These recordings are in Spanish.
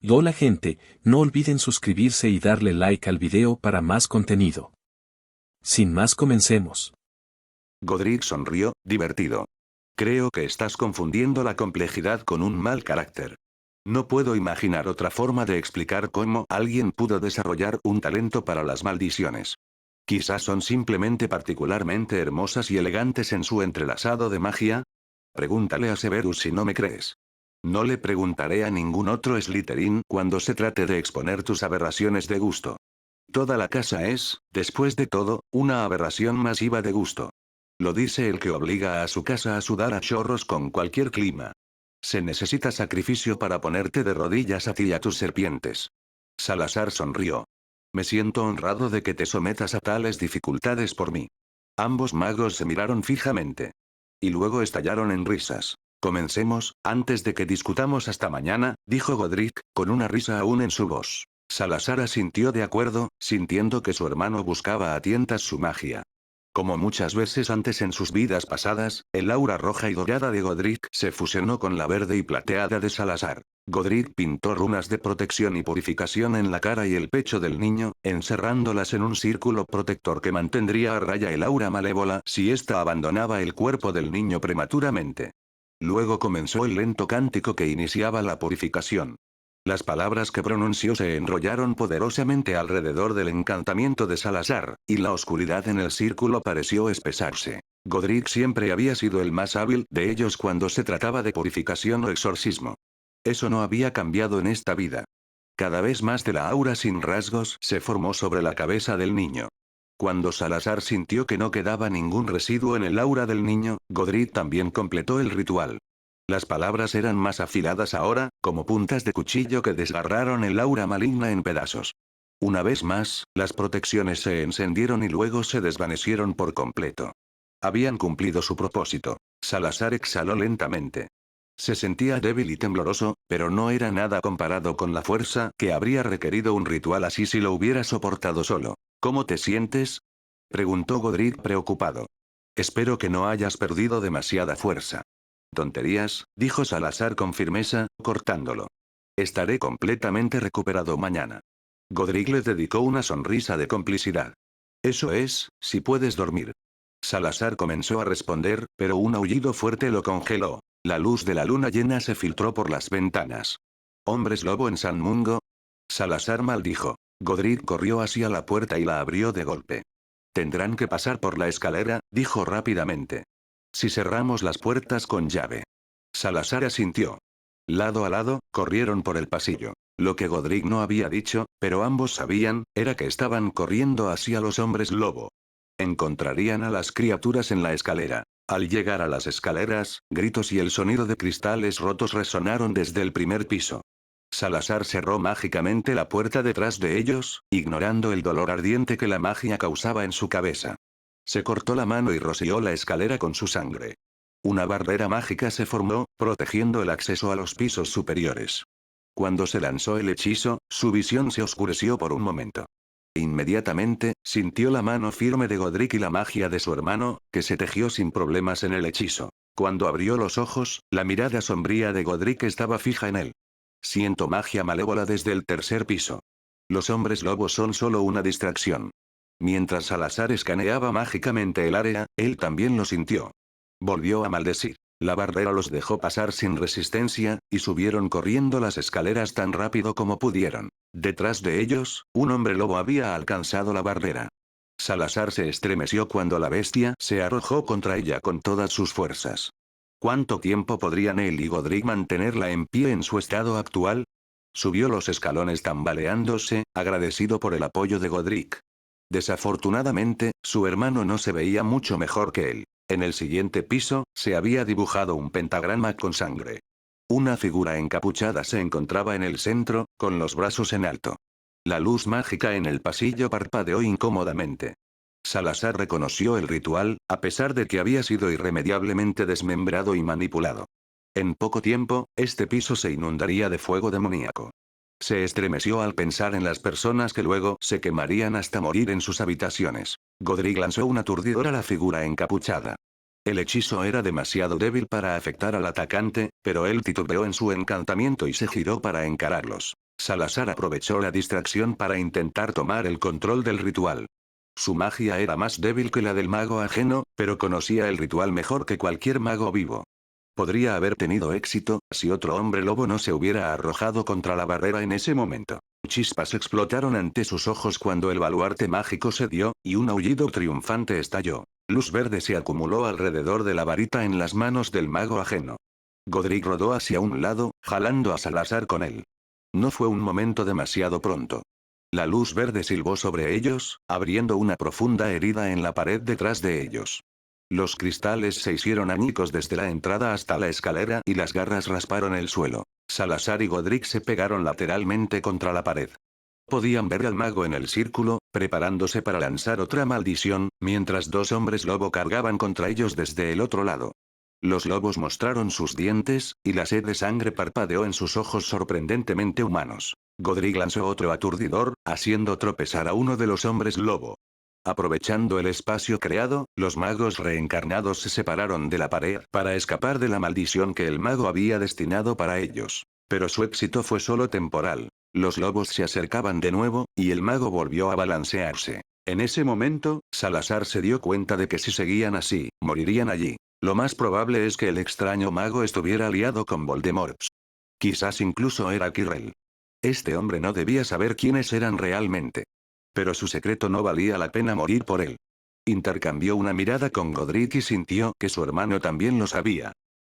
Hola gente, no olviden suscribirse y darle like al video para más contenido. Sin más, comencemos. Godric sonrió, divertido. Creo que estás confundiendo la complejidad con un mal carácter. No puedo imaginar otra forma de explicar cómo alguien pudo desarrollar un talento para las maldiciones. Quizás son simplemente particularmente hermosas y elegantes en su entrelazado de magia. Pregúntale a Severus si no me crees. No le preguntaré a ningún otro Slytherin cuando se trate de exponer tus aberraciones de gusto. Toda la casa es, después de todo, una aberración masiva de gusto. Lo dice el que obliga a su casa a sudar a chorros con cualquier clima. Se necesita sacrificio para ponerte de rodillas a ti y a tus serpientes. Salazar sonrió. Me siento honrado de que te sometas a tales dificultades por mí. Ambos magos se miraron fijamente. Y luego estallaron en risas. Comencemos, antes de que discutamos hasta mañana, dijo Godric, con una risa aún en su voz. Salazar asintió de acuerdo, sintiendo que su hermano buscaba a tientas su magia. Como muchas veces antes en sus vidas pasadas, el aura roja y dorada de Godric se fusionó con la verde y plateada de Salazar. Godric pintó runas de protección y purificación en la cara y el pecho del niño, encerrándolas en un círculo protector que mantendría a raya el aura malévola si ésta abandonaba el cuerpo del niño prematuramente. Luego comenzó el lento cántico que iniciaba la purificación. Las palabras que pronunció se enrollaron poderosamente alrededor del encantamiento de Salazar, y la oscuridad en el círculo pareció espesarse. Godric siempre había sido el más hábil de ellos cuando se trataba de purificación o exorcismo. Eso no había cambiado en esta vida. Cada vez más de la aura sin rasgos se formó sobre la cabeza del niño. Cuando Salazar sintió que no quedaba ningún residuo en el aura del niño, Godric también completó el ritual. Las palabras eran más afiladas ahora, como puntas de cuchillo que desgarraron el aura maligna en pedazos. Una vez más, las protecciones se encendieron y luego se desvanecieron por completo. Habían cumplido su propósito. Salazar exhaló lentamente. Se sentía débil y tembloroso, pero no era nada comparado con la fuerza que habría requerido un ritual así si lo hubiera soportado solo. ¿Cómo te sientes?, preguntó Godric preocupado. Espero que no hayas perdido demasiada fuerza. Tonterías, dijo Salazar con firmeza, cortándolo. Estaré completamente recuperado mañana. Godric le dedicó una sonrisa de complicidad. Eso es, si puedes dormir. Salazar comenzó a responder, pero un aullido fuerte lo congeló. La luz de la luna llena se filtró por las ventanas. ¿Hombres lobo en San Mungo? Salazar maldijo. Godric corrió hacia la puerta y la abrió de golpe. Tendrán que pasar por la escalera, dijo rápidamente. Si cerramos las puertas con llave. Salazar asintió. Lado a lado, corrieron por el pasillo. Lo que Godric no había dicho, pero ambos sabían, era que estaban corriendo hacia los hombres lobo. Encontrarían a las criaturas en la escalera. Al llegar a las escaleras, gritos y el sonido de cristales rotos resonaron desde el primer piso. Salazar cerró mágicamente la puerta detrás de ellos, ignorando el dolor ardiente que la magia causaba en su cabeza. Se cortó la mano y roció la escalera con su sangre. Una barrera mágica se formó, protegiendo el acceso a los pisos superiores. Cuando se lanzó el hechizo, su visión se oscureció por un momento. Inmediatamente, sintió la mano firme de Godric y la magia de su hermano, que se tejió sin problemas en el hechizo. Cuando abrió los ojos, la mirada sombría de Godric estaba fija en él. Siento magia malévola desde el tercer piso. Los hombres lobos son solo una distracción. Mientras Salazar escaneaba mágicamente el área, él también lo sintió. Volvió a maldecir. La barrera los dejó pasar sin resistencia, y subieron corriendo las escaleras tan rápido como pudieron. Detrás de ellos, un hombre lobo había alcanzado la barrera. Salazar se estremeció cuando la bestia se arrojó contra ella con todas sus fuerzas. ¿Cuánto tiempo podrían él y Godric mantenerla en pie en su estado actual? Subió los escalones tambaleándose, agradecido por el apoyo de Godric. Desafortunadamente, su hermano no se veía mucho mejor que él. En el siguiente piso, se había dibujado un pentagrama con sangre. Una figura encapuchada se encontraba en el centro, con los brazos en alto. La luz mágica en el pasillo parpadeó incómodamente. Salazar reconoció el ritual, a pesar de que había sido irremediablemente desmembrado y manipulado. En poco tiempo, este piso se inundaría de fuego demoníaco. Se estremeció al pensar en las personas que luego se quemarían hasta morir en sus habitaciones. Godric lanzó un aturdidor a la figura encapuchada. El hechizo era demasiado débil para afectar al atacante, pero él titubeó en su encantamiento y se giró para encararlos. Salazar aprovechó la distracción para intentar tomar el control del ritual. Su magia era más débil que la del mago ajeno, pero conocía el ritual mejor que cualquier mago vivo. Podría haber tenido éxito, si otro hombre lobo no se hubiera arrojado contra la barrera en ese momento. Chispas explotaron ante sus ojos cuando el baluarte mágico se dio, y un aullido triunfante estalló. Luz verde se acumuló alrededor de la varita en las manos del mago ajeno. Godric rodó hacia un lado, jalando a Salazar con él. No fue un momento demasiado pronto. La luz verde silbó sobre ellos, abriendo una profunda herida en la pared detrás de ellos. Los cristales se hicieron añicos desde la entrada hasta la escalera y las garras rasparon el suelo. Salazar y Godric se pegaron lateralmente contra la pared. Podían ver al mago en el círculo, preparándose para lanzar otra maldición, mientras dos hombres lobo cargaban contra ellos desde el otro lado. Los lobos mostraron sus dientes, y la sed de sangre parpadeó en sus ojos sorprendentemente humanos. Godric lanzó otro aturdidor, haciendo tropezar a uno de los hombres lobo. Aprovechando el espacio creado, los magos reencarnados se separaron de la pared para escapar de la maldición que el mago había destinado para ellos. Pero su éxito fue solo temporal. Los lobos se acercaban de nuevo, y el mago volvió a balancearse. En ese momento, Salazar se dio cuenta de que si seguían así, morirían allí. Lo más probable es que el extraño mago estuviera aliado con Voldemort. Quizás incluso era Quirrell. Este hombre no debía saber quiénes eran realmente. Pero su secreto no valía la pena morir por él. Intercambió una mirada con Godric y sintió que su hermano también lo sabía.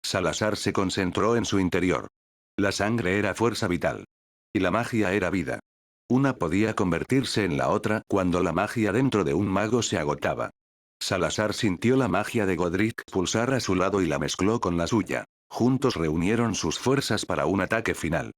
Salazar se concentró en su interior. La sangre era fuerza vital. Y la magia era vida. Una podía convertirse en la otra cuando la magia dentro de un mago se agotaba. Salazar sintió la magia de Godric pulsar a su lado y la mezcló con la suya. Juntos reunieron sus fuerzas para un ataque final.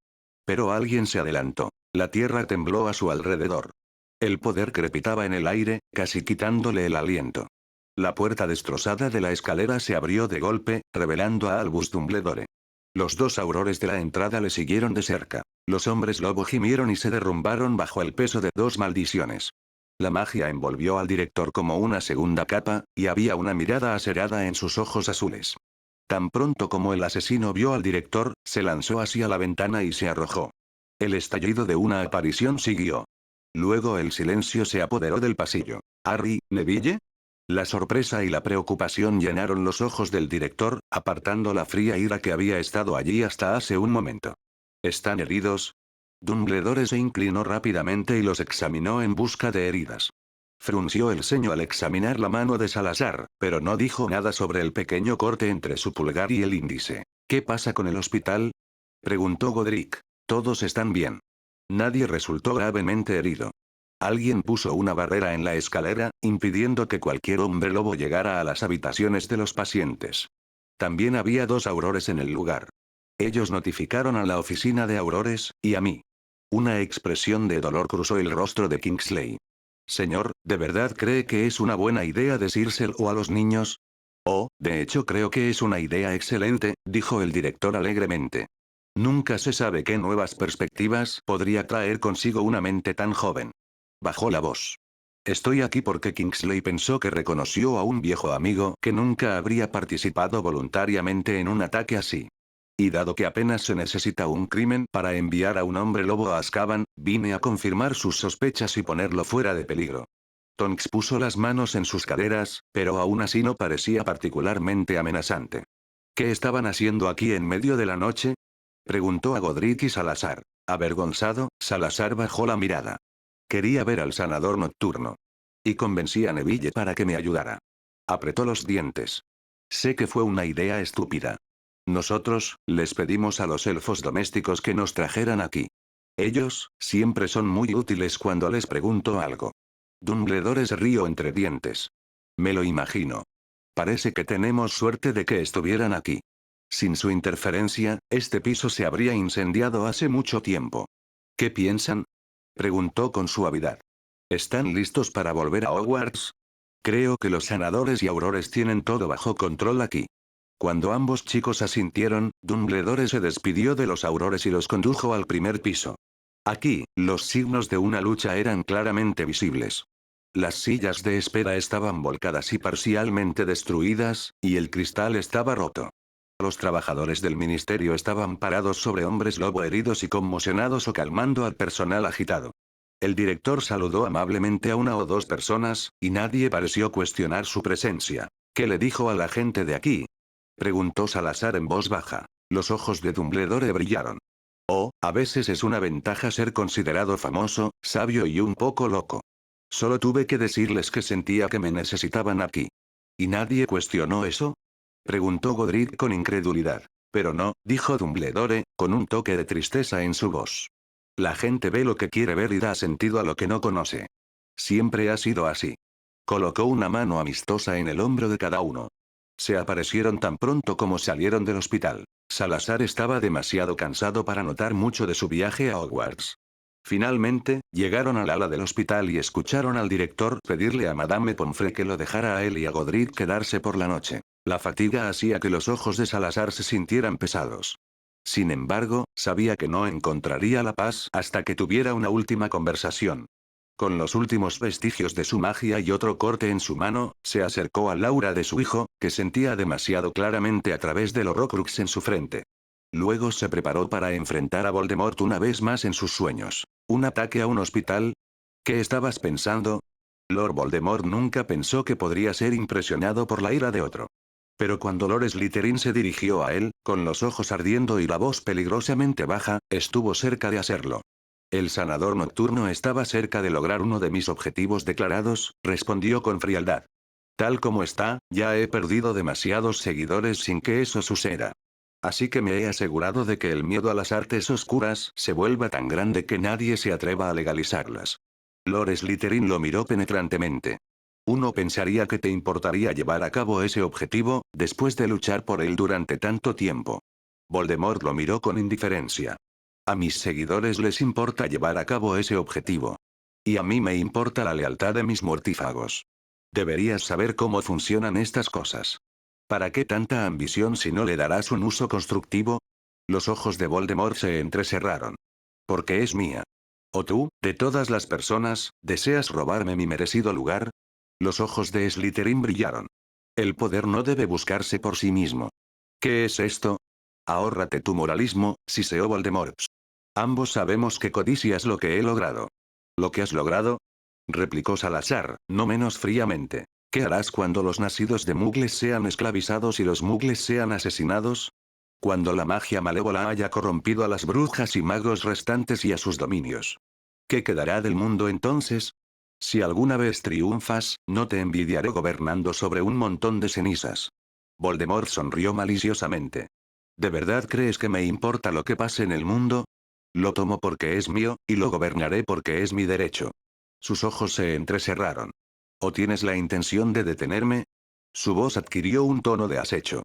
Pero alguien se adelantó. La tierra tembló a su alrededor. El poder crepitaba en el aire, casi quitándole el aliento. La puerta destrozada de la escalera se abrió de golpe, revelando a Albus Dumbledore. Los dos aurores de la entrada le siguieron de cerca. Los hombres lobo gimieron y se derrumbaron bajo el peso de dos maldiciones. La magia envolvió al director como una segunda capa, y había una mirada aserada en sus ojos azules. Tan pronto como el asesino vio al director, se lanzó hacia la ventana y se arrojó. El estallido de una aparición siguió. Luego el silencio se apoderó del pasillo. ¿Harry, Neville? La sorpresa y la preocupación llenaron los ojos del director, apartando la fría ira que había estado allí hasta hace un momento. ¿Están heridos? Dumbledore se inclinó rápidamente y los examinó en busca de heridas. Frunció el ceño al examinar la mano de Salazar, pero no dijo nada sobre el pequeño corte entre su pulgar y el índice. ¿Qué pasa con el hospital? Preguntó Godric. Todos están bien. Nadie resultó gravemente herido. Alguien puso una barrera en la escalera, impidiendo que cualquier hombre lobo llegara a las habitaciones de los pacientes. También había dos aurores en el lugar. Ellos notificaron a la oficina de aurores, y a mí. Una expresión de dolor cruzó el rostro de Kingsley. Señor, ¿de verdad cree que es una buena idea decírselo a los niños? Oh, de hecho creo que es una idea excelente, dijo el director alegremente. Nunca se sabe qué nuevas perspectivas podría traer consigo una mente tan joven. Bajó la voz. Estoy aquí porque Kingsley pensó que reconoció a un viejo amigo que nunca habría participado voluntariamente en un ataque así. Y dado que apenas se necesita un crimen para enviar a un hombre lobo a Azkaban, vine a confirmar sus sospechas y ponerlo fuera de peligro. Tonks puso las manos en sus caderas, pero aún así no parecía particularmente amenazante. ¿Qué estaban haciendo aquí en medio de la noche? Preguntó a Godric y Salazar. Avergonzado, Salazar bajó la mirada. Quería ver al sanador nocturno. Y convencí a Neville para que me ayudara. Apretó los dientes. Sé que fue una idea estúpida. Nosotros, les pedimos a los elfos domésticos que nos trajeran aquí. Ellos, siempre son muy útiles cuando les pregunto algo. Dumbledore se rió entre dientes. Me lo imagino. Parece que tenemos suerte de que estuvieran aquí. Sin su interferencia, este piso se habría incendiado hace mucho tiempo. ¿Qué piensan? Preguntó con suavidad. ¿Están listos para volver a Hogwarts? Creo que los sanadores y aurores tienen todo bajo control aquí. Cuando ambos chicos asintieron, Dumbledore se despidió de los aurores y los condujo al primer piso. Aquí, los signos de una lucha eran claramente visibles. Las sillas de espera estaban volcadas y parcialmente destruidas, y el cristal estaba roto. Los trabajadores del ministerio estaban parados sobre hombres lobo heridos y conmocionados o calmando al personal agitado. El director saludó amablemente a una o dos personas, y nadie pareció cuestionar su presencia. ¿Qué le dijo a la gente de aquí? Preguntó Salazar en voz baja. Los ojos de Dumbledore brillaron. Oh, a veces es una ventaja ser considerado famoso, sabio y un poco loco. Solo tuve que decirles que sentía que me necesitaban aquí. ¿Y nadie cuestionó eso? Preguntó Godric con incredulidad. Pero no, dijo Dumbledore, con un toque de tristeza en su voz. La gente ve lo que quiere ver y da sentido a lo que no conoce. Siempre ha sido así. Colocó una mano amistosa en el hombro de cada uno. Se aparecieron tan pronto como salieron del hospital. Salazar estaba demasiado cansado para notar mucho de su viaje a Hogwarts. Finalmente, llegaron al ala del hospital y escucharon al director pedirle a Madame Pomfrey que lo dejara a él y a Godric quedarse por la noche. La fatiga hacía que los ojos de Salazar se sintieran pesados. Sin embargo, sabía que no encontraría la paz hasta que tuviera una última conversación. Con los últimos vestigios de su magia y otro corte en su mano, se acercó al aura de su hijo, que sentía demasiado claramente a través del Horrocrux en su frente. Luego se preparó para enfrentar a Voldemort una vez más en sus sueños. ¿Un ataque a un hospital? ¿Qué estabas pensando? Lord Voldemort nunca pensó que podría ser impresionado por la ira de otro. Pero cuando Lord Slytherin se dirigió a él, con los ojos ardiendo y la voz peligrosamente baja, estuvo cerca de hacerlo. El sanador nocturno estaba cerca de lograr uno de mis objetivos declarados, respondió con frialdad. Tal como está, ya he perdido demasiados seguidores sin que eso suceda. Así que me he asegurado de que el miedo a las artes oscuras se vuelva tan grande que nadie se atreva a legalizarlas. Lord Slytherin lo miró penetrantemente. Uno pensaría que te importaría llevar a cabo ese objetivo, después de luchar por él durante tanto tiempo. Voldemort lo miró con indiferencia. A mis seguidores les importa llevar a cabo ese objetivo. Y a mí me importa la lealtad de mis mortífagos. Deberías saber cómo funcionan estas cosas. ¿Para qué tanta ambición si no le darás un uso constructivo? Los ojos de Voldemort se entrecerraron. Porque es mía. ¿O tú, de todas las personas, deseas robarme mi merecido lugar? Los ojos de Slytherin brillaron. El poder no debe buscarse por sí mismo. ¿Qué es esto? Ahórrate tu moralismo, siseó Voldemort. Ambos sabemos que codicias lo que he logrado. ¿Lo que has logrado? Replicó Salazar, no menos fríamente. ¿Qué harás cuando los nacidos de Mugles sean esclavizados y los Mugles sean asesinados? Cuando la magia malévola haya corrompido a las brujas y magos restantes y a sus dominios. ¿Qué quedará del mundo entonces? Si alguna vez triunfas, no te envidiaré gobernando sobre un montón de cenizas. Voldemort sonrió maliciosamente. ¿De verdad crees que me importa lo que pase en el mundo? Lo tomo porque es mío, y lo gobernaré porque es mi derecho. Sus ojos se entrecerraron. ¿O tienes la intención de detenerme? Su voz adquirió un tono de acecho.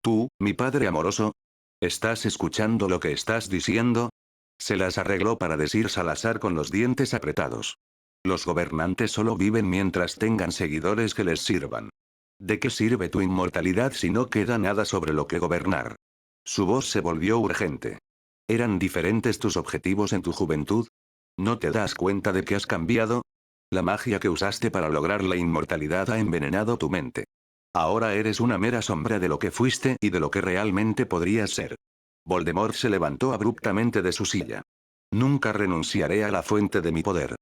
Tú, mi padre amoroso. ¿Estás escuchando lo que estás diciendo? Se las arregló para decir Salazar con los dientes apretados. Los gobernantes solo viven mientras tengan seguidores que les sirvan. ¿De qué sirve tu inmortalidad si no queda nada sobre lo que gobernar? Su voz se volvió urgente. ¿Eran diferentes tus objetivos en tu juventud? ¿No te das cuenta de que has cambiado? La magia que usaste para lograr la inmortalidad ha envenenado tu mente. Ahora eres una mera sombra de lo que fuiste y de lo que realmente podrías ser. Voldemort se levantó abruptamente de su silla. Nunca renunciaré a la fuente de mi poder.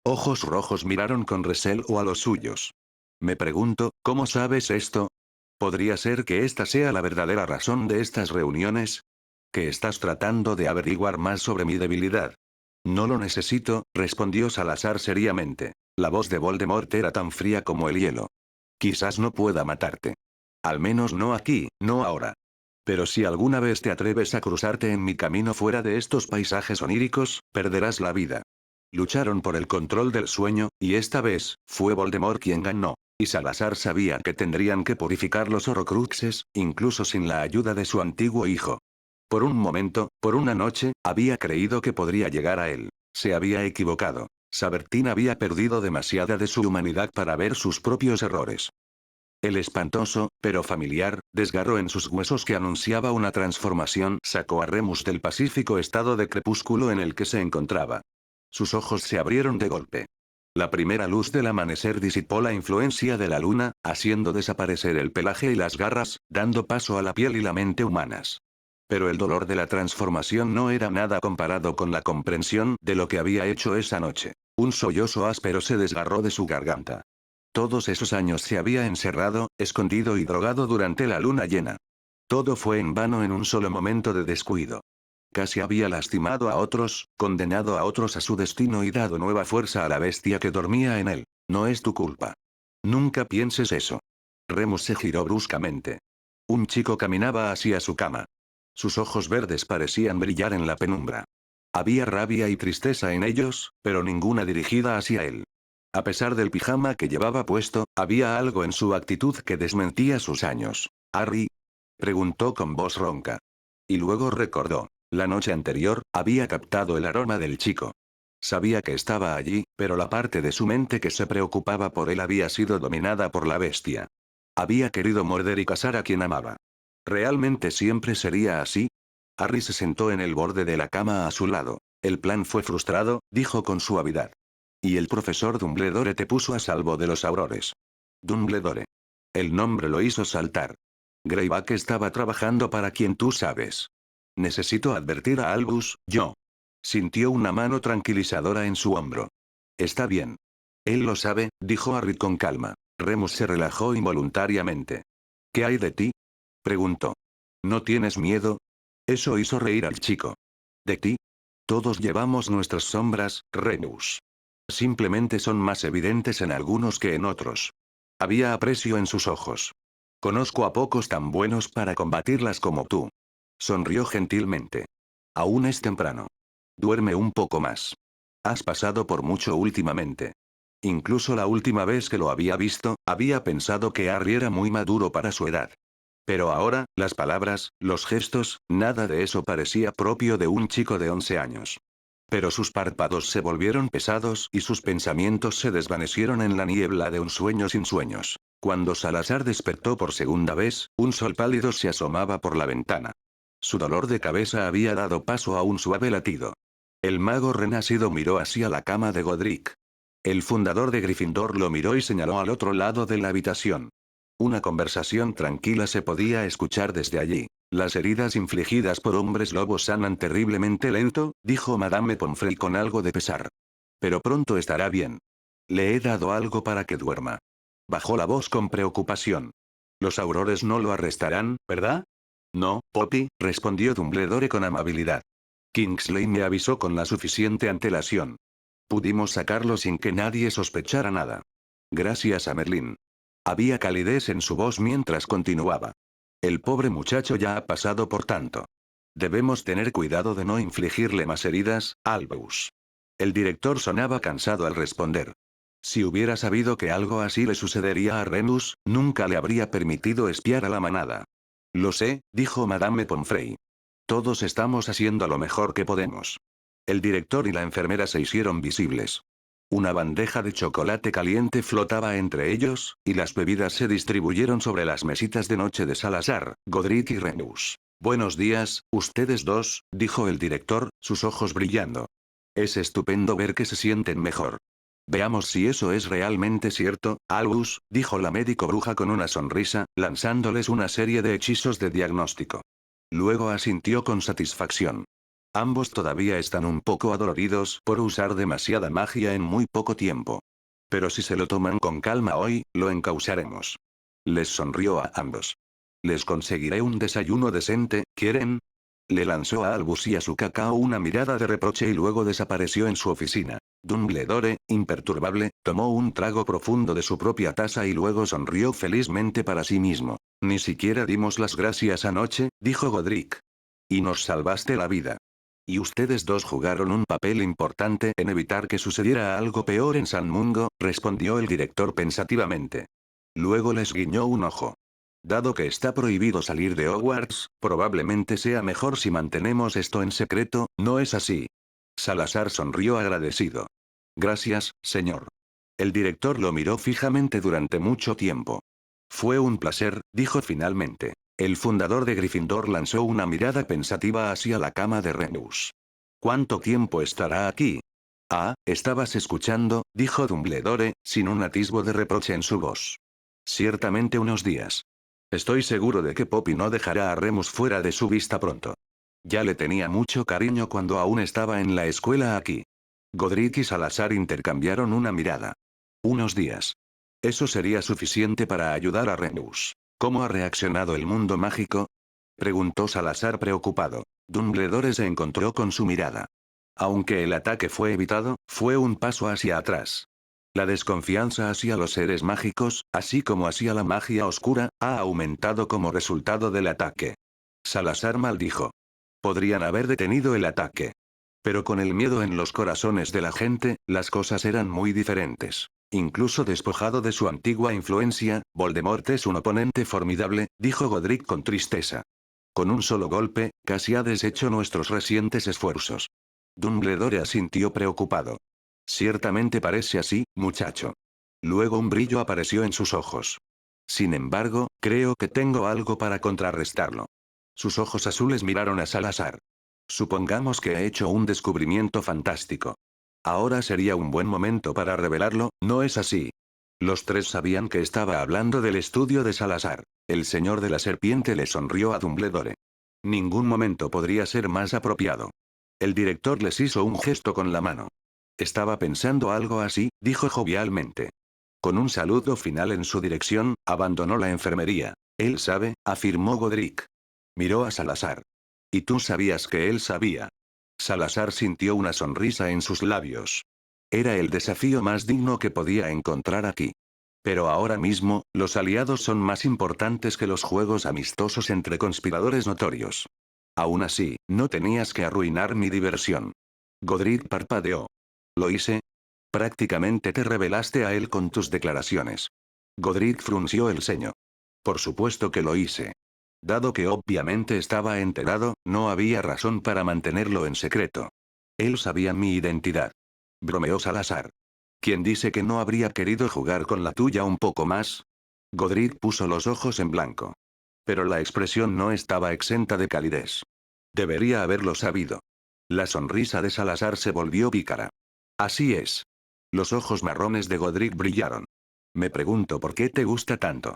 Ojos rojos miraron con recelo a los suyos. Me pregunto, ¿cómo sabes esto? ¿Podría ser que esta sea la verdadera razón de estas reuniones? ¿Que estás tratando de averiguar más sobre mi debilidad? No lo necesito, respondió Salazar seriamente. La voz de Voldemort era tan fría como el hielo. Quizás no pueda matarte. Al menos no aquí, no ahora. Pero si alguna vez te atreves a cruzarte en mi camino fuera de estos paisajes oníricos, perderás la vida. Lucharon por el control del sueño, y esta vez, fue Voldemort quien ganó. Y Salazar sabía que tendrían que purificar los Horrocruxes, incluso sin la ayuda de su antiguo hijo. Por un momento, por una noche, había creído que podría llegar a él. Se había equivocado. Sabertín había perdido demasiada de su humanidad para ver sus propios errores. El espantoso, pero familiar, desgarro en sus huesos que anunciaba una transformación sacó a Remus del pacífico estado de crepúsculo en el que se encontraba. Sus ojos se abrieron de golpe. La primera luz del amanecer disipó la influencia de la luna, haciendo desaparecer el pelaje y las garras, dando paso a la piel y la mente humanas. Pero el dolor de la transformación no era nada comparado con la comprensión de lo que había hecho esa noche. Un sollozo áspero se desgarró de su garganta. Todos esos años se había encerrado, escondido y drogado durante la luna llena. Todo fue en vano en un solo momento de descuido. Casi había lastimado a otros, condenado a otros a su destino y dado nueva fuerza a la bestia que dormía en él. No es tu culpa. Nunca pienses eso. Remus se giró bruscamente. Un chico caminaba hacia su cama. Sus ojos verdes parecían brillar en la penumbra. Había rabia y tristeza en ellos, pero ninguna dirigida hacia él. A pesar del pijama que llevaba puesto, había algo en su actitud que desmentía sus años. ¿Harry? Preguntó con voz ronca. Y luego recordó. La noche anterior, había captado el aroma del chico. Sabía que estaba allí, pero la parte de su mente que se preocupaba por él había sido dominada por la bestia. Había querido morder y cazar a quien amaba. ¿Realmente siempre sería así? Harry se sentó en el borde de la cama a su lado. El plan fue frustrado, dijo con suavidad. Y el profesor Dumbledore te puso a salvo de los aurores. Dumbledore. El nombre lo hizo saltar. Greyback estaba trabajando para quien tú sabes. Necesito advertir a Albus, yo. Sintió una mano tranquilizadora en su hombro. Está bien. Él lo sabe, dijo Harry con calma. Remus se relajó involuntariamente. ¿Qué hay de ti? Preguntó. ¿No tienes miedo? Eso hizo reír al chico. ¿De ti? Todos llevamos nuestras sombras, Remus. Simplemente son más evidentes en algunos que en otros. Había aprecio en sus ojos. Conozco a pocos tan buenos para combatirlas como tú. Sonrió gentilmente. Aún es temprano. Duerme un poco más. Has pasado por mucho últimamente. Incluso la última vez que lo había visto, había pensado que Harry era muy maduro para su edad. Pero ahora, las palabras, los gestos, nada de eso parecía propio de un chico de 11 años. Pero sus párpados se volvieron pesados y sus pensamientos se desvanecieron en la niebla de un sueño sin sueños. Cuando Salazar despertó por segunda vez, un sol pálido se asomaba por la ventana. Su dolor de cabeza había dado paso a un suave latido. El mago renacido miró hacia la cama de Godric. El fundador de Gryffindor lo miró y señaló al otro lado de la habitación. Una conversación tranquila se podía escuchar desde allí. Las heridas infligidas por hombres lobos sanan terriblemente lento, dijo Madame Pomfrey con algo de pesar. Pero pronto estará bien. Le he dado algo para que duerma. Bajó la voz con preocupación. Los aurores no lo arrestarán, ¿verdad? No, Poppy, respondió Dumbledore con amabilidad. Kingsley me avisó con la suficiente antelación. Pudimos sacarlo sin que nadie sospechara nada. Gracias a Merlín. Había calidez en su voz mientras continuaba. El pobre muchacho ya ha pasado por tanto. Debemos tener cuidado de no infligirle más heridas, Albus. El director sonaba cansado al responder. Si hubiera sabido que algo así le sucedería a Remus, nunca le habría permitido espiar a la manada. Lo sé, dijo Madame Pomfrey. Todos estamos haciendo lo mejor que podemos. El director y la enfermera se hicieron visibles. Una bandeja de chocolate caliente flotaba entre ellos, y las bebidas se distribuyeron sobre las mesitas de noche de Salazar, Godric y Remus. Buenos días, ustedes dos, dijo el director, sus ojos brillando. Es estupendo ver que se sienten mejor. Veamos si eso es realmente cierto, Albus, dijo la médico bruja con una sonrisa, lanzándoles una serie de hechizos de diagnóstico. Luego asintió con satisfacción. Ambos todavía están un poco adoloridos por usar demasiada magia en muy poco tiempo. Pero si se lo toman con calma hoy, lo encausaremos. Les sonrió a ambos. Les conseguiré un desayuno decente, ¿quieren? Le lanzó a Albus y a su cacao una mirada de reproche y luego desapareció en su oficina. Dumbledore, imperturbable, tomó un trago profundo de su propia taza y luego sonrió felizmente para sí mismo. Ni siquiera dimos las gracias anoche, dijo Godric. Y nos salvaste la vida. Y ustedes dos jugaron un papel importante en evitar que sucediera algo peor en San Mungo, respondió el director pensativamente. Luego les guiñó un ojo. Dado que está prohibido salir de Hogwarts, probablemente sea mejor si mantenemos esto en secreto, ¿no es así? Salazar sonrió agradecido. Gracias, señor. El director lo miró fijamente durante mucho tiempo. Fue un placer, dijo finalmente. El fundador de Gryffindor lanzó una mirada pensativa hacia la cama de Remus. ¿Cuánto tiempo estará aquí? Ah, estabas escuchando, dijo Dumbledore, sin un atisbo de reproche en su voz. Ciertamente unos días. Estoy seguro de que Poppy no dejará a Remus fuera de su vista pronto. Ya le tenía mucho cariño cuando aún estaba en la escuela aquí. Godric y Salazar intercambiaron una mirada. Unos días. ¿Eso sería suficiente para ayudar a Remus? ¿Cómo ha reaccionado el mundo mágico? Preguntó Salazar preocupado. Dumbledore se encontró con su mirada. Aunque el ataque fue evitado, fue un paso hacia atrás. La desconfianza hacia los seres mágicos, así como hacia la magia oscura, ha aumentado como resultado del ataque. Salazar maldijo. Podrían haber detenido el ataque. Pero con el miedo en los corazones de la gente, las cosas eran muy diferentes. Incluso despojado de su antigua influencia, Voldemort es un oponente formidable, dijo Godric con tristeza. Con un solo golpe, casi ha deshecho nuestros recientes esfuerzos. Dumbledore asintió preocupado. Ciertamente parece así, muchacho. Luego un brillo apareció en sus ojos. Sin embargo, creo que tengo algo para contrarrestarlo. Sus ojos azules miraron a Salazar. Supongamos que he hecho un descubrimiento fantástico. Ahora sería un buen momento para revelarlo, ¿no es así? Los tres sabían que estaba hablando del estudio de Salazar. El señor de la serpiente le sonrió a Dumbledore. Ningún momento podría ser más apropiado. El director les hizo un gesto con la mano. Estaba pensando algo así, dijo jovialmente. Con un saludo final en su dirección, abandonó la enfermería. Él sabe, afirmó Godric. Miró a Salazar. ¿Y tú sabías que él sabía? Salazar sintió una sonrisa en sus labios. Era el desafío más digno que podía encontrar aquí. Pero ahora mismo, los aliados son más importantes que los juegos amistosos entre conspiradores notorios. Aún así, no tenías que arruinar mi diversión. Godric parpadeó. ¿Lo hice? Prácticamente te revelaste a él con tus declaraciones. Godric frunció el ceño. Por supuesto que lo hice. Dado que obviamente estaba enterado, no había razón para mantenerlo en secreto. Él sabía mi identidad. Bromeó Salazar. ¿Quién dice que no habría querido jugar con la tuya un poco más? Godric puso los ojos en blanco. Pero la expresión no estaba exenta de calidez. Debería haberlo sabido. La sonrisa de Salazar se volvió pícara. Así es. Los ojos marrones de Godric brillaron. Me pregunto por qué te gusta tanto.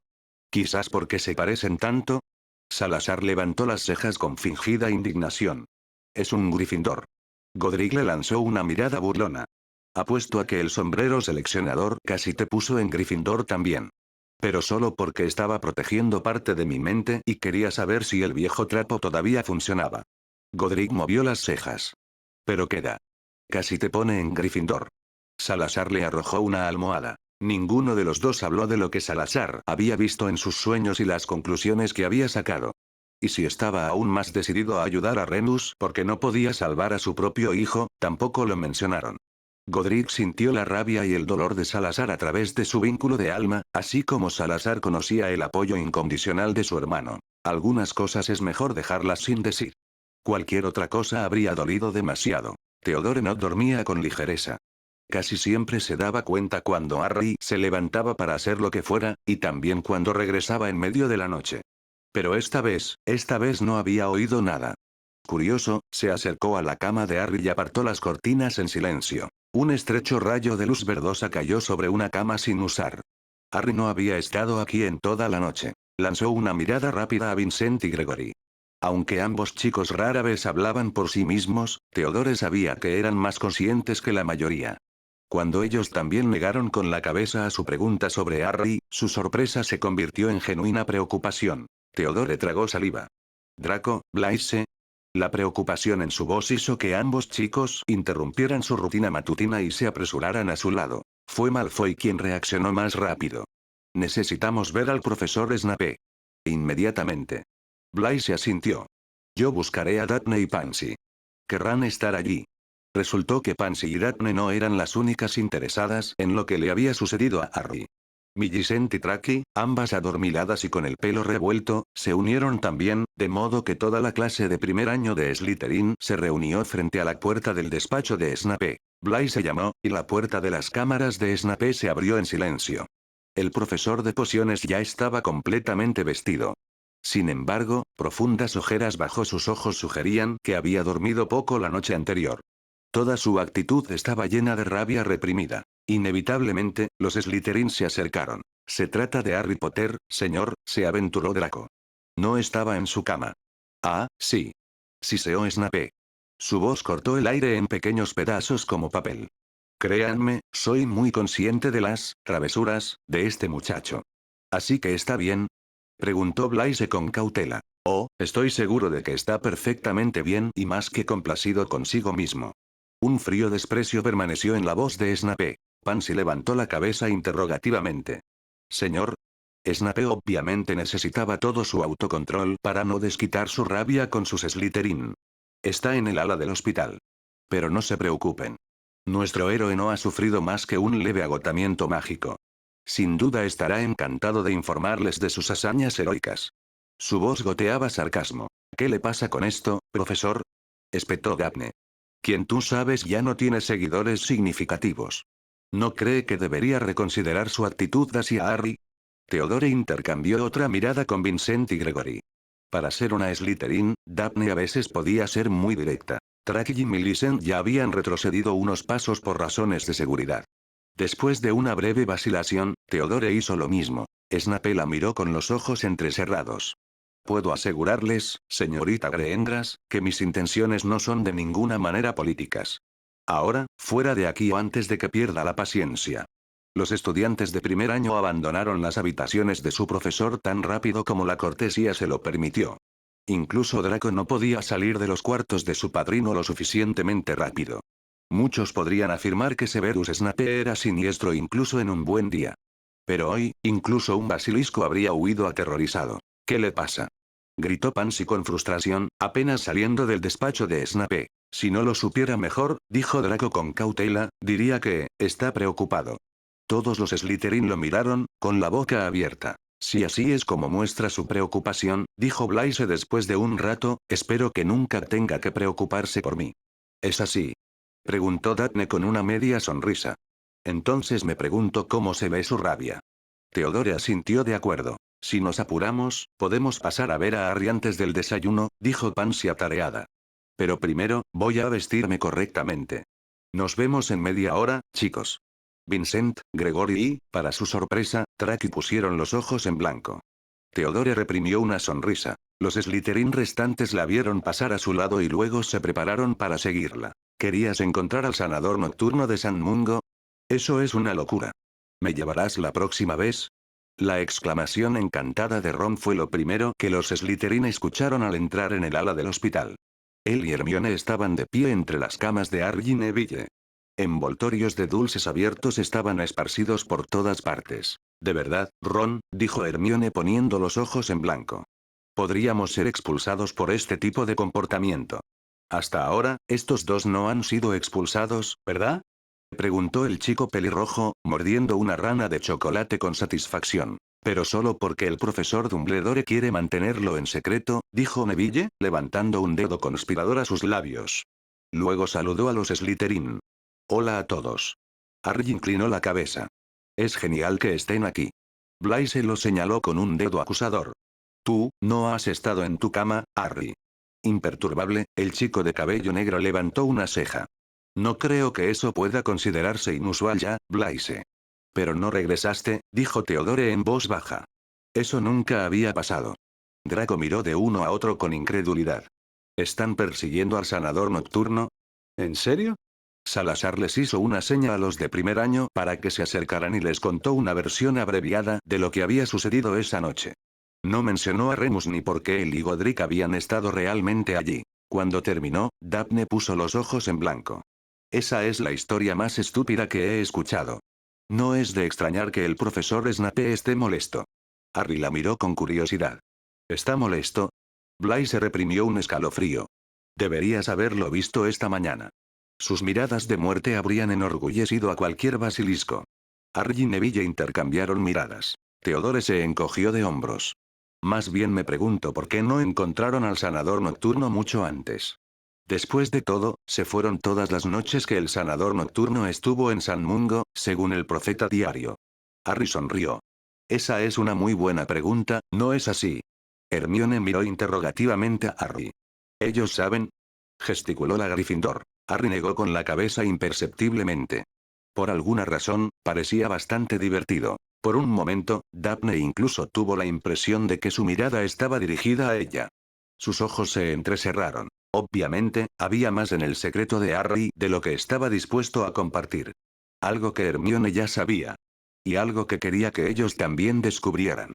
Quizás porque se parecen tanto. Salazar levantó las cejas con fingida indignación. Es un Gryffindor. Godric le lanzó una mirada burlona. Apuesto a que el sombrero seleccionador casi te puso en Gryffindor también. Pero solo porque estaba protegiendo parte de mi mente y quería saber si el viejo trapo todavía funcionaba. Godric movió las cejas. Pero queda. Casi te pone en Gryffindor. Salazar le arrojó una almohada. Ninguno de los dos habló de lo que Salazar había visto en sus sueños y las conclusiones que había sacado. Y si estaba aún más decidido a ayudar a Remus porque no podía salvar a su propio hijo, tampoco lo mencionaron. Godric sintió la rabia y el dolor de Salazar a través de su vínculo de alma, así como Salazar conocía el apoyo incondicional de su hermano. Algunas cosas es mejor dejarlas sin decir. Cualquier otra cosa habría dolido demasiado. Theodore no dormía con ligereza. Casi siempre se daba cuenta cuando Harry se levantaba para hacer lo que fuera, y también cuando regresaba en medio de la noche. Pero esta vez no había oído nada. Curioso, se acercó a la cama de Harry y apartó las cortinas en silencio. Un estrecho rayo de luz verdosa cayó sobre una cama sin usar. Harry no había estado aquí en toda la noche. Lanzó una mirada rápida a Vincent y Gregory. Aunque ambos chicos rara vez hablaban por sí mismos, Theodore sabía que eran más conscientes que la mayoría. Cuando ellos también negaron con la cabeza a su pregunta sobre Harry, su sorpresa se convirtió en genuina preocupación. Theodore tragó saliva. Draco, Blaise. La preocupación en su voz hizo que ambos chicos interrumpieran su rutina matutina y se apresuraran a su lado. Fue Malfoy quien reaccionó más rápido. Necesitamos ver al profesor Snape. Inmediatamente. Blaise asintió. Yo buscaré a Daphne y Pansy. Querrán estar allí. Resultó que Pansy y Daphne no eran las únicas interesadas en lo que le había sucedido a Harry. Millicent y Traki, ambas adormiladas y con el pelo revuelto, se unieron también, de modo que toda la clase de primer año de Slytherin se reunió frente a la puerta del despacho de Snape. Blaise se llamó, y la puerta de las cámaras de Snape se abrió en silencio. El profesor de pociones ya estaba completamente vestido. Sin embargo, profundas ojeras bajo sus ojos sugerían que había dormido poco la noche anterior. Toda su actitud estaba llena de rabia reprimida. Inevitablemente, los Slytherin se acercaron. Se trata de Harry Potter, señor, se aventuró Draco. No estaba en su cama. Ah, sí. Siseó Snape. Su voz cortó el aire en pequeños pedazos como papel. Créanme, soy muy consciente de las travesuras de este muchacho. ¿Así que está bien? Preguntó Blaise con cautela. Oh, estoy seguro de que está perfectamente bien y más que complacido consigo mismo. Un frío desprecio permaneció en la voz de Snape. Pansy levantó la cabeza interrogativamente. Señor. Snape obviamente necesitaba todo su autocontrol para no desquitar su rabia con sus Slytherin. Está en el ala del hospital. Pero no se preocupen. Nuestro héroe no ha sufrido más que un leve agotamiento mágico. Sin duda estará encantado de informarles de sus hazañas heroicas. Su voz goteaba sarcasmo. ¿Qué le pasa con esto, profesor? Espetó Daphne. Quien tú sabes ya no tiene seguidores significativos. ¿No cree que debería reconsiderar su actitud hacia Harry? Theodore intercambió otra mirada con Vincent y Gregory. Para ser una Slytherin, Daphne a veces podía ser muy directa. Draco y Millicent ya habían retrocedido unos pasos por razones de seguridad. Después de una breve vacilación, Theodore hizo lo mismo. Snape la miró con los ojos entrecerrados. Puedo asegurarles, señorita Greengrass, que mis intenciones no son de ninguna manera políticas. Ahora, fuera de aquí o antes de que pierda la paciencia. Los estudiantes de primer año abandonaron las habitaciones de su profesor tan rápido como la cortesía se lo permitió. Incluso Draco no podía salir de los cuartos de su padrino lo suficientemente rápido. Muchos podrían afirmar que Severus Snape era siniestro incluso en un buen día. Pero hoy, incluso un basilisco habría huido aterrorizado. ¿Qué le pasa? Gritó Pansy con frustración, apenas saliendo del despacho de Snape. Si no lo supiera mejor, dijo Draco con cautela, diría que, está preocupado. Todos los Slytherin lo miraron, con la boca abierta. Si así es como muestra su preocupación, dijo Blaise después de un rato, espero que nunca tenga que preocuparse por mí. ¿Es así? Preguntó Daphne con una media sonrisa. Entonces me pregunto cómo se ve su rabia. Theodore asintió de acuerdo. Si nos apuramos, podemos pasar a ver a Harry antes del desayuno, dijo Pansy atareada. Pero primero, voy a vestirme correctamente. Nos vemos en media hora, chicos. Vincent, Gregory y, para su sorpresa, Draco pusieron los ojos en blanco. Theodore reprimió una sonrisa. Los Slytherin restantes la vieron pasar a su lado y luego se prepararon para seguirla. ¿Querías encontrar al sanador nocturno de San Mungo? Eso es una locura. ¿Me llevarás la próxima vez? La exclamación encantada de Ron fue lo primero que los Slytherin escucharon al entrar en el ala del hospital. Él y Hermione estaban de pie entre las camas de Harry y Neville. Envoltorios de dulces abiertos estaban esparcidos por todas partes. De verdad, Ron, dijo Hermione poniendo los ojos en blanco. Podríamos ser expulsados por este tipo de comportamiento. Hasta ahora, estos dos no han sido expulsados, ¿verdad? Preguntó el chico pelirrojo, mordiendo una rana de chocolate con satisfacción. Pero solo porque el profesor Dumbledore quiere mantenerlo en secreto, dijo Neville, levantando un dedo conspirador a sus labios. Luego saludó a los Slytherin. Hola a todos. Harry inclinó la cabeza. Es genial que estén aquí. Blaise lo señaló con un dedo acusador. Tú, no has estado en tu cama, Harry. Imperturbable, el chico de cabello negro levantó una ceja. No creo que eso pueda considerarse inusual ya, Blaise. Pero no regresaste, dijo Theodore en voz baja. Eso nunca había pasado. Draco miró de uno a otro con incredulidad. ¿Están persiguiendo al sanador nocturno? ¿En serio? Salazar les hizo una seña a los de primer año para que se acercaran y les contó una versión abreviada de lo que había sucedido esa noche. No mencionó a Remus ni por qué él y Godric habían estado realmente allí. Cuando terminó, Daphne puso los ojos en blanco. Esa es la historia más estúpida que he escuchado. No es de extrañar que el profesor Snape esté molesto. Harry la miró con curiosidad. ¿Está molesto? Blaise reprimió un escalofrío. Deberías haberlo visto esta mañana. Sus miradas de muerte habrían enorgullecido a cualquier basilisco. Harry y Neville intercambiaron miradas. Theodore se encogió de hombros. Más bien me pregunto por qué no encontraron al sanador nocturno mucho antes. Después de todo, se fueron todas las noches que el sanador nocturno estuvo en San Mungo, según el profeta diario. Harry sonrió. Esa es una muy buena pregunta, ¿no es así? Hermione miró interrogativamente a Harry. ¿Ellos saben? Gesticuló la Gryffindor. Harry negó con la cabeza imperceptiblemente. Por alguna razón, parecía bastante divertido. Por un momento, Daphne incluso tuvo la impresión de que su mirada estaba dirigida a ella. Sus ojos se entrecerraron. Obviamente, había más en el secreto de Harry de lo que estaba dispuesto a compartir. Algo que Hermione ya sabía. Y algo que quería que ellos también descubrieran.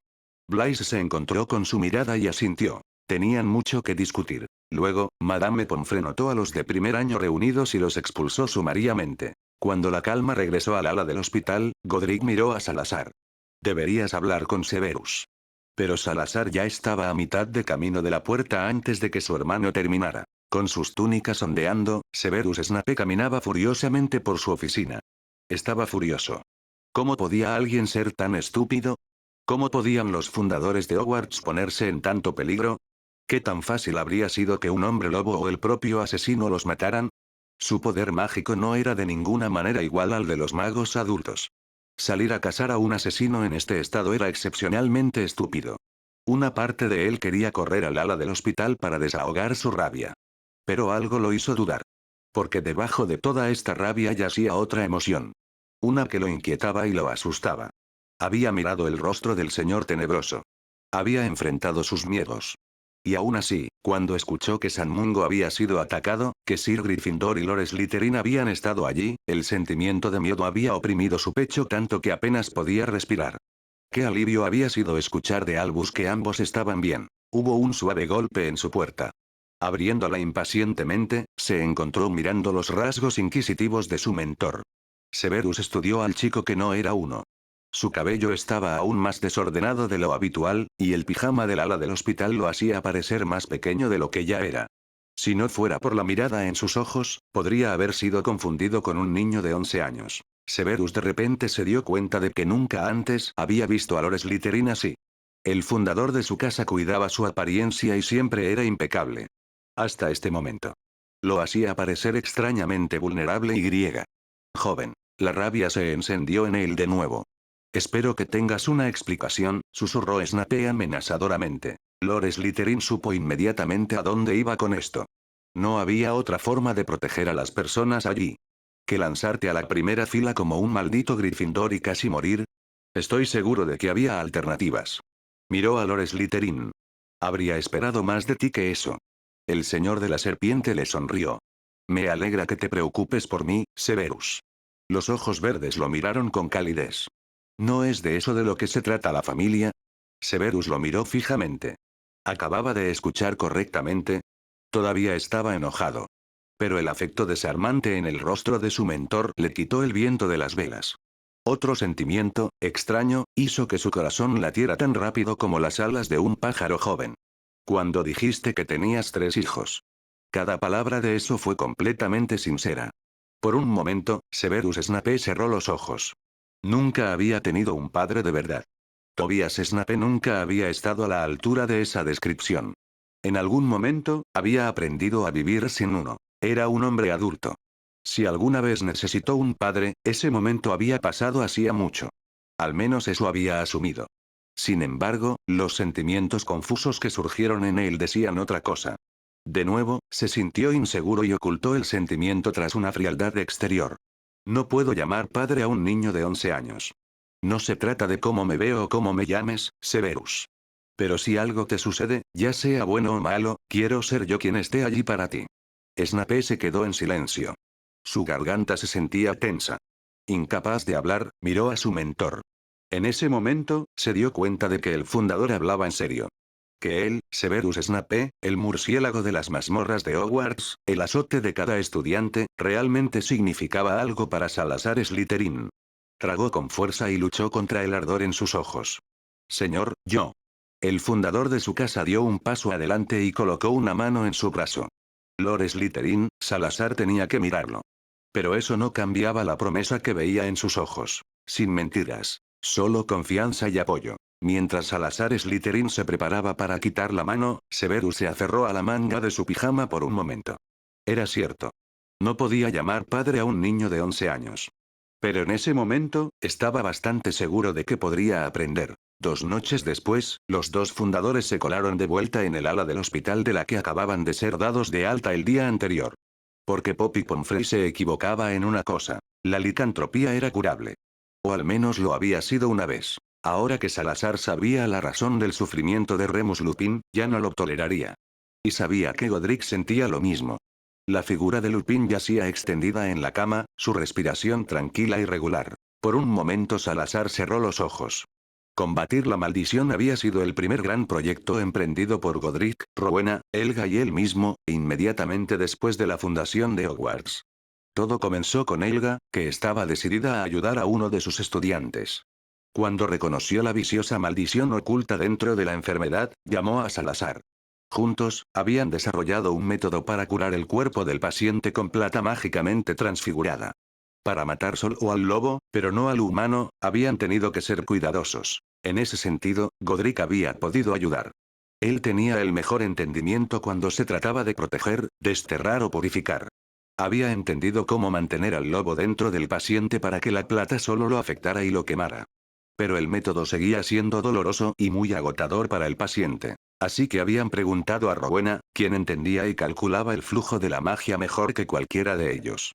Blaise se encontró con su mirada y asintió. Tenían mucho que discutir. Luego, Madame Pomfrey notó a los de primer año reunidos y los expulsó sumariamente. Cuando la calma regresó al ala del hospital, Godric miró a Salazar. Deberías hablar con Severus. Pero Salazar ya estaba a mitad de camino de la puerta antes de que su hermano terminara. Con sus túnicas ondeando, Severus Snape caminaba furiosamente por su oficina. Estaba furioso. ¿Cómo podía alguien ser tan estúpido? ¿Cómo podían los fundadores de Hogwarts ponerse en tanto peligro? ¿Qué tan fácil habría sido que un hombre lobo o el propio asesino los mataran? Su poder mágico no era de ninguna manera igual al de los magos adultos. Salir a cazar a un asesino en este estado era excepcionalmente estúpido. Una parte de él quería correr al ala del hospital para desahogar su rabia. Pero algo lo hizo dudar. Porque debajo de toda esta rabia yacía otra emoción. Una que lo inquietaba y lo asustaba. Había mirado el rostro del señor tenebroso. Había enfrentado sus miedos. Y aún así, cuando escuchó que San Mungo había sido atacado, que Sir Gryffindor y Lord Slytherin habían estado allí, el sentimiento de miedo había oprimido su pecho tanto que apenas podía respirar. Qué alivio había sido escuchar de Albus que ambos estaban bien. Hubo un suave golpe en su puerta. Abriéndola impacientemente, se encontró mirando los rasgos inquisitivos de su mentor. Severus estudió al chico que no era uno. Su cabello estaba aún más desordenado de lo habitual, y el pijama del ala del hospital lo hacía parecer más pequeño de lo que ya era. Si no fuera por la mirada en sus ojos, podría haber sido confundido con un niño de 11 años. Severus de repente se dio cuenta de que nunca antes había visto a Lord Slytherin así. El fundador de su casa cuidaba su apariencia y siempre era impecable. Hasta este momento. Lo hacía parecer extrañamente vulnerable y griega. Joven. La rabia se encendió en él de nuevo. Espero que tengas una explicación, susurró Snape amenazadoramente. Lord Slytherin supo inmediatamente a dónde iba con esto. No había otra forma de proteger a las personas allí. ¿Que lanzarte a la primera fila como un maldito Gryffindor y casi morir? Estoy seguro de que había alternativas. Miró a Lord Slytherin. Habría esperado más de ti que eso. El señor de la serpiente le sonrió. Me alegra que te preocupes por mí, Severus. Los ojos verdes lo miraron con calidez. ¿No es de eso de lo que se trata la familia? Severus lo miró fijamente. ¿Acababa de escuchar correctamente? Todavía estaba enojado. Pero el afecto desarmante en el rostro de su mentor le quitó el viento de las velas. Otro sentimiento, extraño, hizo que su corazón latiera tan rápido como las alas de un pájaro joven. Cuando dijiste que tenías 3 hijos. Cada palabra de eso fue completamente sincera. Por un momento, Severus Snape cerró los ojos. Nunca había tenido un padre de verdad. Tobias Snape nunca había estado a la altura de esa descripción. En algún momento, había aprendido a vivir sin uno. Era un hombre adulto. Si alguna vez necesitó un padre, ese momento había pasado hacía mucho. Al menos eso había asumido. Sin embargo, los sentimientos confusos que surgieron en él decían otra cosa. De nuevo, se sintió inseguro y ocultó el sentimiento tras una frialdad exterior. No puedo llamar padre a un niño de 11 años. No se trata de cómo me veo o cómo me llames, Severus. Pero si algo te sucede, ya sea bueno o malo, quiero ser yo quien esté allí para ti. Snape se quedó en silencio. Su garganta se sentía tensa. Incapaz de hablar, miró a su mentor. En ese momento, se dio cuenta de que el fundador hablaba en serio. Que él, Severus Snape, el murciélago de las mazmorras de Hogwarts, el azote de cada estudiante, realmente significaba algo para Salazar Slytherin. Tragó con fuerza y luchó contra el ardor en sus ojos. Señor, yo. El fundador de su casa dio un paso adelante y colocó una mano en su brazo. Lord Slytherin, Salazar tenía que mirarlo. Pero eso no cambiaba la promesa que veía en sus ojos. Sin mentiras. Solo confianza y apoyo. Mientras Salazar Slytherin se preparaba para quitar la mano, Severus se aferró a la manga de su pijama por un momento. Era cierto. No podía llamar padre a un niño de 11 años. Pero en ese momento, estaba bastante seguro de que podría aprender. 2 noches después, los 2 fundadores se colaron de vuelta en el ala del hospital de la que acababan de ser dados de alta el día anterior. Porque Poppy Pomfrey se equivocaba en una cosa. La licantropía era curable. O al menos lo había sido una vez. Ahora que Salazar sabía la razón del sufrimiento de Remus Lupin, ya no lo toleraría. Y sabía que Godric sentía lo mismo. La figura de Lupin yacía extendida en la cama, su respiración tranquila y regular. Por un momento Salazar cerró los ojos. Combatir la maldición había sido el primer gran proyecto emprendido por Godric, Rowena, Helga y él mismo, inmediatamente después de la fundación de Hogwarts. Todo comenzó con Helga, que estaba decidida a ayudar a uno de sus estudiantes. Cuando reconoció la viciosa maldición oculta dentro de la enfermedad, llamó a Salazar. Juntos, habían desarrollado un método para curar el cuerpo del paciente con plata mágicamente transfigurada. Para matar solo al lobo, pero no al humano, habían tenido que ser cuidadosos. En ese sentido, Godric había podido ayudar. Él tenía el mejor entendimiento cuando se trataba de proteger, desterrar o purificar. Había entendido cómo mantener al lobo dentro del paciente para que la plata solo lo afectara y lo quemara. Pero el método seguía siendo doloroso y muy agotador para el paciente. Así que habían preguntado a Rowena, quien entendía y calculaba el flujo de la magia mejor que cualquiera de ellos.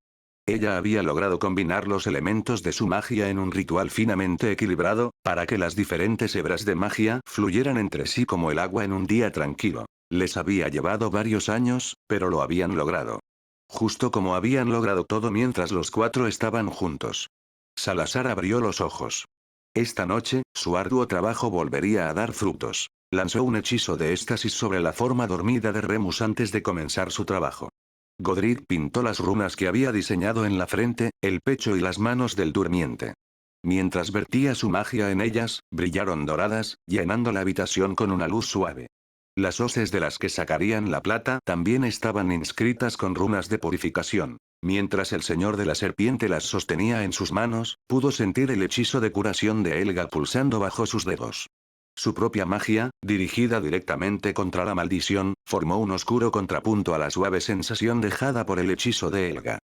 Ella había logrado combinar los elementos de su magia en un ritual finamente equilibrado, para que las diferentes hebras de magia fluyeran entre sí como el agua en un día tranquilo. Les había llevado varios años, pero lo habían logrado. Justo como habían logrado todo mientras los cuatro estaban juntos. Salazar abrió los ojos. Esta noche, su arduo trabajo volvería a dar frutos. Lanzó un hechizo de éxtasis sobre la forma dormida de Remus antes de comenzar su trabajo. Godric pintó las runas que había diseñado en la frente, el pecho y las manos del durmiente. Mientras vertía su magia en ellas, brillaron doradas, llenando la habitación con una luz suave. Las hoces de las que sacarían la plata también estaban inscritas con runas de purificación. Mientras el señor de la serpiente las sostenía en sus manos, pudo sentir el hechizo de curación de Helga pulsando bajo sus dedos. Su propia magia, dirigida directamente contra la maldición, formó un oscuro contrapunto a la suave sensación dejada por el hechizo de Helga.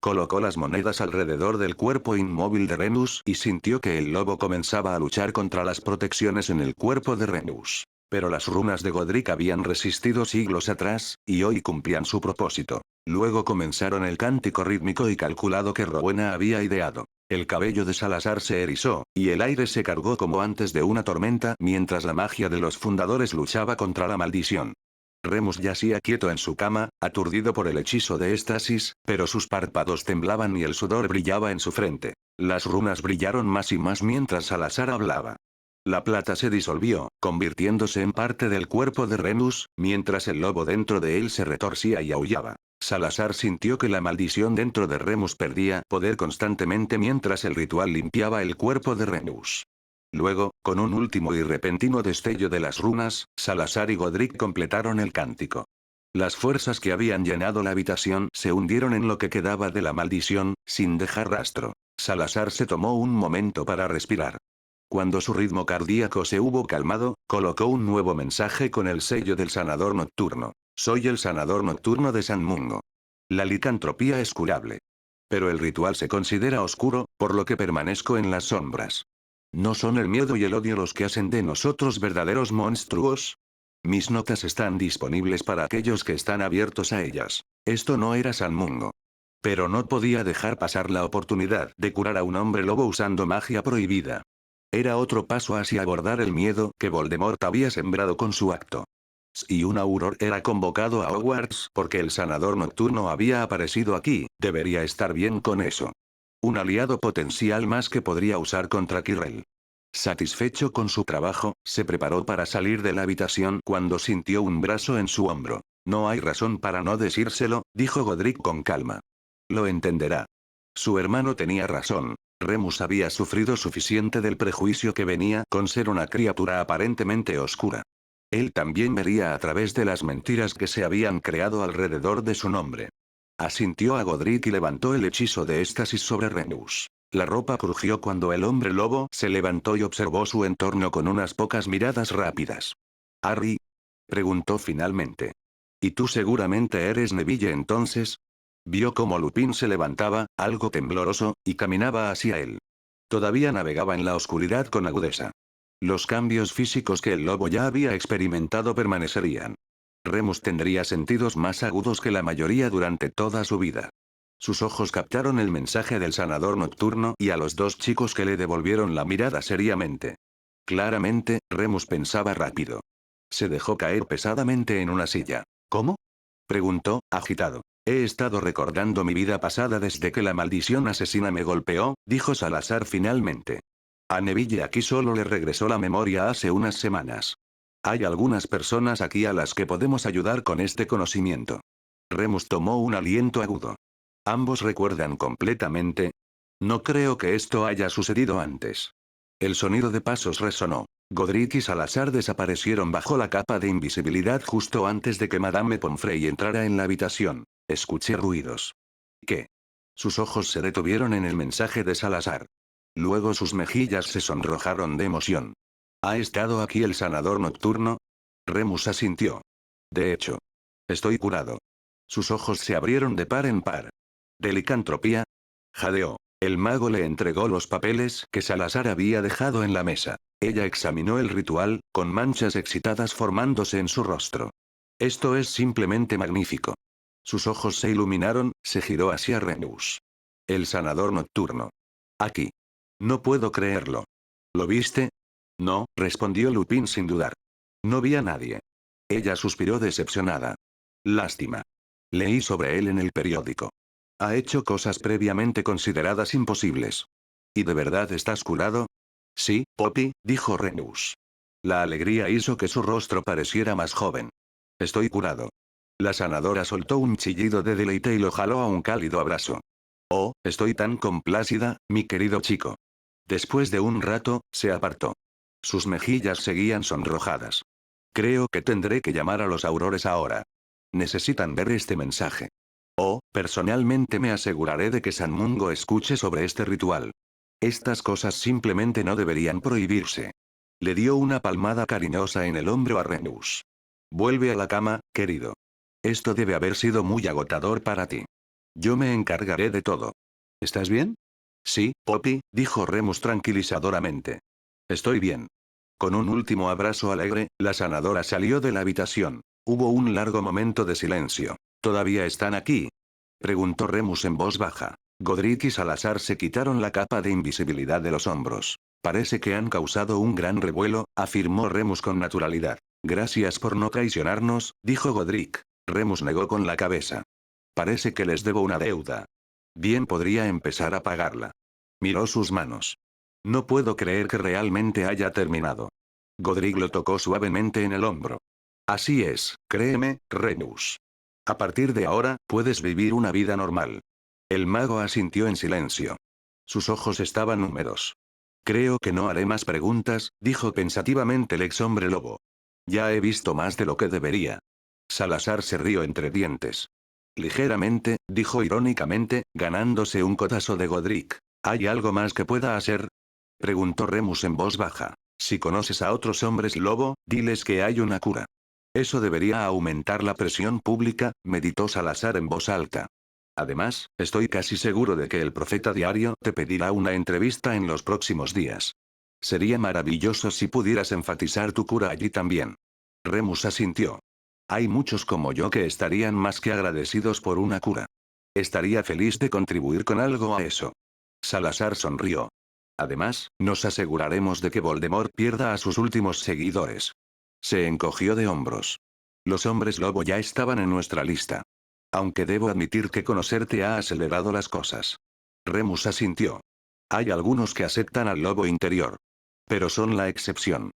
Colocó las monedas alrededor del cuerpo inmóvil de Remus y sintió que el lobo comenzaba a luchar contra las protecciones en el cuerpo de Remus. Pero las runas de Godric habían resistido siglos atrás, y hoy cumplían su propósito. Luego comenzaron el cántico rítmico y calculado que Rowena había ideado. El cabello de Salazar se erizó, y el aire se cargó como antes de una tormenta mientras la magia de los fundadores luchaba contra la maldición. Remus yacía quieto en su cama, aturdido por el hechizo de éxtasis, pero sus párpados temblaban y el sudor brillaba en su frente. Las runas brillaron más y más mientras Salazar hablaba. La plata se disolvió, convirtiéndose en parte del cuerpo de Remus, mientras el lobo dentro de él se retorcía y aullaba. Salazar sintió que la maldición dentro de Remus perdía poder constantemente mientras el ritual limpiaba el cuerpo de Remus. Luego, con un último y repentino destello de las runas, Salazar y Godric completaron el cántico. Las fuerzas que habían llenado la habitación se hundieron en lo que quedaba de la maldición, sin dejar rastro. Salazar se tomó un momento para respirar. Cuando su ritmo cardíaco se hubo calmado, colocó un nuevo mensaje con el sello del sanador nocturno. Soy el sanador nocturno de San Mungo. La licantropía es curable. Pero el ritual se considera oscuro, por lo que permanezco en las sombras. ¿No son el miedo y el odio los que hacen de nosotros verdaderos monstruos? Mis notas están disponibles para aquellos que están abiertos a ellas. Esto no era San Mungo. Pero no podía dejar pasar la oportunidad de curar a un hombre lobo usando magia prohibida. Era otro paso hacia abordar el miedo que Voldemort había sembrado con su acto. Si un Auror era convocado a Hogwarts porque el sanador nocturno había aparecido aquí, debería estar bien con eso. Un aliado potencial más que podría usar contra Quirrell. Satisfecho con su trabajo, se preparó para salir de la habitación cuando sintió un brazo en su hombro. No hay razón para no decírselo, dijo Godric con calma. Lo entenderá. Su hermano tenía razón. Remus había sufrido suficiente del prejuicio que venía con ser una criatura aparentemente oscura. Él también vería a través de las mentiras que se habían creado alrededor de su nombre. Asintió a Godric y levantó el hechizo de éxtasis sobre Remus. La ropa crujió cuando el hombre lobo se levantó y observó su entorno con unas pocas miradas rápidas. «Harry», preguntó finalmente. «¿Y tú seguramente eres Neville entonces?» Vio cómo Lupin se levantaba, algo tembloroso, y caminaba hacia él. Todavía navegaba en la oscuridad con agudeza. Los cambios físicos que el lobo ya había experimentado permanecerían. Remus tendría sentidos más agudos que la mayoría durante toda su vida. Sus ojos captaron el mensaje del sanador nocturno y a los dos chicos que le devolvieron la mirada seriamente. Claramente, Remus pensaba rápido. Se dejó caer pesadamente en una silla. ¿Cómo? Preguntó, agitado. He estado recordando mi vida pasada desde que la maldición asesina me golpeó, dijo Salazar finalmente. A Neville aquí solo le regresó la memoria hace unas semanas. Hay algunas personas aquí a las que podemos ayudar con este conocimiento. Remus tomó un aliento agudo. Ambos recuerdan completamente. No creo que esto haya sucedido antes. El sonido de pasos resonó. Godric y Salazar desaparecieron bajo la capa de invisibilidad justo antes de que Madame Pomfrey entrara en la habitación. Escuché ruidos. ¿Qué? Sus ojos se detuvieron en el mensaje de Salazar. Luego sus mejillas se sonrojaron de emoción. ¿Ha estado aquí el sanador nocturno? Remus asintió. De hecho. Estoy curado. Sus ojos se abrieron de par en par. ¿De licantropía? Jadeó. El mago le entregó los papeles que Salazar había dejado en la mesa. Ella examinó el ritual, con manchas excitadas formándose en su rostro. Esto es simplemente magnífico. Sus ojos se iluminaron, se giró hacia Remus. El sanador nocturno. Aquí. No puedo creerlo. ¿Lo viste? No, respondió Lupin sin dudar. No vi a nadie. Ella suspiró decepcionada. Lástima. Leí sobre él en el periódico. Ha hecho cosas previamente consideradas imposibles. ¿Y de verdad estás curado? Sí, Poppy, dijo Remus. La alegría hizo que su rostro pareciera más joven. Estoy curado. La sanadora soltó un chillido de deleite y lo jaló a un cálido abrazo. Oh, estoy tan complacida, mi querido chico. Después de un rato, se apartó. Sus mejillas seguían sonrojadas. Creo que tendré que llamar a los aurores ahora. Necesitan ver este mensaje. Oh, personalmente me aseguraré de que San Mungo escuche sobre este ritual. Estas cosas simplemente no deberían prohibirse. Le dio una palmada cariñosa en el hombro a Remus. Vuelve a la cama, querido. Esto debe haber sido muy agotador para ti. Yo me encargaré de todo. ¿Estás bien? Sí, Poppy, dijo Remus tranquilizadoramente. Estoy bien. Con un último abrazo alegre, la sanadora salió de la habitación. Hubo un largo momento de silencio. ¿Todavía están aquí? Preguntó Remus en voz baja. Godric y Salazar se quitaron la capa de invisibilidad de los hombros. Parece que han causado un gran revuelo, afirmó Remus con naturalidad. Gracias por no traicionarnos, dijo Godric. Remus negó con la cabeza. Parece que les debo una deuda. Bien podría empezar a pagarla. Miró sus manos. No puedo creer que realmente haya terminado. Godric lo tocó suavemente en el hombro. Así es, créeme, Remus. A partir de ahora, puedes vivir una vida normal. El mago asintió en silencio. Sus ojos estaban húmedos. Creo que no haré más preguntas, dijo pensativamente el ex hombre lobo. Ya he visto más de lo que debería. Salazar se rió entre dientes. Ligeramente, dijo irónicamente, ganándose un codazo de Godric. ¿Hay algo más que pueda hacer? Preguntó Remus en voz baja. Si conoces a otros hombres lobo, diles que hay una cura. Eso debería aumentar la presión pública, meditó Salazar en voz alta. Además, estoy casi seguro de que el profeta diario te pedirá una entrevista en los próximos días. Sería maravilloso si pudieras enfatizar tu cura allí también. Remus asintió. Hay muchos como yo que estarían más que agradecidos por una cura. Estaría feliz de contribuir con algo a eso. Salazar sonrió. Además, nos aseguraremos de que Voldemort pierda a sus últimos seguidores. Se encogió de hombros. Los hombres lobo ya estaban en nuestra lista. Aunque debo admitir que conocerte ha acelerado las cosas. Remus asintió. Hay algunos que aceptan al lobo interior. Pero son la excepción.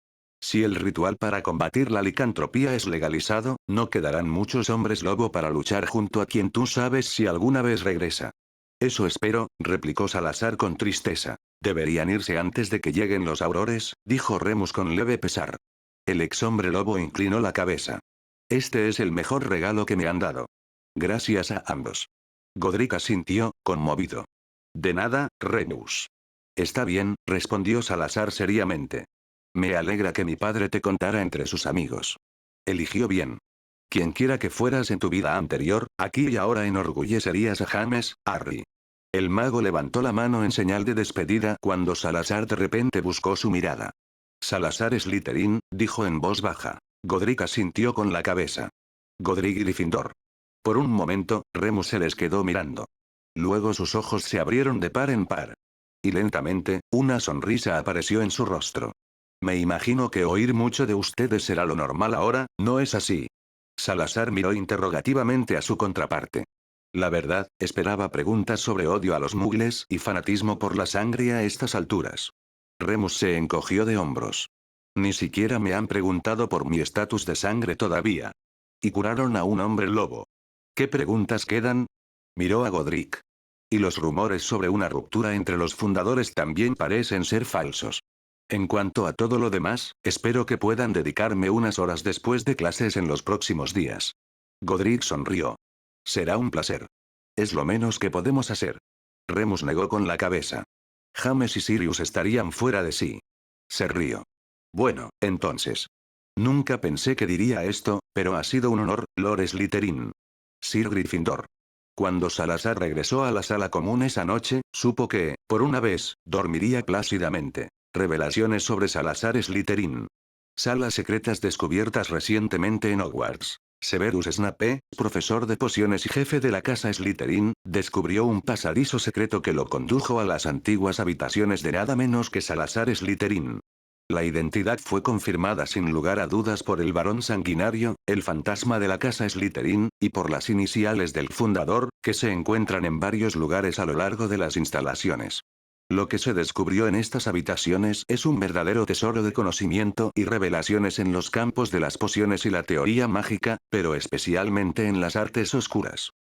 Si el ritual para combatir la licantropía es legalizado, no quedarán muchos hombres lobo para luchar junto a quien tú sabes si alguna vez regresa. Eso espero, replicó Salazar con tristeza. Deberían irse antes de que lleguen los aurores, dijo Remus con leve pesar. El ex hombre lobo inclinó la cabeza. Este es el mejor regalo que me han dado. Gracias a ambos. Godric asintió, conmovido. De nada, Remus. Está bien, respondió Salazar seriamente. Me alegra que mi padre te contara entre sus amigos. Eligió bien. Quienquiera que fueras en tu vida anterior, aquí y ahora enorgullecerías a James, Harry. El mago levantó la mano en señal de despedida cuando Salazar de repente buscó su mirada. Salazar Slytherin, dijo en voz baja. Godric asintió con la cabeza. Godric Gryffindor. Por un momento, Remus se les quedó mirando. Luego sus ojos se abrieron de par en par. Y lentamente, una sonrisa apareció en su rostro. Me imagino que oír mucho de ustedes será lo normal ahora, ¿no es así? Salazar miró interrogativamente a su contraparte. La verdad, esperaba preguntas sobre odio a los muggles y fanatismo por la sangre a estas alturas. Remus se encogió de hombros. Ni siquiera me han preguntado por mi estatus de sangre todavía. Y curaron a un hombre lobo. ¿Qué preguntas quedan? Miró a Godric. Y los rumores sobre una ruptura entre los fundadores también parecen ser falsos. En cuanto a todo lo demás, espero que puedan dedicarme unas horas después de clases en los próximos días. Godric sonrió. Será un placer. Es lo menos que podemos hacer. Remus negó con la cabeza. James y Sirius estarían fuera de sí. Se rió. Bueno, entonces. Nunca pensé que diría esto, pero ha sido un honor, Lord Slytherin. Sir Gryffindor. Cuando Salazar regresó a la sala común esa noche, supo que, por una vez, dormiría plácidamente. Revelaciones sobre Salazar Slytherin. Salas secretas descubiertas recientemente en Hogwarts. Severus Snape, profesor de pociones y jefe de la casa Slytherin, descubrió un pasadizo secreto que lo condujo a las antiguas habitaciones de nada menos que Salazar Slytherin. La identidad fue confirmada sin lugar a dudas por el varón sanguinario, el fantasma de la casa Slytherin, y por las iniciales del fundador, que se encuentran en varios lugares a lo largo de las instalaciones. Lo que se descubrió en estas habitaciones es un verdadero tesoro de conocimiento y revelaciones en los campos de las pociones y la teoría mágica, pero especialmente en las artes oscuras.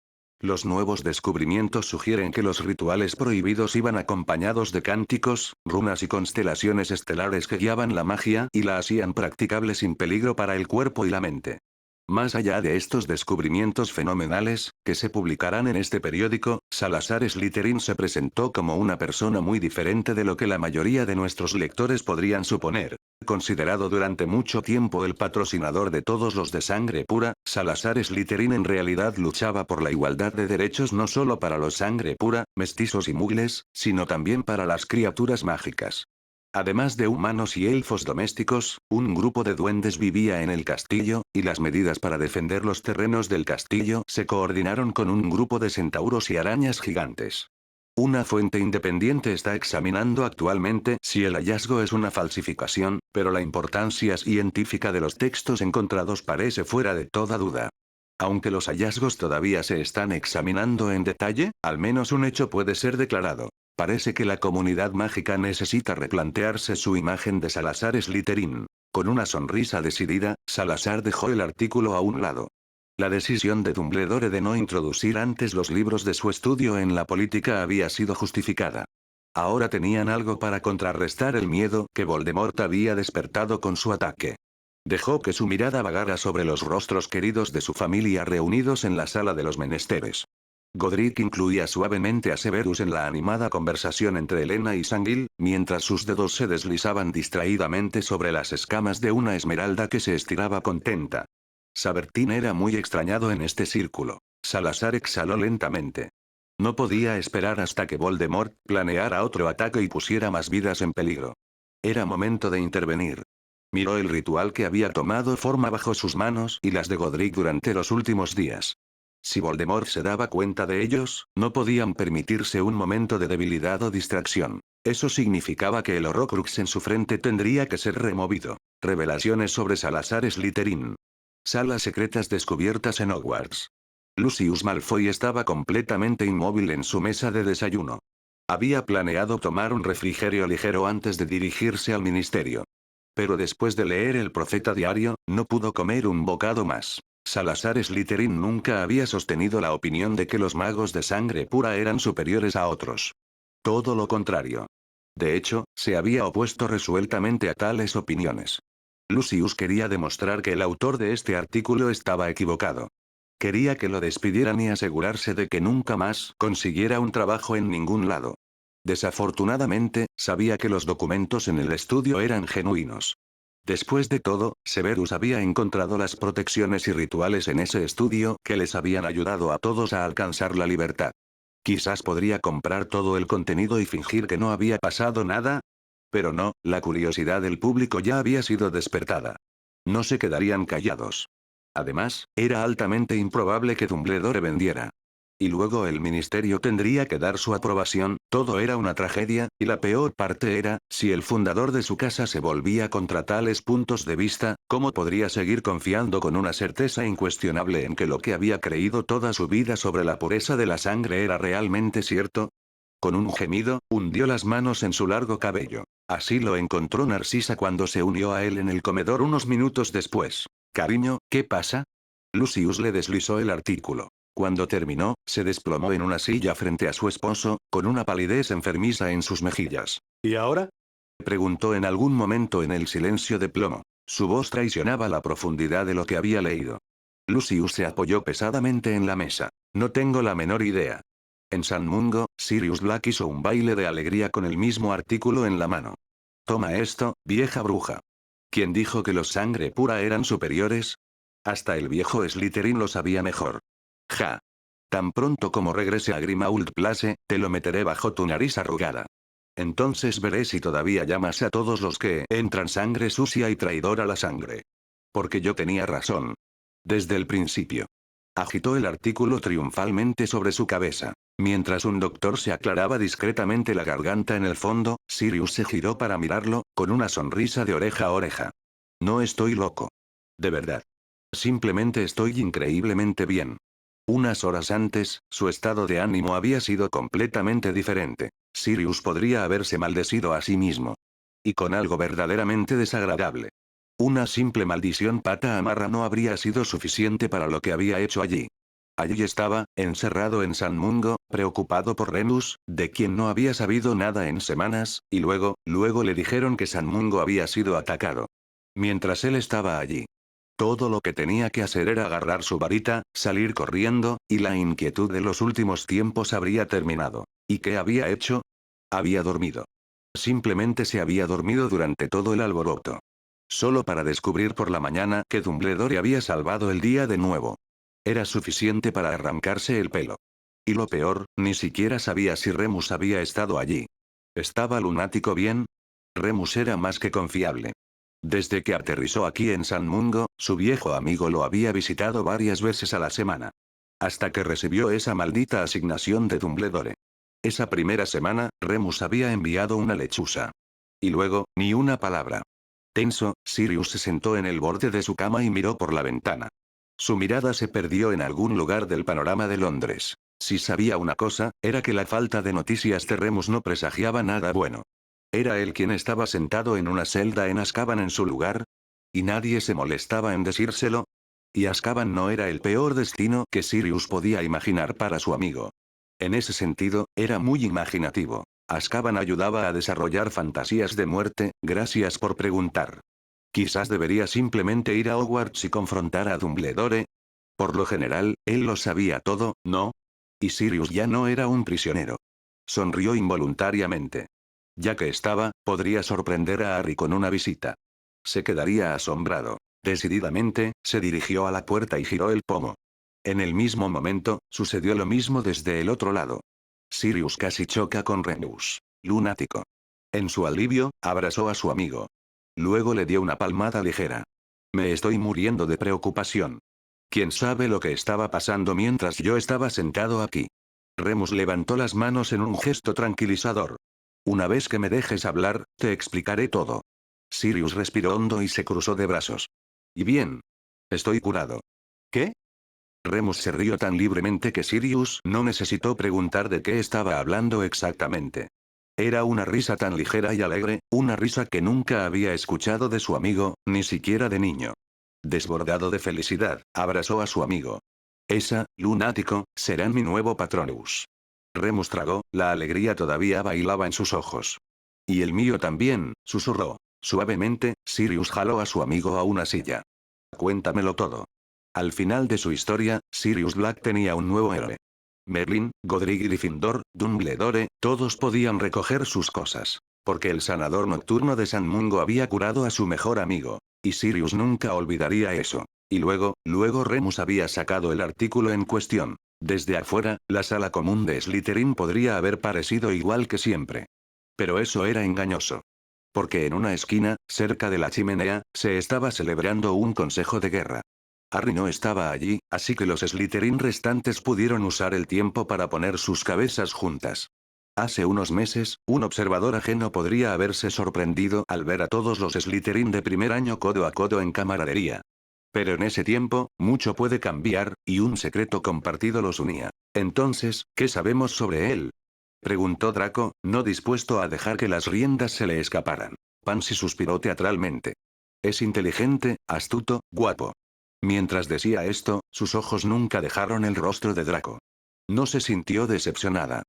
Los nuevos descubrimientos sugieren que los rituales prohibidos iban acompañados de cánticos, runas y constelaciones estelares que guiaban la magia y la hacían practicable sin peligro para el cuerpo y la mente. Más allá de estos descubrimientos fenomenales, que se publicarán en este periódico, Salazar Slytherin se presentó como una persona muy diferente de lo que la mayoría de nuestros lectores podrían suponer. Considerado durante mucho tiempo el patrocinador de todos los de sangre pura, Salazar Slytherin en realidad luchaba por la igualdad de derechos no solo para los sangre pura, mestizos y muggles, sino también para las criaturas mágicas. Además de humanos y elfos domésticos, un grupo de duendes vivía en el castillo, y las medidas para defender los terrenos del castillo se coordinaron con un grupo de centauros y arañas gigantes. Una fuente independiente está examinando actualmente si el hallazgo es una falsificación, pero la importancia científica de los textos encontrados parece fuera de toda duda. Aunque los hallazgos todavía se están examinando en detalle, al menos un hecho puede ser declarado. Parece que la comunidad mágica necesita replantearse su imagen de Salazar Slytherin. Con una sonrisa decidida, Salazar dejó el artículo a un lado. La decisión de Dumbledore de no introducir antes los libros de su estudio en la política había sido justificada. Ahora tenían algo para contrarrestar el miedo que Voldemort había despertado con su ataque. Dejó que su mirada vagara sobre los rostros queridos de su familia reunidos en la sala de los menesteres. Godric incluía suavemente a Severus en la animada conversación entre Helena y Sangil, mientras sus dedos se deslizaban distraídamente sobre las escamas de una esmeralda que se estiraba contenta. Sabertín era muy extrañado en este círculo. Salazar exhaló lentamente. No podía esperar hasta que Voldemort planeara otro ataque y pusiera más vidas en peligro. Era momento de intervenir. Miró el ritual que había tomado forma bajo sus manos y las de Godric durante los últimos días. Si Voldemort se daba cuenta de ellos, no podían permitirse un momento de debilidad o distracción. Eso significaba que el Horrocrux en su frente tendría que ser removido. Revelaciones sobre Salazar Slytherin. Salas secretas descubiertas en Hogwarts. Lucius Malfoy estaba completamente inmóvil en su mesa de desayuno. Había planeado tomar un refrigerio ligero antes de dirigirse al ministerio. Pero después de leer el Profeta Diario, no pudo comer un bocado más. Salazar Slytherin nunca había sostenido la opinión de que los magos de sangre pura eran superiores a otros. Todo lo contrario. De hecho, se había opuesto resueltamente a tales opiniones. Lucius quería demostrar que el autor de este artículo estaba equivocado. Quería que lo despidieran y asegurarse de que nunca más consiguiera un trabajo en ningún lado. Desafortunadamente, sabía que los documentos en el estudio eran genuinos. Después de todo, Severus había encontrado las protecciones y rituales en ese estudio que les habían ayudado a todos a alcanzar la libertad. Quizás podría comprar todo el contenido y fingir que no había pasado nada. Pero no, la curiosidad del público ya había sido despertada. No se quedarían callados. Además, era altamente improbable que Dumbledore vendiera. Y luego el ministerio tendría que dar su aprobación, todo era una tragedia, y la peor parte era, si el fundador de su casa se volvía contra tales puntos de vista, ¿cómo podría seguir confiando con una certeza incuestionable en que lo que había creído toda su vida sobre la pureza de la sangre era realmente cierto? Con un gemido, hundió las manos en su largo cabello. Así lo encontró Narcisa cuando se unió a él en el comedor unos minutos después. Cariño, ¿qué pasa? Lucius le deslizó el artículo. Cuando terminó, se desplomó en una silla frente a su esposo, con una palidez enfermiza en sus mejillas. ¿Y ahora? Preguntó en algún momento en el silencio de plomo. Su voz traicionaba la profundidad de lo que había leído. Lucius se apoyó pesadamente en la mesa. No tengo la menor idea. En San Mungo, Sirius Black hizo un baile de alegría con el mismo artículo en la mano. Toma esto, vieja bruja. ¿Quién dijo que los sangre pura eran superiores? Hasta el viejo Slytherin lo sabía mejor. Ja. Tan pronto como regrese a Grimmauld Place, te lo meteré bajo tu nariz arrugada. Entonces veré si todavía llamas a todos los que entran sangre sucia y traidora a la sangre. Porque yo tenía razón. Desde el principio. Agitó el artículo triunfalmente sobre su cabeza. Mientras un doctor se aclaraba discretamente la garganta en el fondo, Sirius se giró para mirarlo, con una sonrisa de oreja a oreja. No estoy loco. De verdad. Simplemente estoy increíblemente bien. Unas horas antes, su estado de ánimo había sido completamente diferente. Sirius podría haberse maldecido a sí mismo. Y con algo verdaderamente desagradable. Una simple maldición pata amarra no habría sido suficiente para lo que había hecho allí. Allí estaba, encerrado en San Mungo, preocupado por Remus, de quien no había sabido nada en semanas, y luego le dijeron que San Mungo había sido atacado. Mientras él estaba allí. Todo lo que tenía que hacer era agarrar su varita, salir corriendo, y la inquietud de los últimos tiempos habría terminado. ¿Y qué había hecho? Había dormido. Simplemente se había dormido durante todo el alboroto. Solo para descubrir por la mañana que Dumbledore había salvado el día de nuevo. Era suficiente para arrancarse el pelo. Y lo peor, ni siquiera sabía si Remus había estado allí. ¿Estaba lunático bien? Remus era más que confiable. Desde que aterrizó aquí en San Mungo, su viejo amigo lo había visitado varias veces a la semana. Hasta que recibió esa maldita asignación de Dumbledore. Esa primera semana, Remus había enviado una lechuza. Y luego, ni una palabra. Tenso, Sirius se sentó en el borde de su cama y miró por la ventana. Su mirada se perdió en algún lugar del panorama de Londres. Si sabía una cosa, era que la falta de noticias de Remus no presagiaba nada bueno. ¿Era él quien estaba sentado en una celda en Azkaban en su lugar? ¿Y nadie se molestaba en decírselo? Y Azkaban no era el peor destino que Sirius podía imaginar para su amigo. En ese sentido, era muy imaginativo. Azkaban ayudaba a desarrollar fantasías de muerte, gracias por preguntar. Quizás debería simplemente ir a Hogwarts y confrontar a Dumbledore. Por lo general, él lo sabía todo, ¿no? Y Sirius ya no era un prisionero. Sonrió involuntariamente. Ya que estaba, podría sorprender a Harry con una visita. Se quedaría asombrado. Decididamente, se dirigió a la puerta y giró el pomo. En el mismo momento, sucedió lo mismo desde el otro lado. Sirius casi choca con Remus. Lunático. En su alivio, abrazó a su amigo. Luego le dio una palmada ligera. Me estoy muriendo de preocupación. ¿Quién sabe lo que estaba pasando mientras yo estaba sentado aquí? Remus levantó las manos en un gesto tranquilizador. Una vez que me dejes hablar, te explicaré todo. Sirius respiró hondo y se cruzó de brazos. Y bien. Estoy curado. ¿Qué? Remus se rió tan libremente que Sirius no necesitó preguntar de qué estaba hablando exactamente. Era una risa tan ligera y alegre, una risa que nunca había escuchado de su amigo, ni siquiera de niño. Desbordado de felicidad, abrazó a su amigo. Esa, lunático, será mi nuevo Patronus. Remus tragó, la alegría todavía bailaba en sus ojos. Y el mío también, susurró. Suavemente, Sirius jaló a su amigo a una silla. Cuéntamelo todo. Al final de su historia, Sirius Black tenía un nuevo héroe. Merlin, Godric Gryffindor, Dumbledore, todos podían recoger sus cosas. Porque el sanador nocturno de San Mungo había curado a su mejor amigo. Y Sirius nunca olvidaría eso. Y luego Remus había sacado el artículo en cuestión. Desde afuera, la sala común de Slytherin podría haber parecido igual que siempre. Pero eso era engañoso. Porque en una esquina, cerca de la chimenea, se estaba celebrando un consejo de guerra. Harry no estaba allí, así que los Slytherin restantes pudieron usar el tiempo para poner sus cabezas juntas. Hace unos meses, un observador ajeno podría haberse sorprendido al ver a todos los Slytherin de primer año codo a codo en camaradería. Pero en ese tiempo, mucho puede cambiar, y un secreto compartido los unía. Entonces, ¿qué sabemos sobre él? Preguntó Draco, no dispuesto a dejar que las riendas se le escaparan. Pansy suspiró teatralmente. Es inteligente, astuto, guapo. Mientras decía esto, sus ojos nunca dejaron el rostro de Draco. No se sintió decepcionada.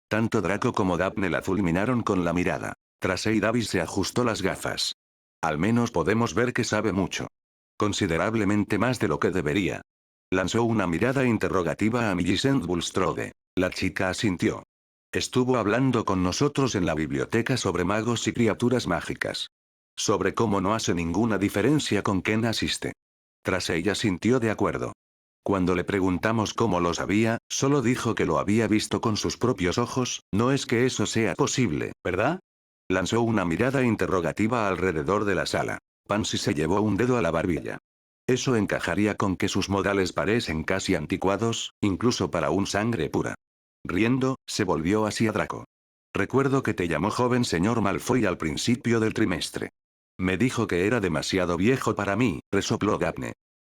Tanto Draco como Daphne la fulminaron con la mirada. Tracey Davis se ajustó las gafas. Al menos podemos ver que sabe mucho. Considerablemente más de lo que debería. Lanzó una mirada interrogativa a Millicent Bulstrode. La chica asintió. Estuvo hablando con nosotros en la biblioteca sobre magos y criaturas mágicas. Sobre cómo no hace ninguna diferencia con quién asiste. Tras ella sintió de acuerdo. Cuando le preguntamos cómo lo sabía, solo dijo que lo había visto con sus propios ojos, no es que eso sea posible, ¿verdad? Lanzó una mirada interrogativa alrededor de la sala. Pansy se llevó un dedo a la barbilla. Eso encajaría con que sus modales parecen casi anticuados, incluso para un sangre pura. Riendo, se volvió hacia Draco. Recuerdo que te llamó joven señor Malfoy al principio del trimestre. Me dijo que era demasiado viejo para mí, resopló Daphne.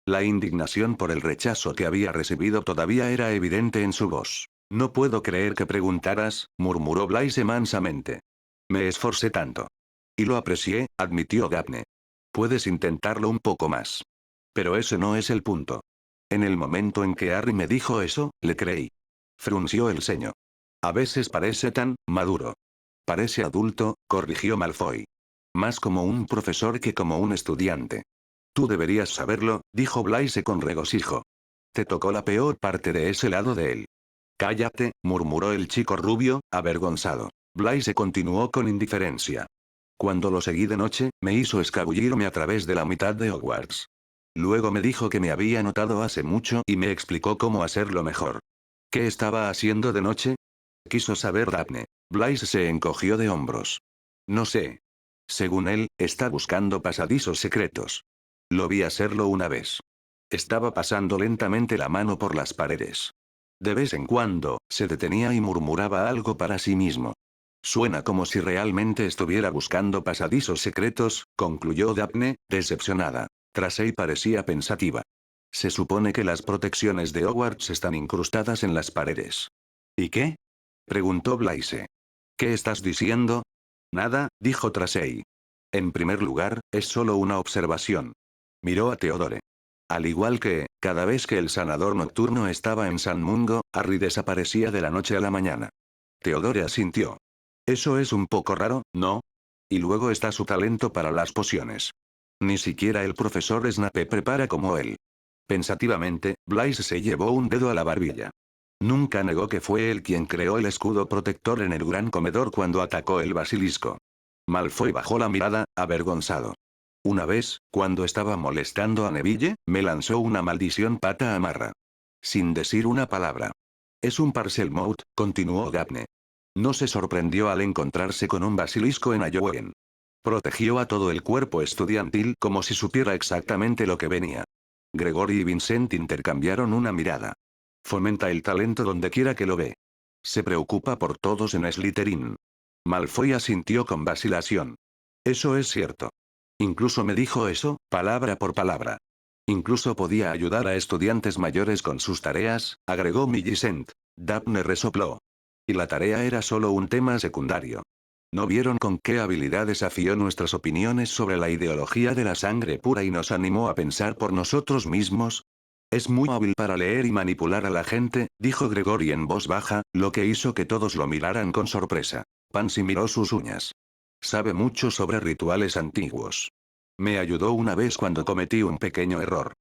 La indignación por el rechazo que había recibido todavía era evidente en su voz. No puedo creer que preguntaras, murmuró Blaise mansamente. Me esforcé tanto. Y lo aprecié, admitió Daphne. Puedes intentarlo un poco más. Pero ese no es el punto. En el momento en que Harry me dijo eso, le creí. Frunció el ceño. A veces parece tan maduro. Parece adulto, corrigió Malfoy. Más como un profesor que como un estudiante. Tú deberías saberlo, dijo Blaise con regocijo. Te tocó la peor parte de ese lado de él. Cállate, murmuró el chico rubio, avergonzado. Blaise continuó con indiferencia. Cuando lo seguí de noche, me hizo escabullirme a través de la mitad de Hogwarts. Luego me dijo que me había notado hace mucho y me explicó cómo hacerlo mejor. ¿Qué estaba haciendo de noche? Quiso saber Daphne. Blaise se encogió de hombros. No sé. Según él, está buscando pasadizos secretos. Lo vi hacerlo una vez. Estaba pasando lentamente la mano por las paredes. De vez en cuando, se detenía y murmuraba algo para sí mismo. Suena como si realmente estuviera buscando pasadizos secretos, concluyó Daphne, decepcionada. Tracey parecía pensativa. Se supone que las protecciones de Hogwarts están incrustadas en las paredes. ¿Y qué? Preguntó Blaise. ¿Qué estás diciendo? Nada, dijo Tracey. En primer lugar, es solo una observación. Miró a Theodore. Al igual que, cada vez que el sanador nocturno estaba en San Mungo, Harry desaparecía de la noche a la mañana. Theodore asintió. Eso es un poco raro, ¿no? Y luego está su talento para las pociones. Ni siquiera el profesor Snape prepara como él. Pensativamente, Blaise se llevó un dedo a la barbilla. Nunca negó que fue él quien creó el escudo protector en el gran comedor cuando atacó el basilisco. Malfoy bajó la mirada, avergonzado. Una vez, cuando estaba molestando a Neville, me lanzó una maldición pata amarra. Sin decir una palabra. Es un Parselmouth, continuó Daphne. No se sorprendió al encontrarse con un basilisco en Iowen. Protegió a todo el cuerpo estudiantil como si supiera exactamente lo que venía. Gregory y Vincent intercambiaron una mirada. Fomenta el talento donde quiera que lo ve. Se preocupa por todos en Slytherin. Malfoy asintió con vacilación. Eso es cierto. Incluso me dijo eso, palabra por palabra. Incluso podía ayudar a estudiantes mayores con sus tareas, agregó Millicent. Daphne resopló. Y la tarea era solo un tema secundario. ¿No vieron con qué habilidad desafió nuestras opiniones sobre la ideología de la sangre pura y nos animó a pensar por nosotros mismos? Es muy hábil para leer y manipular a la gente, dijo Gregory en voz baja, lo que hizo que todos lo miraran con sorpresa. Pansy miró sus uñas. Sabe mucho sobre rituales antiguos. Me ayudó una vez cuando cometí un pequeño error.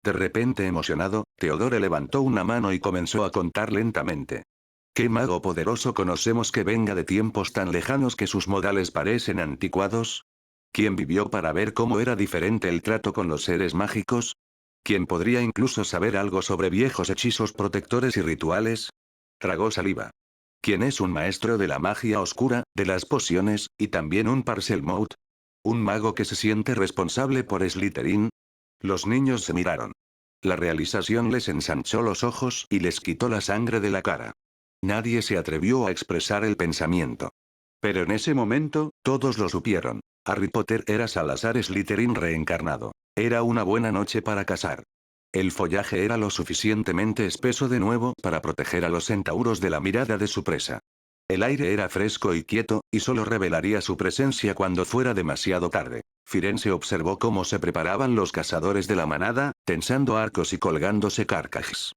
De repente emocionado, Theodore levantó una mano y comenzó a contar lentamente. ¿Qué mago poderoso conocemos que venga de tiempos tan lejanos que sus modales parecen anticuados? ¿Quién vivió para ver cómo era diferente el trato con los seres mágicos? ¿Quién podría incluso saber algo sobre viejos hechizos protectores y rituales? Tragó saliva. ¿Quién es un maestro de la magia oscura, de las pociones, y también un Parselmouth? ¿Un mago que se siente responsable por Slytherin? Los niños se miraron. La realización les ensanchó los ojos y les quitó la sangre de la cara. Nadie se atrevió a expresar el pensamiento. Pero en ese momento, todos lo supieron. Harry Potter era Salazar Slytherin reencarnado. Era una buena noche para cazar. El follaje era lo suficientemente espeso de nuevo para proteger a los centauros de la mirada de su presa. El aire era fresco y quieto, y solo revelaría su presencia cuando fuera demasiado tarde. Firenze observó cómo se preparaban los cazadores de la manada, tensando arcos y colgándose carcajes.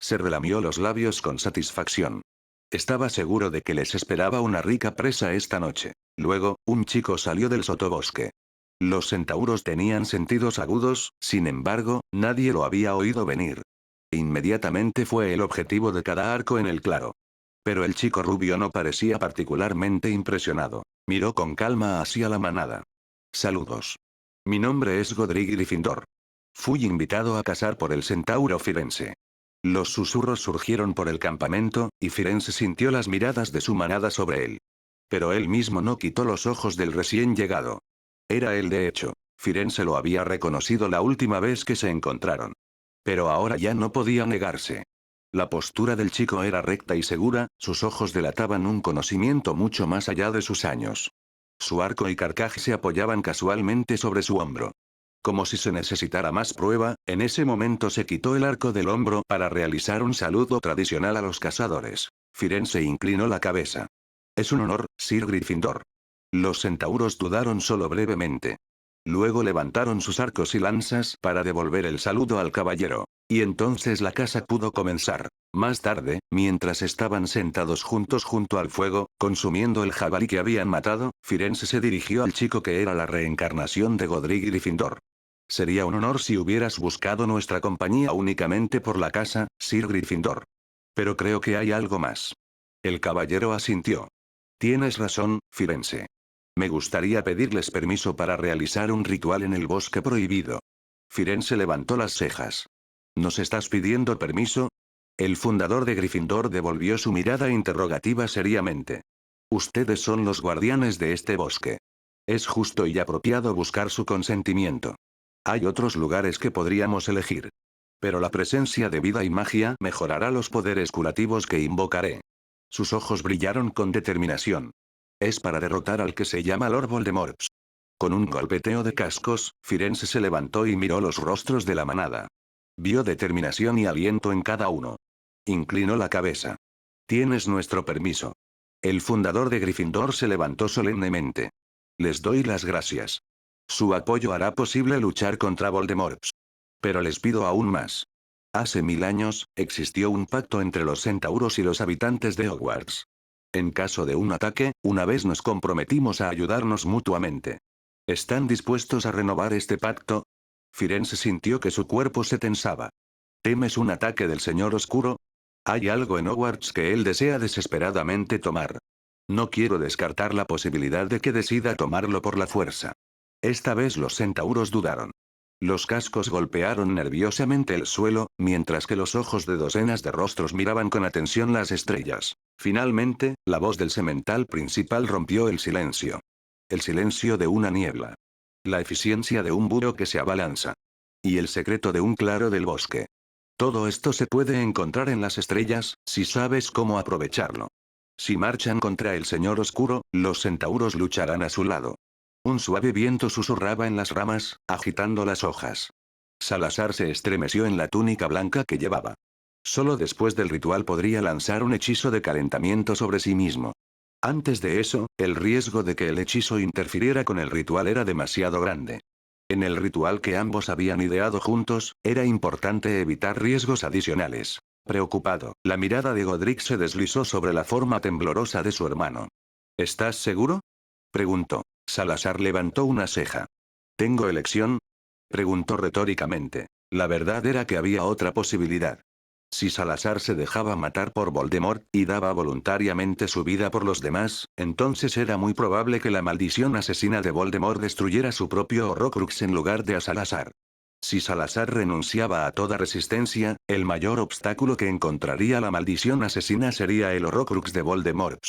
Se relamió los labios con satisfacción. Estaba seguro de que les esperaba una rica presa esta noche. Luego, un chico salió del sotobosque. Los centauros tenían sentidos agudos, sin embargo, nadie lo había oído venir. Inmediatamente fue el objetivo de cada arco en el claro. Pero el chico rubio no parecía particularmente impresionado. Miró con calma hacia la manada. Saludos. Mi nombre es Godric Gryffindor. Fui invitado a cazar por el centauro Firenze. Los susurros surgieron por el campamento, y Firenze sintió las miradas de su manada sobre él. Pero él mismo no quitó los ojos del recién llegado. Era él de hecho. Firenze lo había reconocido la última vez que se encontraron. Pero ahora ya no podía negarse. La postura del chico era recta y segura, sus ojos delataban un conocimiento mucho más allá de sus años. Su arco y carcaj se apoyaban casualmente sobre su hombro. Como si se necesitara más prueba, en ese momento se quitó el arco del hombro para realizar un saludo tradicional a los cazadores. Firenze inclinó la cabeza. Es un honor, Sir Gryffindor. Los centauros dudaron solo brevemente. Luego levantaron sus arcos y lanzas para devolver el saludo al caballero. Y entonces la caza pudo comenzar. Más tarde, mientras estaban sentados juntos junto al fuego, consumiendo el jabalí que habían matado, Firenze se dirigió al chico que era la reencarnación de Godric Gryffindor. Sería un honor si hubieras buscado nuestra compañía únicamente por la caza, Sir Gryffindor. Pero creo que hay algo más. El caballero asintió. Tienes razón, Firenze. Me gustaría pedirles permiso para realizar un ritual en el bosque prohibido. Firenze levantó las cejas. ¿Nos estás pidiendo permiso? El fundador de Gryffindor devolvió su mirada interrogativa seriamente. Ustedes son los guardianes de este bosque. Es justo y apropiado buscar su consentimiento. Hay otros lugares que podríamos elegir. Pero la presencia de vida y magia mejorará los poderes curativos que invocaré. Sus ojos brillaron con determinación. Es para derrotar al que se llama Lord Voldemort. Con un golpeteo de cascos, Firenze se levantó y miró los rostros de la manada. Vio determinación y aliento en cada uno. Inclinó la cabeza. Tienes nuestro permiso. El fundador de Gryffindor se levantó solemnemente. Les doy las gracias. Su apoyo hará posible luchar contra Voldemort. Pero les pido aún más. Hace 1000 años, existió un pacto entre los centauros y los habitantes de Hogwarts. En caso de un ataque, una vez nos comprometimos a ayudarnos mutuamente. ¿Están dispuestos a renovar este pacto? Firenze sintió que su cuerpo se tensaba. ¿Temes un ataque del Señor Oscuro? Hay algo en Hogwarts que él desea desesperadamente tomar. No quiero descartar la posibilidad de que decida tomarlo por la fuerza. Esta vez los centauros dudaron. Los cascos golpearon nerviosamente el suelo, mientras que los ojos de docenas de rostros miraban con atención las estrellas. Finalmente, la voz del semental principal rompió el silencio. El silencio de una niebla. La eficiencia de un búho que se abalanza. Y el secreto de un claro del bosque. Todo esto se puede encontrar en las estrellas, si sabes cómo aprovecharlo. Si marchan contra el Señor Oscuro, los centauros lucharán a su lado. Un suave viento susurraba en las ramas, agitando las hojas. Salazar se estremeció en la túnica blanca que llevaba. Solo después del ritual podría lanzar un hechizo de calentamiento sobre sí mismo. Antes de eso, el riesgo de que el hechizo interfiriera con el ritual era demasiado grande. En el ritual que ambos habían ideado juntos, era importante evitar riesgos adicionales. Preocupado, la mirada de Godric se deslizó sobre la forma temblorosa de su hermano. ¿Estás seguro? Preguntó. Salazar levantó una ceja. ¿Tengo elección? Preguntó retóricamente. La verdad era que había otra posibilidad. Si Salazar se dejaba matar por Voldemort, y daba voluntariamente su vida por los demás, entonces era muy probable que la maldición asesina de Voldemort destruyera su propio Horrocrux en lugar de a Salazar. Si Salazar renunciaba a toda resistencia, el mayor obstáculo que encontraría la maldición asesina sería el Horrocrux de Voldemort.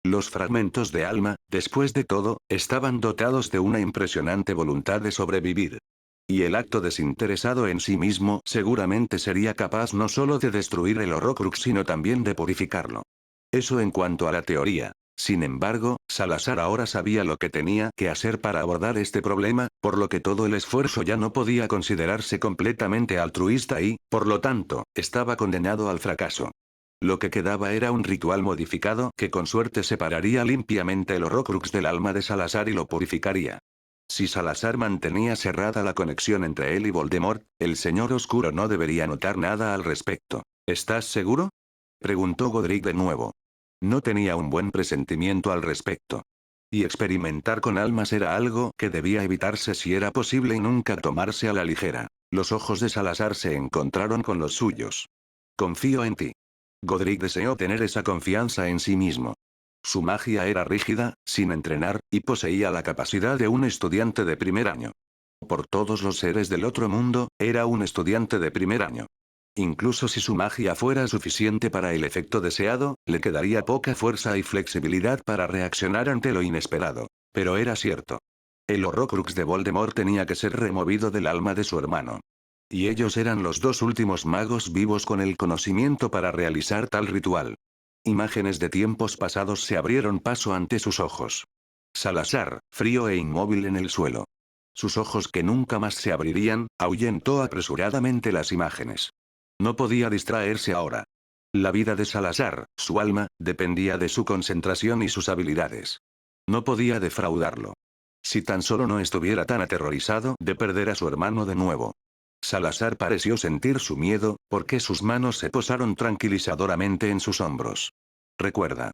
Los fragmentos de alma, después de todo, estaban dotados de una impresionante voluntad de sobrevivir. Y el acto desinteresado en sí mismo seguramente sería capaz no solo de destruir el Horrocrux sino también de purificarlo. Eso en cuanto a la teoría. Sin embargo, Salazar ahora sabía lo que tenía que hacer para abordar este problema, por lo que todo el esfuerzo ya no podía considerarse completamente altruista y, por lo tanto, estaba condenado al fracaso. Lo que quedaba era un ritual modificado que con suerte separaría limpiamente el Horrocrux del alma de Salazar y lo purificaría. Si Salazar mantenía cerrada la conexión entre él y Voldemort, el Señor Oscuro no debería notar nada al respecto. ¿Estás seguro?, preguntó Godric de nuevo. No tenía un buen presentimiento al respecto. Y experimentar con almas era algo que debía evitarse si era posible y nunca tomarse a la ligera. Los ojos de Salazar se encontraron con los suyos. Confío en ti. Godric deseó tener esa confianza en sí mismo. Su magia era rígida, sin entrenar, y poseía la capacidad de un estudiante de primer año. Por todos los seres del otro mundo, era un estudiante de primer año. Incluso si su magia fuera suficiente para el efecto deseado, le quedaría poca fuerza y flexibilidad para reaccionar ante lo inesperado. Pero era cierto. El Horrocrux de Voldemort tenía que ser removido del alma de su hermano. Y ellos eran los dos últimos magos vivos con el conocimiento para realizar tal ritual. Imágenes de tiempos pasados se abrieron paso ante sus ojos. Salazar, frío e inmóvil en el suelo. Sus ojos que nunca más se abrirían, ahuyentó apresuradamente las imágenes. No podía distraerse ahora. La vida de Salazar, su alma, dependía de su concentración y sus habilidades. No podía defraudarlo. Si tan solo no estuviera tan aterrorizado de perder a su hermano de nuevo. Salazar pareció sentir su miedo, porque sus manos se posaron tranquilizadoramente en sus hombros. Recuerda.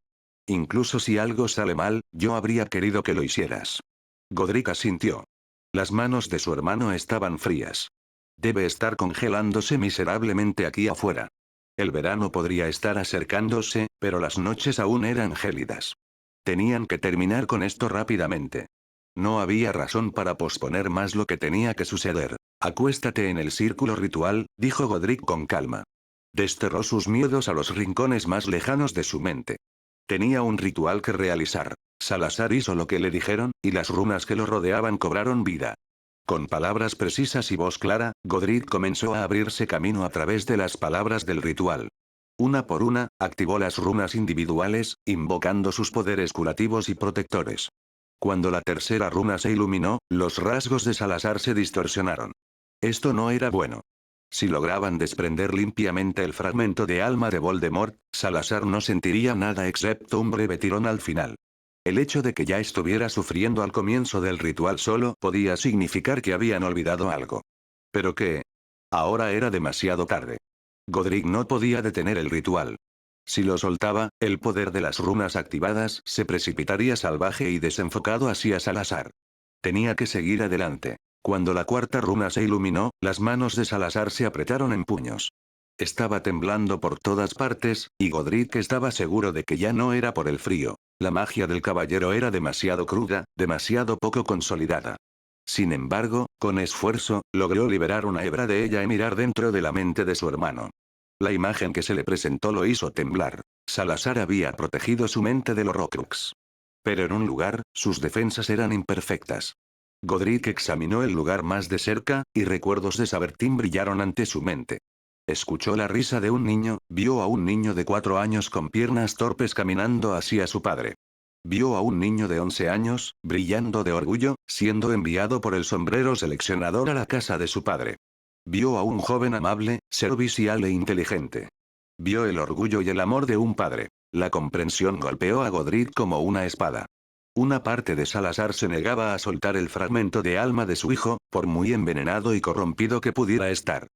Incluso si algo sale mal, yo habría querido que lo hicieras. Godric asintió. Las manos de su hermano estaban frías. Debe estar congelándose miserablemente aquí afuera. El verano podría estar acercándose, pero las noches aún eran gélidas. Tenían que terminar con esto rápidamente. No había razón para posponer más lo que tenía que suceder. Acuéstate en el círculo ritual, dijo Godric con calma. Desterró sus miedos a los rincones más lejanos de su mente. Tenía un ritual que realizar. Salazar hizo lo que le dijeron, y las runas que lo rodeaban cobraron vida. Con palabras precisas y voz clara, Godric comenzó a abrirse camino a través de las palabras del ritual. Una por una, activó las runas individuales, invocando sus poderes curativos y protectores. Cuando la tercera runa se iluminó, los rasgos de Salazar se distorsionaron. Esto no era bueno. Si lograban desprender limpiamente el fragmento de alma de Voldemort, Salazar no sentiría nada excepto un breve tirón al final. El hecho de que ya estuviera sufriendo al comienzo del ritual solo podía significar que habían olvidado algo. ¿Pero qué? Ahora era demasiado tarde. Godric no podía detener el ritual. Si lo soltaba, el poder de las runas activadas se precipitaría salvaje y desenfocado hacia Salazar. Tenía que seguir adelante. Cuando la cuarta runa se iluminó, las manos de Salazar se apretaron en puños. Estaba temblando por todas partes, y Godric estaba seguro de que ya no era por el frío. La magia del caballero era demasiado cruda, demasiado poco consolidada. Sin embargo, con esfuerzo, logró liberar una hebra de ella y mirar dentro de la mente de su hermano. La imagen que se le presentó lo hizo temblar. Salazar había protegido su mente del Horrocrux. Pero en un lugar, sus defensas eran imperfectas. Godric examinó el lugar más de cerca, y recuerdos de Sabertín brillaron ante su mente. Escuchó la risa de un niño, vio a un niño de 4 años con piernas torpes caminando hacia su padre. Vio a un niño de 11 años, brillando de orgullo, siendo enviado por el sombrero seleccionador a la casa de su padre. Vio a un joven amable, servicial e inteligente. Vio el orgullo y el amor de un padre. La comprensión golpeó a Godric como una espada. Una parte de Salazar se negaba a soltar el fragmento de alma de su hijo, por muy envenenado y corrompido que pudiera estar.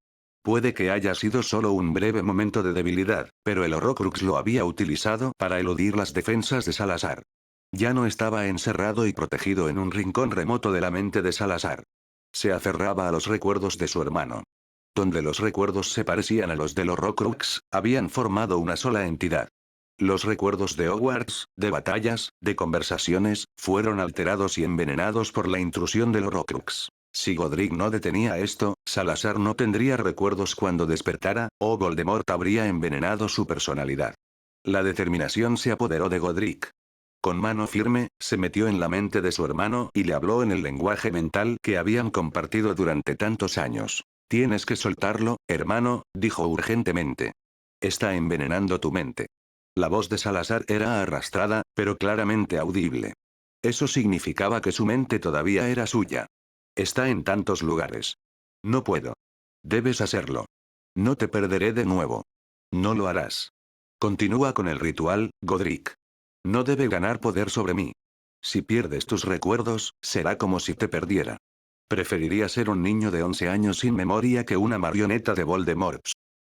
Puede que haya sido solo un breve momento de debilidad, pero el Horrocrux lo había utilizado para eludir las defensas de Salazar. Ya no estaba encerrado y protegido en un rincón remoto de la mente de Salazar. Se aferraba a los recuerdos de su hermano. Donde los recuerdos se parecían a los del Horrocrux, habían formado una sola entidad. Los recuerdos de Hogwarts, de batallas, de conversaciones, fueron alterados y envenenados por la intrusión del Horrocrux. Si Godric no detenía esto, Salazar no tendría recuerdos cuando despertara, o Voldemort habría envenenado su personalidad. La determinación se apoderó de Godric. Con mano firme, se metió en la mente de su hermano y le habló en el lenguaje mental que habían compartido durante tantos años. Tienes que soltarlo, hermano, dijo urgentemente. Está envenenando tu mente. La voz de Salazar era arrastrada, pero claramente audible. Eso significaba que su mente todavía era suya. Está en tantos lugares. No puedo. Debes hacerlo. No te perderé de nuevo. No lo harás. Continúa con el ritual, Godric. No debe ganar poder sobre mí. Si pierdes tus recuerdos, será como si te perdiera. Preferiría ser un niño de 11 años sin memoria que una marioneta de Voldemort.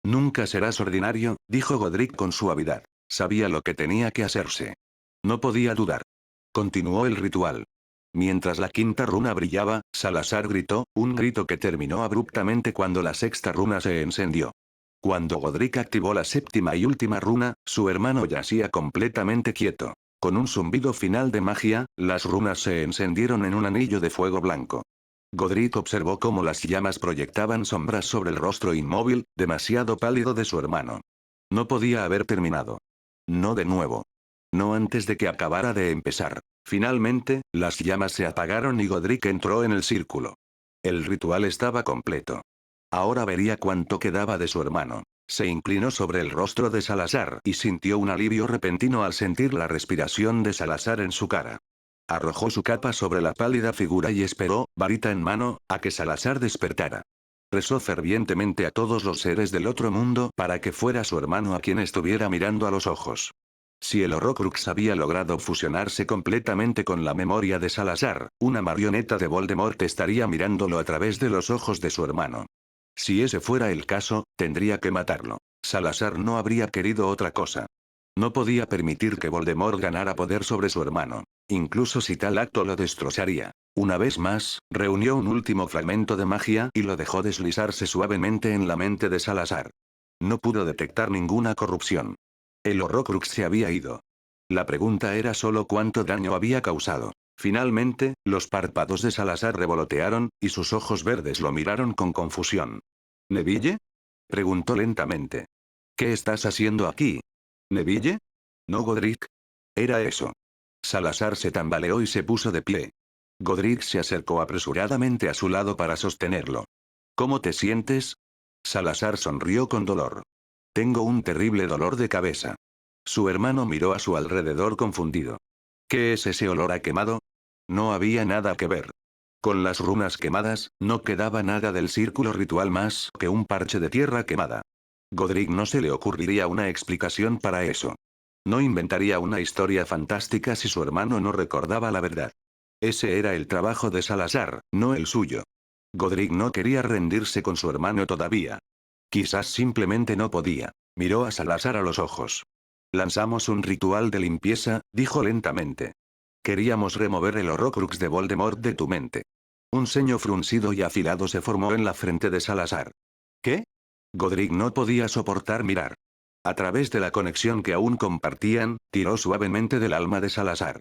Nunca serás ordinario, dijo Godric con suavidad. Sabía lo que tenía que hacerse. No podía dudar. Continuó el ritual. Mientras la quinta runa brillaba, Salazar gritó, un grito que terminó abruptamente cuando la sexta runa se encendió. Cuando Godric activó la séptima y última runa, su hermano yacía completamente quieto. Con un zumbido final de magia, las runas se encendieron en un anillo de fuego blanco. Godric observó cómo las llamas proyectaban sombras sobre el rostro inmóvil, demasiado pálido de su hermano. No podía haber terminado. No de nuevo. No antes de que acabara de empezar. Finalmente, las llamas se apagaron y Godric entró en el círculo. El ritual estaba completo. Ahora vería cuánto quedaba de su hermano. Se inclinó sobre el rostro de Salazar y sintió un alivio repentino al sentir la respiración de Salazar en su cara. Arrojó su capa sobre la pálida figura y esperó, varita en mano, a que Salazar despertara. Rezó fervientemente a todos los seres del otro mundo para que fuera su hermano a quien estuviera mirando a los ojos. Si el Horrocrux había logrado fusionarse completamente con la memoria de Salazar, una marioneta de Voldemort estaría mirándolo a través de los ojos de su hermano. Si ese fuera el caso, tendría que matarlo. Salazar no habría querido otra cosa. No podía permitir que Voldemort ganara poder sobre su hermano. Incluso si tal acto lo destrozaría. Una vez más, reunió un último fragmento de magia y lo dejó deslizarse suavemente en la mente de Salazar. No pudo detectar ninguna corrupción. El Horrocrux se había ido. La pregunta era solo cuánto daño había causado. Finalmente, los párpados de Salazar revolotearon, y sus ojos verdes lo miraron con confusión. ¿Neville? Preguntó lentamente. ¿Qué estás haciendo aquí? ¿Neville? ¿No, Godric? Era eso. Salazar se tambaleó y se puso de pie. Godric se acercó apresuradamente a su lado para sostenerlo. ¿Cómo te sientes? Salazar sonrió con dolor. Tengo un terrible dolor de cabeza. Su hermano miró a su alrededor confundido. ¿Qué es ese olor a quemado? No había nada que ver. Con las runas quemadas, no quedaba nada del círculo ritual más que un parche de tierra quemada. Godric no se le ocurriría una explicación para eso. No inventaría una historia fantástica si su hermano no recordaba la verdad. Ese era el trabajo de Salazar, no el suyo. Godric no quería rendirse con su hermano todavía. Quizás simplemente no podía. Miró a Salazar a los ojos. Lanzamos un ritual de limpieza, dijo lentamente. Queríamos remover el Horrocrux de Voldemort de tu mente. Un ceño fruncido y afilado se formó en la frente de Salazar. ¿Qué? Godric no podía soportar mirar. A través de la conexión que aún compartían, tiró suavemente del alma de Salazar.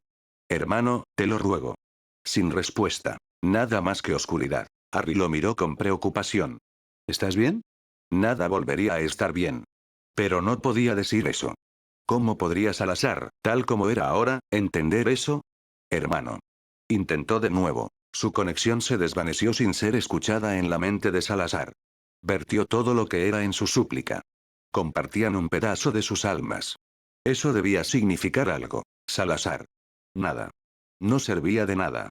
Hermano, te lo ruego. Sin respuesta. Nada más que oscuridad. Harry lo miró con preocupación. ¿Estás bien? Nada volvería a estar bien. Pero no podía decir eso. ¿Cómo podría Salazar, tal como era ahora, entender eso? Hermano. Intentó de nuevo. Su conexión se desvaneció sin ser escuchada en la mente de Salazar. Vertió todo lo que era en su súplica. Compartían un pedazo de sus almas. Eso debía significar algo. Salazar. Nada. No servía de nada.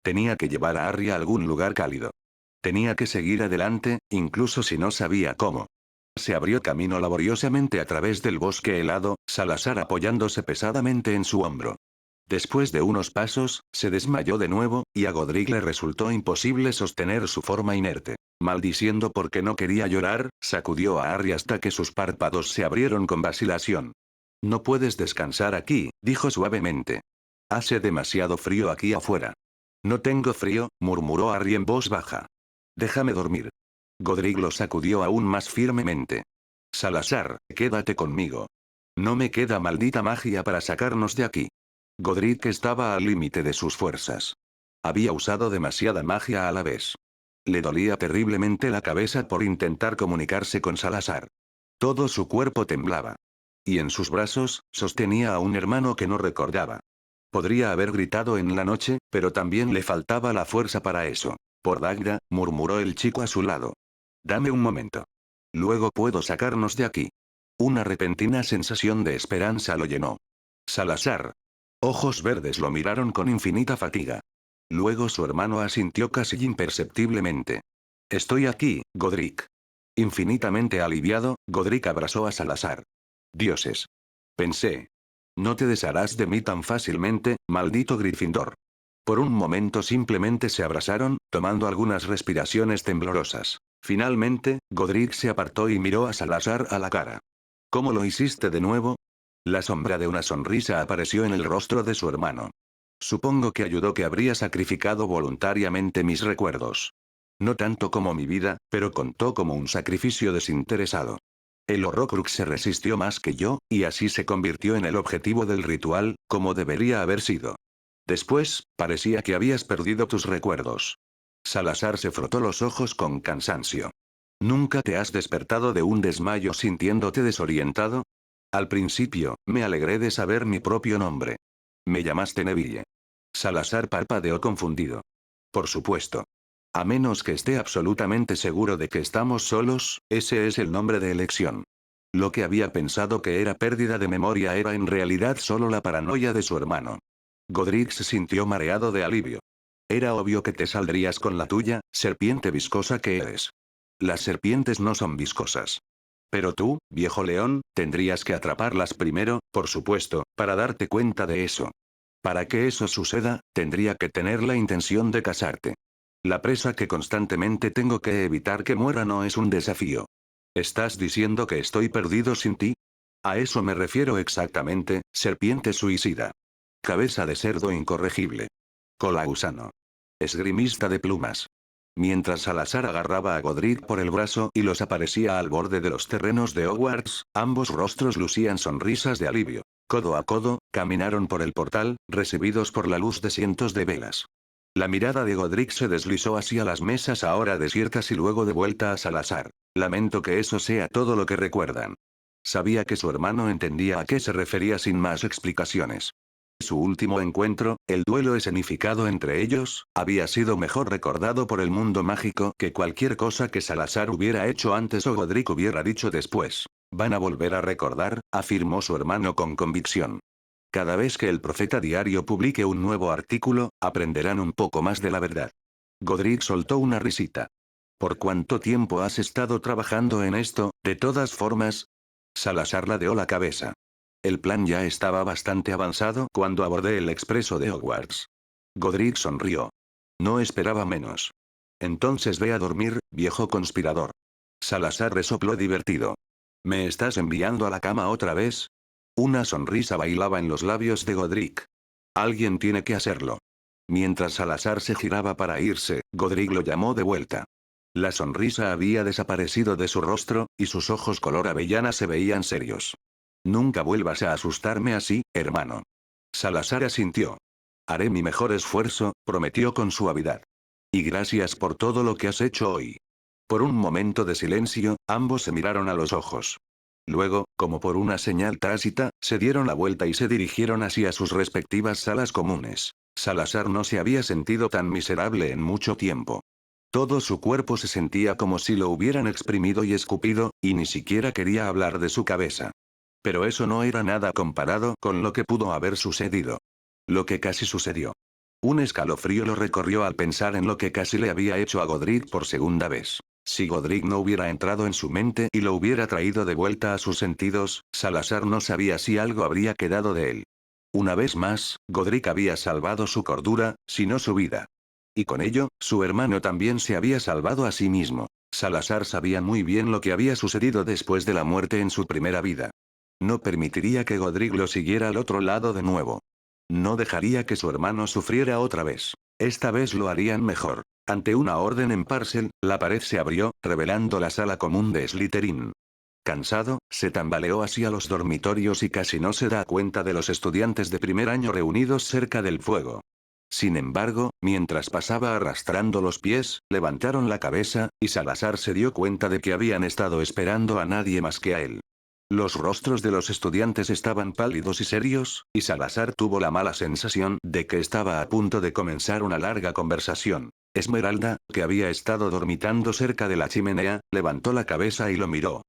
Tenía que llevar a Harry a algún lugar cálido. Tenía que seguir adelante, incluso si no sabía cómo. Se abrió camino laboriosamente a través del bosque helado, Salazar apoyándose pesadamente en su hombro. Después de unos pasos, se desmayó de nuevo, y a Godric le resultó imposible sostener su forma inerte. Maldiciendo porque no quería llorar, sacudió a Harry hasta que sus párpados se abrieron con vacilación. No puedes descansar aquí, dijo suavemente. Hace demasiado frío aquí afuera. No tengo frío, murmuró Harry en voz baja. Déjame dormir. Godric lo sacudió aún más firmemente. Salazar, quédate conmigo. No me queda maldita magia para sacarnos de aquí. Godric estaba al límite de sus fuerzas. Había usado demasiada magia a la vez. Le dolía terriblemente la cabeza por intentar comunicarse con Salazar. Todo su cuerpo temblaba. Y en sus brazos, sostenía a un hermano que no recordaba. Podría haber gritado en la noche, pero también le faltaba la fuerza para eso. Por Dagda, murmuró el chico a su lado. Dame un momento. Luego puedo sacarnos de aquí. Una repentina sensación de esperanza lo llenó. Salazar. Ojos verdes lo miraron con infinita fatiga. Luego su hermano asintió casi imperceptiblemente. Estoy aquí, Godric. Infinitamente aliviado, Godric abrazó a Salazar. Dioses. Pensé. No te desharás de mí tan fácilmente, maldito Gryffindor. Por un momento simplemente se abrazaron, tomando algunas respiraciones temblorosas. Finalmente, Godric se apartó y miró a Salazar a la cara. ¿Cómo lo hiciste de nuevo? La sombra de una sonrisa apareció en el rostro de su hermano. Supongo que ayudó que habría sacrificado voluntariamente mis recuerdos. No tanto como mi vida, pero contó como un sacrificio desinteresado. El Horrocrux se resistió más que yo, y así se convirtió en el objetivo del ritual, como debería haber sido. Después, parecía que habías perdido tus recuerdos. Salazar se frotó los ojos con cansancio. ¿Nunca te has despertado de un desmayo sintiéndote desorientado? Al principio, me alegré de saber mi propio nombre. Me llamaste Neville. Salazar parpadeó confundido. Por supuesto. A menos que esté absolutamente seguro de que estamos solos, ese es el nombre de elección. Lo que había pensado que era pérdida de memoria era en realidad solo la paranoia de su hermano. Godric se sintió mareado de alivio. Era obvio que te saldrías con la tuya, serpiente viscosa que eres. Las serpientes no son viscosas. Pero tú, viejo león, tendrías que atraparlas primero, por supuesto, para darte cuenta de eso. Para que eso suceda, tendría que tener la intención de casarte. La presa que constantemente tengo que evitar que muera no es un desafío. ¿Estás diciendo que estoy perdido sin ti? A eso me refiero exactamente, serpiente suicida. Cabeza de cerdo incorregible. Colausano. Esgrimista de plumas. Mientras Salazar agarraba a Godric por el brazo y los aparecía al borde de los terrenos de Hogwarts, ambos rostros lucían sonrisas de alivio. Codo a codo, caminaron por el portal, recibidos por la luz de cientos de velas. La mirada de Godric se deslizó hacia las mesas ahora desiertas y luego de vuelta a Salazar. Lamento que eso sea todo lo que recuerdan. Sabía que su hermano entendía a qué se refería sin más explicaciones. Su último encuentro, el duelo escenificado entre ellos, había sido mejor recordado por el mundo mágico que cualquier cosa que Salazar hubiera hecho antes o Godric hubiera dicho después. Van a volver a recordar, afirmó su hermano con convicción. Cada vez que el Profeta Diario publique un nuevo artículo, aprenderán un poco más de la verdad. Godric soltó una risita. ¿Por cuánto tiempo has estado trabajando en esto, de todas formas? Salazar ladeó la cabeza. El plan ya estaba bastante avanzado cuando abordé el expreso de Hogwarts. Godric sonrió. No esperaba menos. Entonces ve a dormir, viejo conspirador. Salazar resopló divertido. ¿Me estás enviando a la cama otra vez? Una sonrisa bailaba en los labios de Godric. Alguien tiene que hacerlo. Mientras Salazar se giraba para irse, Godric lo llamó de vuelta. La sonrisa había desaparecido de su rostro, y sus ojos color avellana se veían serios. Nunca vuelvas a asustarme así, hermano. Salazar asintió. Haré mi mejor esfuerzo, prometió con suavidad. Y gracias por todo lo que has hecho hoy. Por un momento de silencio, ambos se miraron a los ojos. Luego, como por una señal tácita, se dieron la vuelta y se dirigieron hacia sus respectivas salas comunes. Salazar no se había sentido tan miserable en mucho tiempo. Todo su cuerpo se sentía como si lo hubieran exprimido y escupido, y ni siquiera quería hablar de su cabeza. Pero eso no era nada comparado con lo que pudo haber sucedido. Lo que casi sucedió. Un escalofrío lo recorrió al pensar en lo que casi le había hecho a Godric por segunda vez. Si Godric no hubiera entrado en su mente y lo hubiera traído de vuelta a sus sentidos, Salazar no sabía si algo habría quedado de él. Una vez más, Godric había salvado su cordura, si no su vida. Y con ello, su hermano también se había salvado a sí mismo. Salazar sabía muy bien lo que había sucedido después de la muerte en su primera vida. No permitiría que Godric lo siguiera al otro lado de nuevo. No dejaría que su hermano sufriera otra vez. Esta vez lo harían mejor. Ante una orden en Parcel, la pared se abrió, revelando la sala común de Slytherin. Cansado, se tambaleó hacia los dormitorios y casi no se da cuenta de los estudiantes de primer año reunidos cerca del fuego. Sin embargo, mientras pasaba arrastrando los pies, levantaron la cabeza, y Salazar se dio cuenta de que habían estado esperando a nadie más que a él. Los rostros de los estudiantes estaban pálidos y serios, y Salazar tuvo la mala sensación de que estaba a punto de comenzar una larga conversación. Esmeralda, que había estado dormitando cerca de la chimenea, levantó la cabeza y lo miró.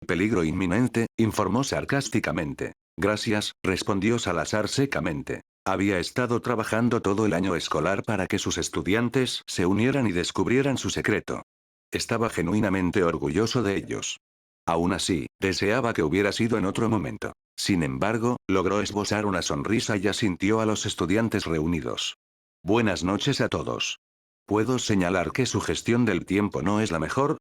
Peligro inminente, informó sarcásticamente. Gracias, respondió Salazar secamente. Había estado trabajando todo el año escolar para que sus estudiantes se unieran y descubrieran su secreto. Estaba genuinamente orgulloso de ellos. Aún así, deseaba que hubiera sido en otro momento. Sin embargo, logró esbozar una sonrisa y asintió a los estudiantes reunidos. Buenas noches a todos. ¿Puedo señalar que su gestión del tiempo no es la mejor?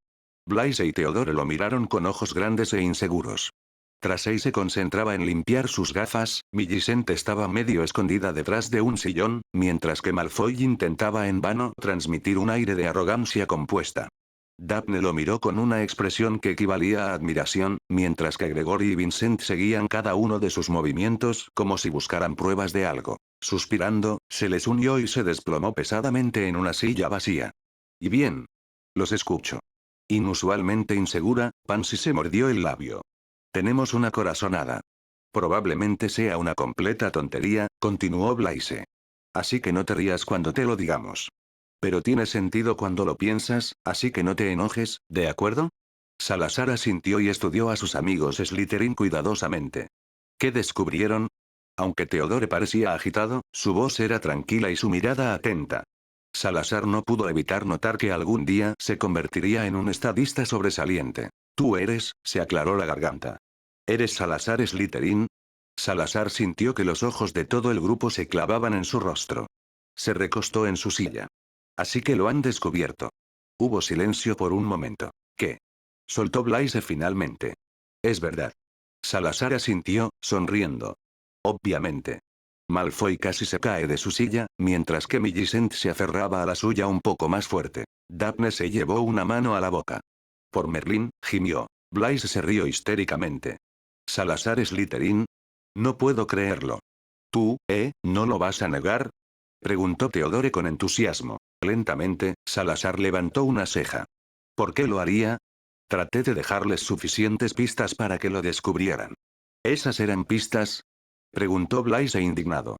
Blaise y Theodore lo miraron con ojos grandes e inseguros. Tracey se concentraba en limpiar sus gafas, Millicent estaba medio escondida detrás de un sillón, mientras que Malfoy intentaba en vano transmitir un aire de arrogancia compuesta. Daphne lo miró con una expresión que equivalía a admiración, mientras que Gregory y Vincent seguían cada uno de sus movimientos como si buscaran pruebas de algo. Suspirando, se les unió y se desplomó pesadamente en una silla vacía. Y bien. Los escucho. Inusualmente insegura, Pansy se mordió el labio. Tenemos una corazonada. Probablemente sea una completa tontería, continuó Blaise. Así que no te rías cuando te lo digamos. Pero tiene sentido cuando lo piensas, así que no te enojes, ¿de acuerdo? Salazar asintió y estudió a sus amigos Slytherin cuidadosamente. ¿Qué descubrieron? Aunque Theodore parecía agitado, su voz era tranquila y su mirada atenta. Salazar no pudo evitar notar que algún día se convertiría en un estadista sobresaliente. Tú eres, se aclaró la garganta. ¿Eres Salazar Slytherin? Salazar sintió que los ojos de todo el grupo se clavaban en su rostro. Se recostó en su silla. Así que lo han descubierto. Hubo silencio por un momento. ¿Qué? Soltó Blaise finalmente. Es verdad. Salazar asintió, sonriendo. Obviamente. Malfoy casi se cae de su silla, mientras que Millicent se aferraba a la suya un poco más fuerte. Daphne se llevó una mano a la boca. Por Merlín, gimió. Blaise se rió histéricamente. ¿Salazar Slytherin? No puedo creerlo. ¿Tú, no lo vas a negar? Preguntó Theodore con entusiasmo. Lentamente, Salazar levantó una ceja. ¿Por qué lo haría? Traté de dejarles suficientes pistas para que lo descubrieran. ¿Esas eran pistas? Preguntó Blaise indignado.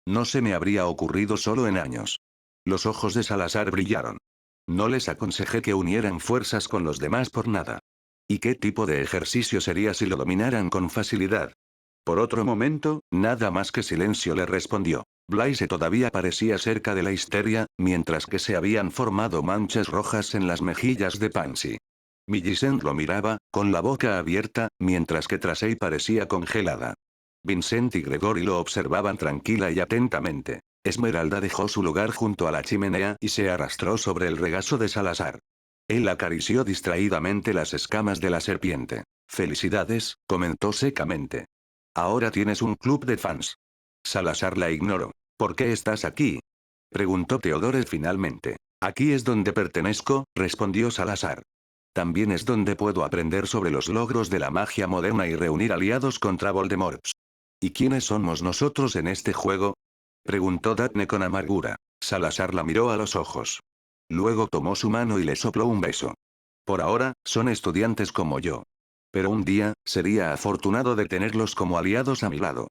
No se me habría ocurrido solo en años. Los ojos de Salazar brillaron. No les aconsejé que unieran fuerzas con los demás por nada. ¿Y qué tipo de ejercicio sería si lo dominaran con facilidad? Por otro momento, nada más que silencio le respondió. Blaise todavía parecía cerca de la histeria, mientras que se habían formado manchas rojas en las mejillas de Pansy. Millicent lo miraba, con la boca abierta, mientras que Tracey parecía congelada. Vincent y Gregory lo observaban tranquila y atentamente. Esmeralda dejó su lugar junto a la chimenea y se arrastró sobre el regazo de Salazar. Él acarició distraídamente las escamas de la serpiente. Felicidades, comentó secamente. Ahora tienes un club de fans. Salazar la ignoró. ¿Por qué estás aquí? Preguntó Theodore finalmente. Aquí es donde pertenezco, respondió Salazar. También es donde puedo aprender sobre los logros de la magia moderna y reunir aliados contra Voldemort. ¿Y quiénes somos nosotros en este juego? Preguntó Daphne con amargura. Salazar la miró a los ojos. Luego tomó su mano y le sopló un beso. Por ahora, son estudiantes como yo. Pero un día, sería afortunado de tenerlos como aliados a mi lado.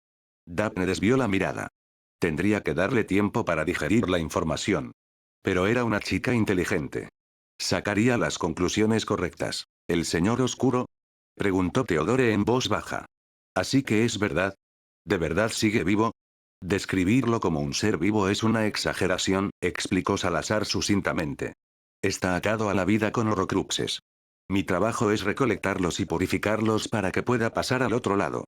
Daphne desvió la mirada. Tendría que darle tiempo para digerir la información. Pero era una chica inteligente. Sacaría las conclusiones correctas. ¿El señor oscuro? Preguntó Theodore en voz baja. Así que es verdad. ¿De verdad sigue vivo? Describirlo como un ser vivo es una exageración, explicó Salazar sucintamente. Está atado a la vida con horrocruxes. Mi trabajo es recolectarlos y purificarlos para que pueda pasar al otro lado.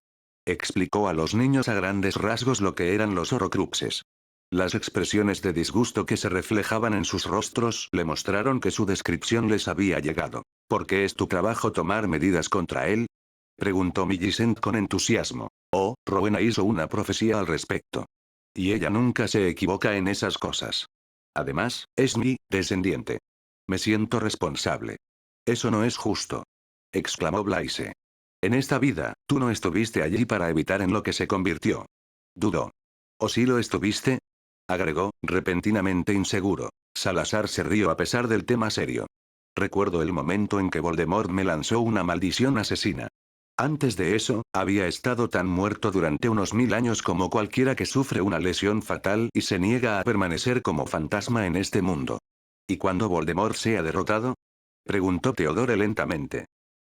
Explicó a los niños a grandes rasgos lo que eran los horrocruxes. Las expresiones de disgusto que se reflejaban en sus rostros le mostraron que su descripción les había llegado. ¿Por qué es tu trabajo tomar medidas contra él? Preguntó Millicent con entusiasmo. Oh, Rowena hizo una profecía al respecto. Y ella nunca se equivoca en esas cosas. Además, es mi descendiente. Me siento responsable. Eso no es justo. Exclamó Blaise. En esta vida, tú no estuviste allí para evitar en lo que se convirtió. Dudó. ¿O sí lo estuviste? Agregó, repentinamente inseguro. Salazar se rió a pesar del tema serio. Recuerdo el momento en que Voldemort me lanzó una maldición asesina. Antes de eso, había estado tan muerto durante unos 1000 años como cualquiera que sufre una lesión fatal y se niega a permanecer como fantasma en este mundo. ¿Y cuando Voldemort sea derrotado? Preguntó Theodore lentamente.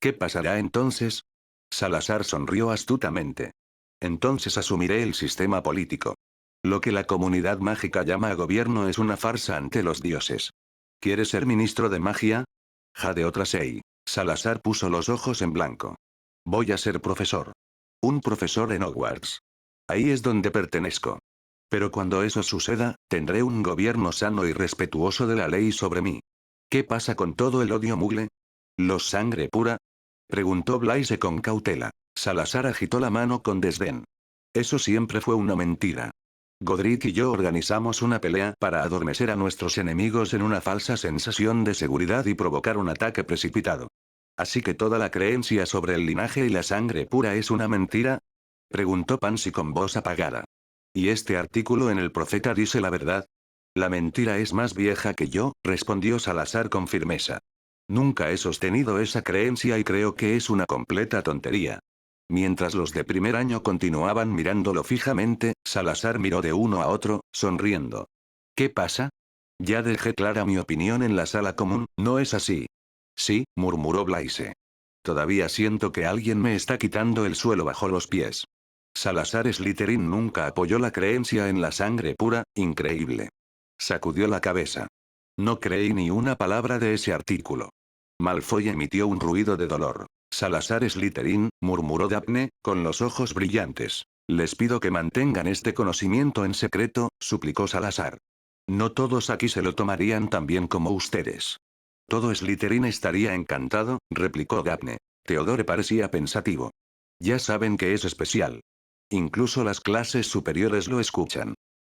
¿Qué pasará entonces? Salazar sonrió astutamente. Entonces asumiré el sistema político. Lo que la comunidad mágica llama gobierno es una farsa ante los dioses. ¿Quieres ser ministro de magia? Jadeó Tracey. Salazar puso los ojos en blanco. Voy a ser profesor. Un profesor en Hogwarts. Ahí es donde pertenezco. Pero cuando eso suceda, tendré un gobierno sano y respetuoso de la ley sobre mí. ¿Qué pasa con todo el odio muggle? ¿Los sangre pura? Preguntó Blaise con cautela. Salazar agitó la mano con desdén. Eso siempre fue una mentira. Godric y yo organizamos una pelea para adormecer a nuestros enemigos en una falsa sensación de seguridad y provocar un ataque precipitado. ¿Así que toda la creencia sobre el linaje y la sangre pura es una mentira? Preguntó Pansy con voz apagada. ¿Y este artículo en el Profeta dice la verdad? La mentira es más vieja que yo, respondió Salazar con firmeza. Nunca he sostenido esa creencia y creo que es una completa tontería. Mientras los de primer año continuaban mirándolo fijamente, Salazar miró de uno a otro, sonriendo. ¿Qué pasa? Ya dejé clara mi opinión en la sala común, ¿no es así? Sí, murmuró Blaise. Todavía siento que alguien me está quitando el suelo bajo los pies. Salazar Slytherin nunca apoyó la creencia en la sangre pura, increíble. Sacudió la cabeza. No creí ni una palabra de ese artículo. Malfoy emitió un ruido de dolor. Salazar Slytherin, murmuró Daphne, con los ojos brillantes. Les pido que mantengan este conocimiento en secreto, suplicó Salazar. No todos aquí se lo tomarían tan bien como ustedes. Todo Slytherin estaría encantado, replicó Daphne. Theodore parecía pensativo. Ya saben que es especial. Incluso las clases superiores lo escuchan.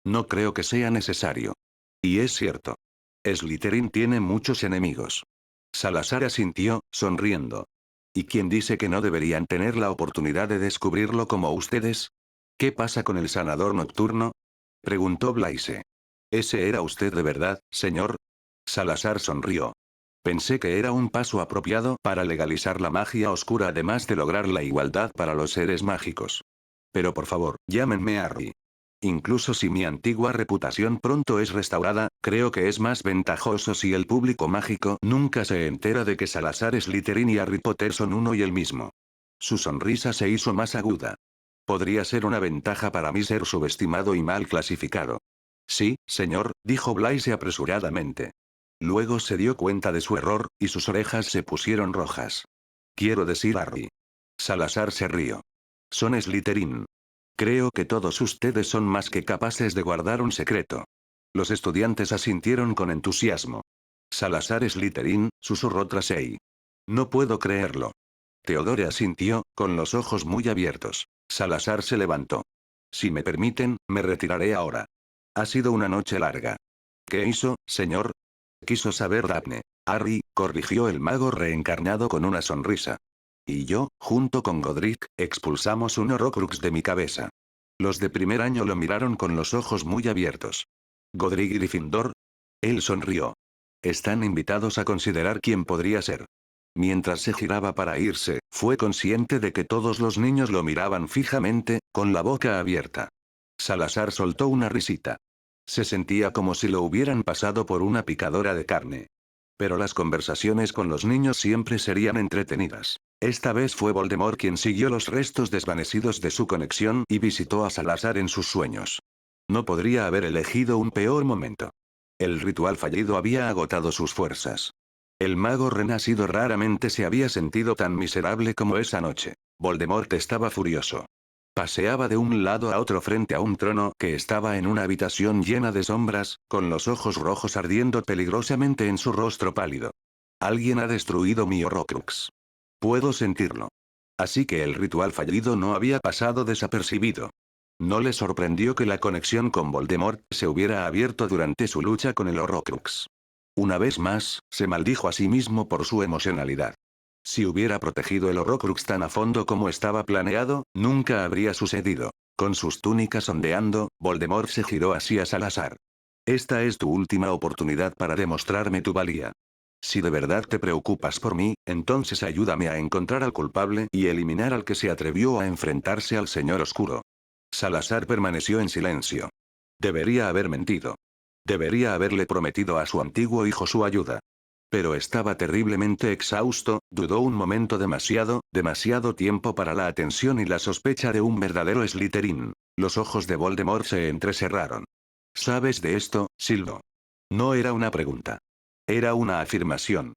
No creo que sea necesario. Y es cierto. Slytherin tiene muchos enemigos. Salazar asintió, sonriendo. ¿Y quién dice que no deberían tener la oportunidad de descubrirlo como ustedes? ¿Qué pasa con el sanador nocturno? Preguntó Blaise. ¿Ese era usted de verdad, señor? Salazar sonrió. Pensé que era un paso apropiado para legalizar la magia oscura además de lograr la igualdad para los seres mágicos. Pero por favor, llámenme Harry. Incluso si mi antigua reputación pronto es restaurada, creo que es más ventajoso si el público mágico nunca se entera de que Salazar Slytherin y Harry Potter son uno y el mismo. Su sonrisa se hizo más aguda. Podría ser una ventaja para mí ser subestimado y mal clasificado. Sí, señor, dijo Blaise apresuradamente. Luego se dio cuenta de su error, y sus orejas se pusieron rojas. Quiero decir Harry. Salazar se rió. Son Slytherin. Creo que todos ustedes son más que capaces de guardar un secreto. Los estudiantes asintieron con entusiasmo. Salazar Slytherin, susurró Tracey. No puedo creerlo. Theodore asintió, con los ojos muy abiertos. Salazar se levantó. Si me permiten, me retiraré ahora. Ha sido una noche larga. ¿Qué hizo, señor? Quiso saber Daphne. Harry, corrigió el mago reencarnado con una sonrisa. Y yo, junto con Godric, expulsamos un Horrocrux de mi cabeza. Los de primer año lo miraron con los ojos muy abiertos. ¿Godric Gryffindor? Él sonrió. Están invitados a considerar quién podría ser. Mientras se giraba para irse, fue consciente de que todos los niños lo miraban fijamente, con la boca abierta. Salazar soltó una risita. Se sentía como si lo hubieran pasado por una picadora de carne. Pero las conversaciones con los niños siempre serían entretenidas. Esta vez fue Voldemort quien siguió los restos desvanecidos de su conexión y visitó a Salazar en sus sueños. No podría haber elegido un peor momento. El ritual fallido había agotado sus fuerzas. El mago renacido raramente se había sentido tan miserable como esa noche. Voldemort estaba furioso. Paseaba de un lado a otro frente a un trono que estaba en una habitación llena de sombras, con los ojos rojos ardiendo peligrosamente en su rostro pálido. Alguien ha destruido mi Horrocrux. Puedo sentirlo. Así que el ritual fallido no había pasado desapercibido. No le sorprendió que la conexión con Voldemort se hubiera abierto durante su lucha con el Horrocrux. Una vez más, se maldijo a sí mismo por su emocionalidad. Si hubiera protegido el Horrocrux tan a fondo como estaba planeado, nunca habría sucedido. Con sus túnicas ondeando, Voldemort se giró hacia Salazar. Esta es tu última oportunidad para demostrarme tu valía. Si de verdad te preocupas por mí, entonces ayúdame a encontrar al culpable y eliminar al que se atrevió a enfrentarse al Señor Oscuro. Salazar permaneció en silencio. Debería haber mentido. Debería haberle prometido a su antiguo hijo su ayuda. Pero estaba terriblemente exhausto, dudó un momento demasiado tiempo para la atención y la sospecha de un verdadero Slytherin. Los ojos de Voldemort se entrecerraron. ¿Sabes de esto, Sildo? No era una pregunta. Era una afirmación.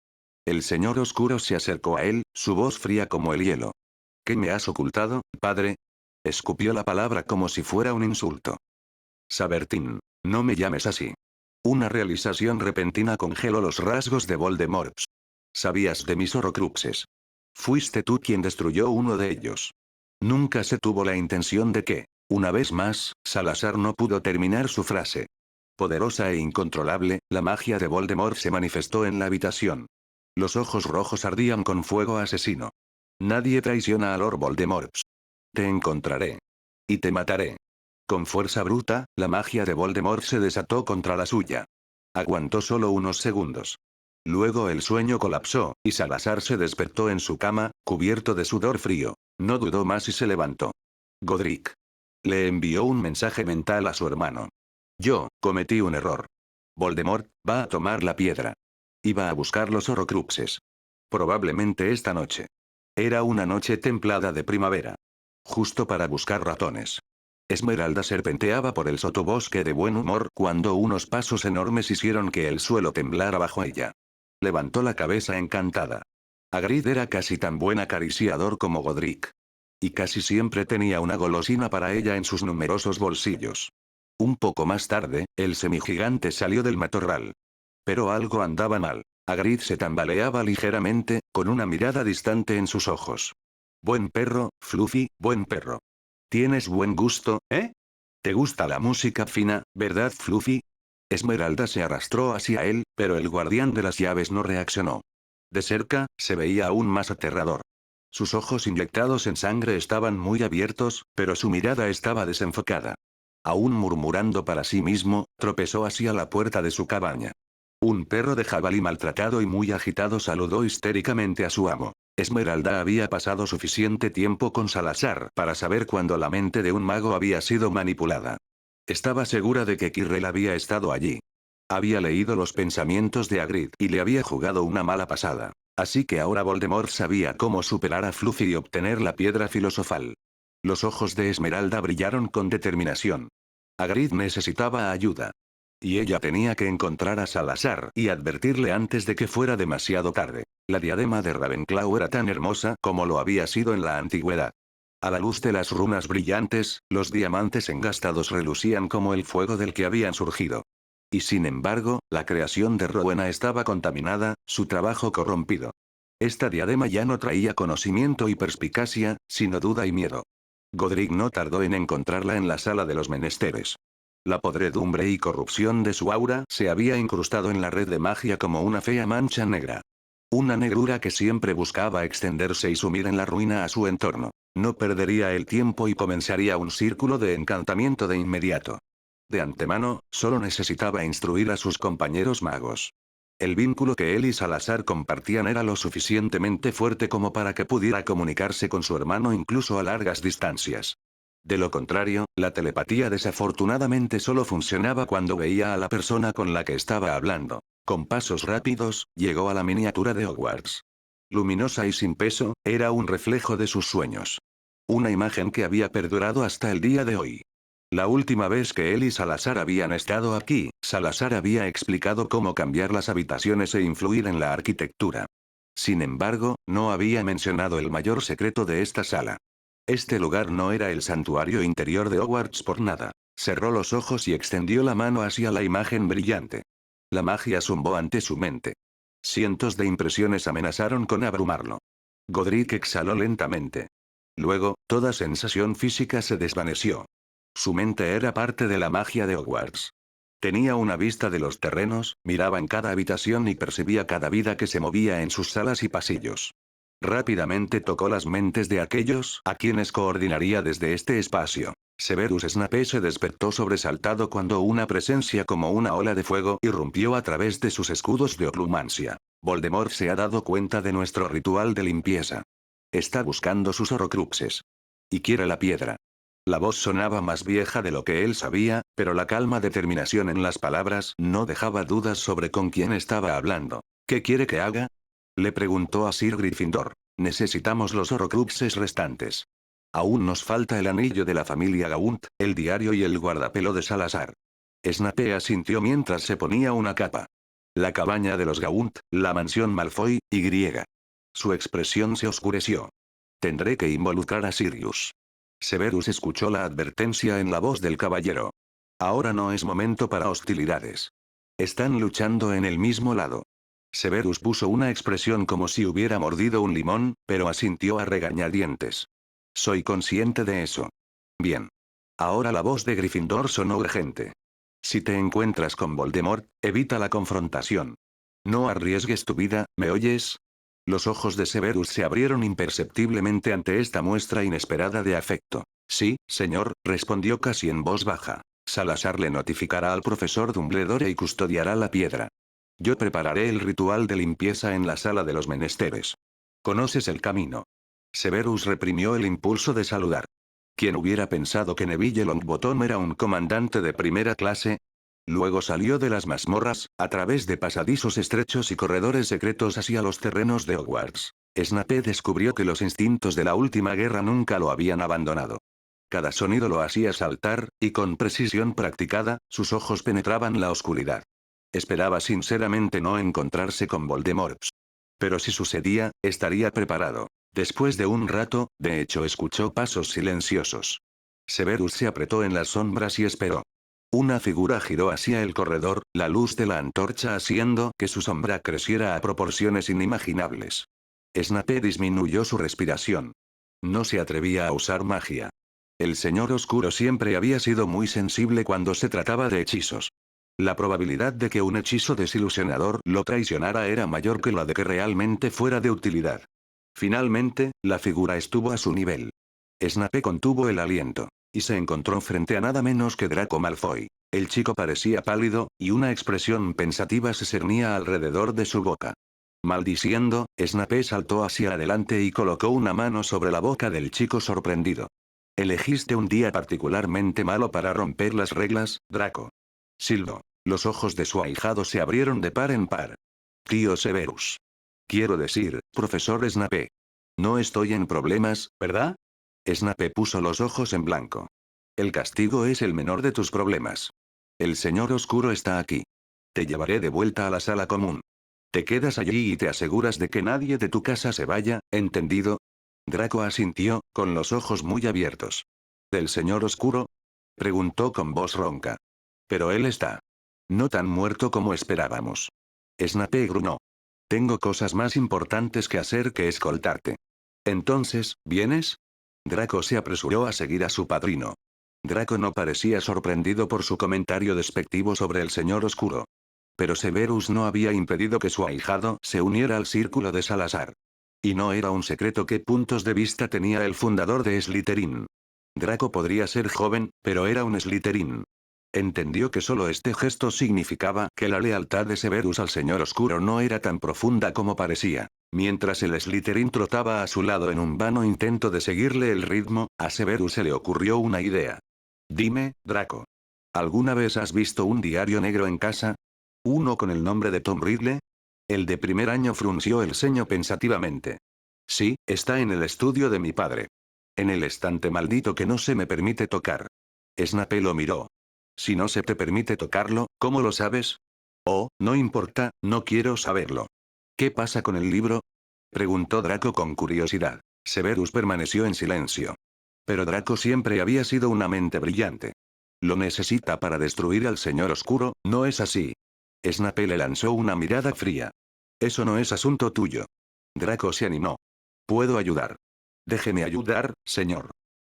El señor oscuro se acercó a él, su voz fría como el hielo. ¿Qué me has ocultado, padre? Escupió la palabra como si fuera un insulto. Sabertín, no me llames así. Una realización repentina congeló los rasgos de Voldemort. Sabías de mis Horrocruxes. Fuiste tú quien destruyó uno de ellos. Nunca se tuvo la intención de que, una vez más, Salazar no pudo terminar su frase. Poderosa e incontrolable, la magia de Voldemort se manifestó en la habitación. Los ojos rojos ardían con fuego asesino. Nadie traiciona a Lord Voldemort. Te encontraré. Y te mataré. Con fuerza bruta, la magia de Voldemort se desató contra la suya. Aguantó solo unos segundos. Luego el sueño colapsó, y Salazar se despertó en su cama, cubierto de sudor frío. No dudó más y se levantó. Godric. Le envió un mensaje mental a su hermano. Yo, cometí un error. Voldemort, va a tomar la piedra. Iba a buscar los Horrocruxes. Probablemente esta noche. Era una noche templada de primavera. Justo para buscar ratones. Esmeralda serpenteaba por el sotobosque de buen humor cuando unos pasos enormes hicieron que el suelo temblara bajo ella. Levantó la cabeza encantada. Hagrid era casi tan buen acariciador como Godric. Y casi siempre tenía una golosina para ella en sus numerosos bolsillos. Un poco más tarde, el semigigante salió del matorral. Pero algo andaba mal. Hagrid se tambaleaba ligeramente, con una mirada distante en sus ojos. Buen perro, Fluffy, buen perro. Tienes buen gusto, ¿eh? ¿Te gusta la música fina, verdad, Fluffy? Esmeralda se arrastró hacia él, pero el guardián de las llaves no reaccionó. De cerca, se veía aún más aterrador. Sus ojos inyectados en sangre estaban muy abiertos, pero su mirada estaba desenfocada. Aún murmurando para sí mismo, tropezó hacia la puerta de su cabaña. Un perro de jabalí maltratado y muy agitado saludó histéricamente a su amo. Esmeralda había pasado suficiente tiempo con Salazar para saber cuándo la mente de un mago había sido manipulada. Estaba segura de que Quirrell había estado allí. Había leído los pensamientos de Hagrid y le había jugado una mala pasada. Así que ahora Voldemort sabía cómo superar a Fluffy y obtener la piedra filosofal. Los ojos de Esmeralda brillaron con determinación. Hagrid necesitaba ayuda. Y ella tenía que encontrar a Salazar y advertirle antes de que fuera demasiado tarde. La diadema de Ravenclaw era tan hermosa como lo había sido en la antigüedad. A la luz de las runas brillantes, los diamantes engastados relucían como el fuego del que habían surgido. Y sin embargo, la creación de Rowena estaba contaminada, su trabajo corrompido. Esta diadema ya no traía conocimiento y perspicacia, sino duda y miedo. Godric no tardó en encontrarla en la sala de los menesteres. La podredumbre y corrupción de su aura se había incrustado en la red de magia como una fea mancha negra. Una negrura que siempre buscaba extenderse y sumir en la ruina a su entorno. No perdería el tiempo y comenzaría un círculo de encantamiento de inmediato. De antemano, solo necesitaba instruir a sus compañeros magos. El vínculo que él y Salazar compartían era lo suficientemente fuerte como para que pudiera comunicarse con su hermano incluso a largas distancias. De lo contrario, la telepatía desafortunadamente solo funcionaba cuando veía a la persona con la que estaba hablando. Con pasos rápidos, llegó a la miniatura de Hogwarts. Luminosa y sin peso, era un reflejo de sus sueños. Una imagen que había perdurado hasta el día de hoy. La última vez que él y Salazar habían estado aquí, Salazar había explicado cómo cambiar las habitaciones e influir en la arquitectura. Sin embargo, no había mencionado el mayor secreto de esta sala. Este lugar no era el santuario interior de Hogwarts por nada. Cerró los ojos y extendió la mano hacia la imagen brillante. La magia zumbó ante su mente. Cientos de impresiones amenazaron con abrumarlo. Godric exhaló lentamente. Luego, toda sensación física se desvaneció. Su mente era parte de la magia de Hogwarts. Tenía una vista de los terrenos, miraba en cada habitación y percibía cada vida que se movía en sus salas y pasillos. Rápidamente tocó las mentes de aquellos a quienes coordinaría desde este espacio. Severus Snape se despertó sobresaltado cuando una presencia como una ola de fuego irrumpió a través de sus escudos de oclumancia. Voldemort se ha dado cuenta de nuestro ritual de limpieza. Está buscando sus horrocruxes. Y quiere la piedra. La voz sonaba más vieja de lo que él sabía, pero la calma determinación en las palabras no dejaba dudas sobre con quién estaba hablando. ¿Qué quiere que haga? Le preguntó a Sir Gryffindor. Necesitamos los horrocruxes restantes. Aún nos falta el anillo de la familia Gaunt, el diario y el guardapelo de Salazar. Snape asintió mientras se ponía una capa. La cabaña de los Gaunt, la mansión Malfoy, y. Su expresión se oscureció. Tendré que involucrar a Sirius. Severus escuchó la advertencia en la voz del caballero. Ahora no es momento para hostilidades. Están luchando en el mismo lado. Severus puso una expresión como si hubiera mordido un limón, pero asintió a regañadientes. Soy consciente de eso. Bien. Ahora la voz de Gryffindor sonó urgente. Si te encuentras con Voldemort, evita la confrontación. No arriesgues tu vida, ¿me oyes? Los ojos de Severus se abrieron imperceptiblemente ante esta muestra inesperada de afecto. Sí, señor, respondió casi en voz baja. Salazar le notificará al profesor Dumbledore y custodiará la piedra. Yo prepararé el ritual de limpieza en la sala de los menesteres. ¿Conoces el camino? Severus reprimió el impulso de saludar. ¿Quién hubiera pensado que Neville Longbottom era un comandante de primera clase? Luego salió de las mazmorras, a través de pasadizos estrechos y corredores secretos hacia los terrenos de Hogwarts. Snape descubrió que los instintos de la última guerra nunca lo habían abandonado. Cada sonido lo hacía saltar, y con precisión practicada, sus ojos penetraban la oscuridad. Esperaba sinceramente no encontrarse con Voldemort. Pero si sucedía, estaría preparado. Después de un rato, de hecho escuchó pasos silenciosos. Severus se apretó en las sombras y esperó. Una figura giró hacia el corredor, la luz de la antorcha haciendo que su sombra creciera a proporciones inimaginables. Snape disminuyó su respiración. No se atrevía a usar magia. El Señor Oscuro siempre había sido muy sensible cuando se trataba de hechizos. La probabilidad de que un hechizo desilusionador lo traicionara era mayor que la de que realmente fuera de utilidad. Finalmente, la figura estuvo a su nivel. Snape contuvo el aliento, y se encontró frente a nada menos que Draco Malfoy. El chico parecía pálido, y una expresión pensativa se cernía alrededor de su boca. Maldiciendo, Snape saltó hacia adelante y colocó una mano sobre la boca del chico sorprendido. Elegiste un día particularmente malo para romper las reglas, Draco. Silbó. Los ojos de su ahijado se abrieron de par en par. Tío Severus. Quiero decir, profesor Snape. No estoy en problemas, ¿verdad? Snape puso los ojos en blanco. El castigo es el menor de tus problemas. El Señor Oscuro está aquí. Te llevaré de vuelta a la sala común. Te quedas allí y te aseguras de que nadie de tu casa se vaya, ¿entendido? Draco asintió, con los ojos muy abiertos. ¿Del Señor Oscuro? Preguntó con voz ronca. Pero él está. No tan muerto como esperábamos. Snape gruñó. Tengo cosas más importantes que hacer que escoltarte. Entonces, ¿vienes? Draco se apresuró a seguir a su padrino. Draco no parecía sorprendido por su comentario despectivo sobre el Señor Oscuro. Pero Severus no había impedido que su ahijado se uniera al círculo de Salazar. Y no era un secreto qué puntos de vista tenía el fundador de Slytherin. Draco podría ser joven, pero era un Slytherin. Entendió que solo este gesto significaba que la lealtad de Severus al Señor Oscuro no era tan profunda como parecía. Mientras el Slytherin trotaba a su lado en un vano intento de seguirle el ritmo, a Severus se le ocurrió una idea. Dime, Draco. ¿Alguna vez has visto un diario negro en casa? ¿Uno con el nombre de Tom Riddle? El de primer año frunció el ceño pensativamente. Sí, está en el estudio de mi padre. En el estante maldito que no se me permite tocar. Snape lo miró. Si no se te permite tocarlo, ¿cómo lo sabes? Oh, no importa, no quiero saberlo. ¿Qué pasa con el libro? Preguntó Draco con curiosidad. Severus permaneció en silencio. Pero Draco siempre había sido una mente brillante. Lo necesita para destruir al Señor Oscuro, ¿no es así? Snape le lanzó una mirada fría. Eso no es asunto tuyo. Draco se animó. Puedo ayudar. Déjeme ayudar, señor.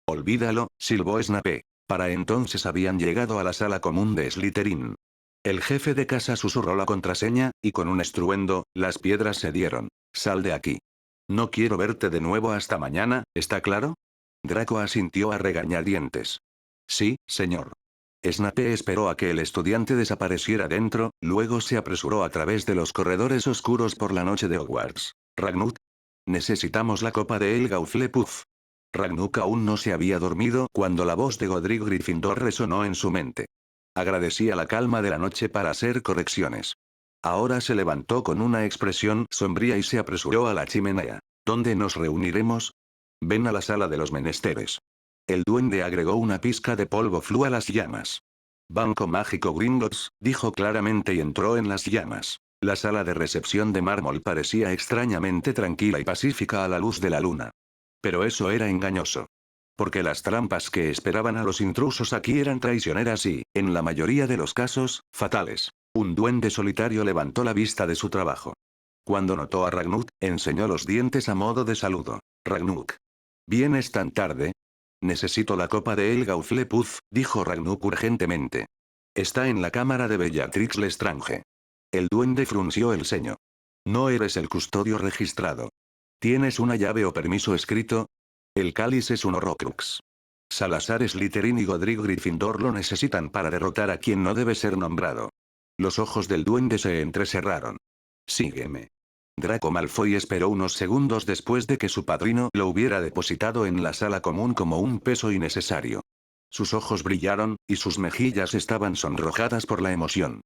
Olvídalo, silbó Snape. Para entonces habían llegado a la sala común de Slytherin. El jefe de casa susurró la contraseña, y con un estruendo, las piedras se dieron. Sal de aquí. No quiero verte de nuevo hasta mañana, ¿está claro? Draco asintió a regañadientes. Sí, señor. Snape esperó a que el estudiante desapareciera dentro, luego se apresuró a través de los corredores oscuros por la noche de Hogwarts. Ragnuk. Necesitamos la copa de Helga Hufflepuff. Ragnuk aún no se había dormido cuando la voz de Godric Gryffindor resonó en su mente. Agradecía la calma de la noche para hacer correcciones. Ahora se levantó con una expresión sombría y se apresuró a la chimenea. ¿Dónde nos reuniremos? Ven a la sala de los menesteres. El duende agregó una pizca de polvo flu a las llamas. Banco mágico Gringotts, dijo claramente y entró en las llamas. La sala de recepción de mármol parecía extrañamente tranquila y pacífica a la luz de la luna. Pero eso era engañoso. Porque las trampas que esperaban a los intrusos aquí eran traicioneras y, en la mayoría de los casos, fatales. Un duende solitario levantó la vista de su trabajo. Cuando notó a Ragnuk, enseñó los dientes a modo de saludo. Ragnuk. ¿Vienes tan tarde? Necesito la copa de Helga Hufflepuff, dijo Ragnuk urgentemente. Está en la cámara de Bellatrix Lestrange. El duende frunció el ceño. No eres el custodio registrado. ¿Tienes una llave o permiso escrito? El cáliz es un Horrocrux. Salazar Slytherin y Godric Gryffindor lo necesitan para derrotar a quien no debe ser nombrado. Los ojos del duende se entrecerraron. Sígueme. Draco Malfoy esperó unos segundos después de que su padrino lo hubiera depositado en la sala común como un peso innecesario. Sus ojos brillaron, y sus mejillas estaban sonrojadas por la emoción.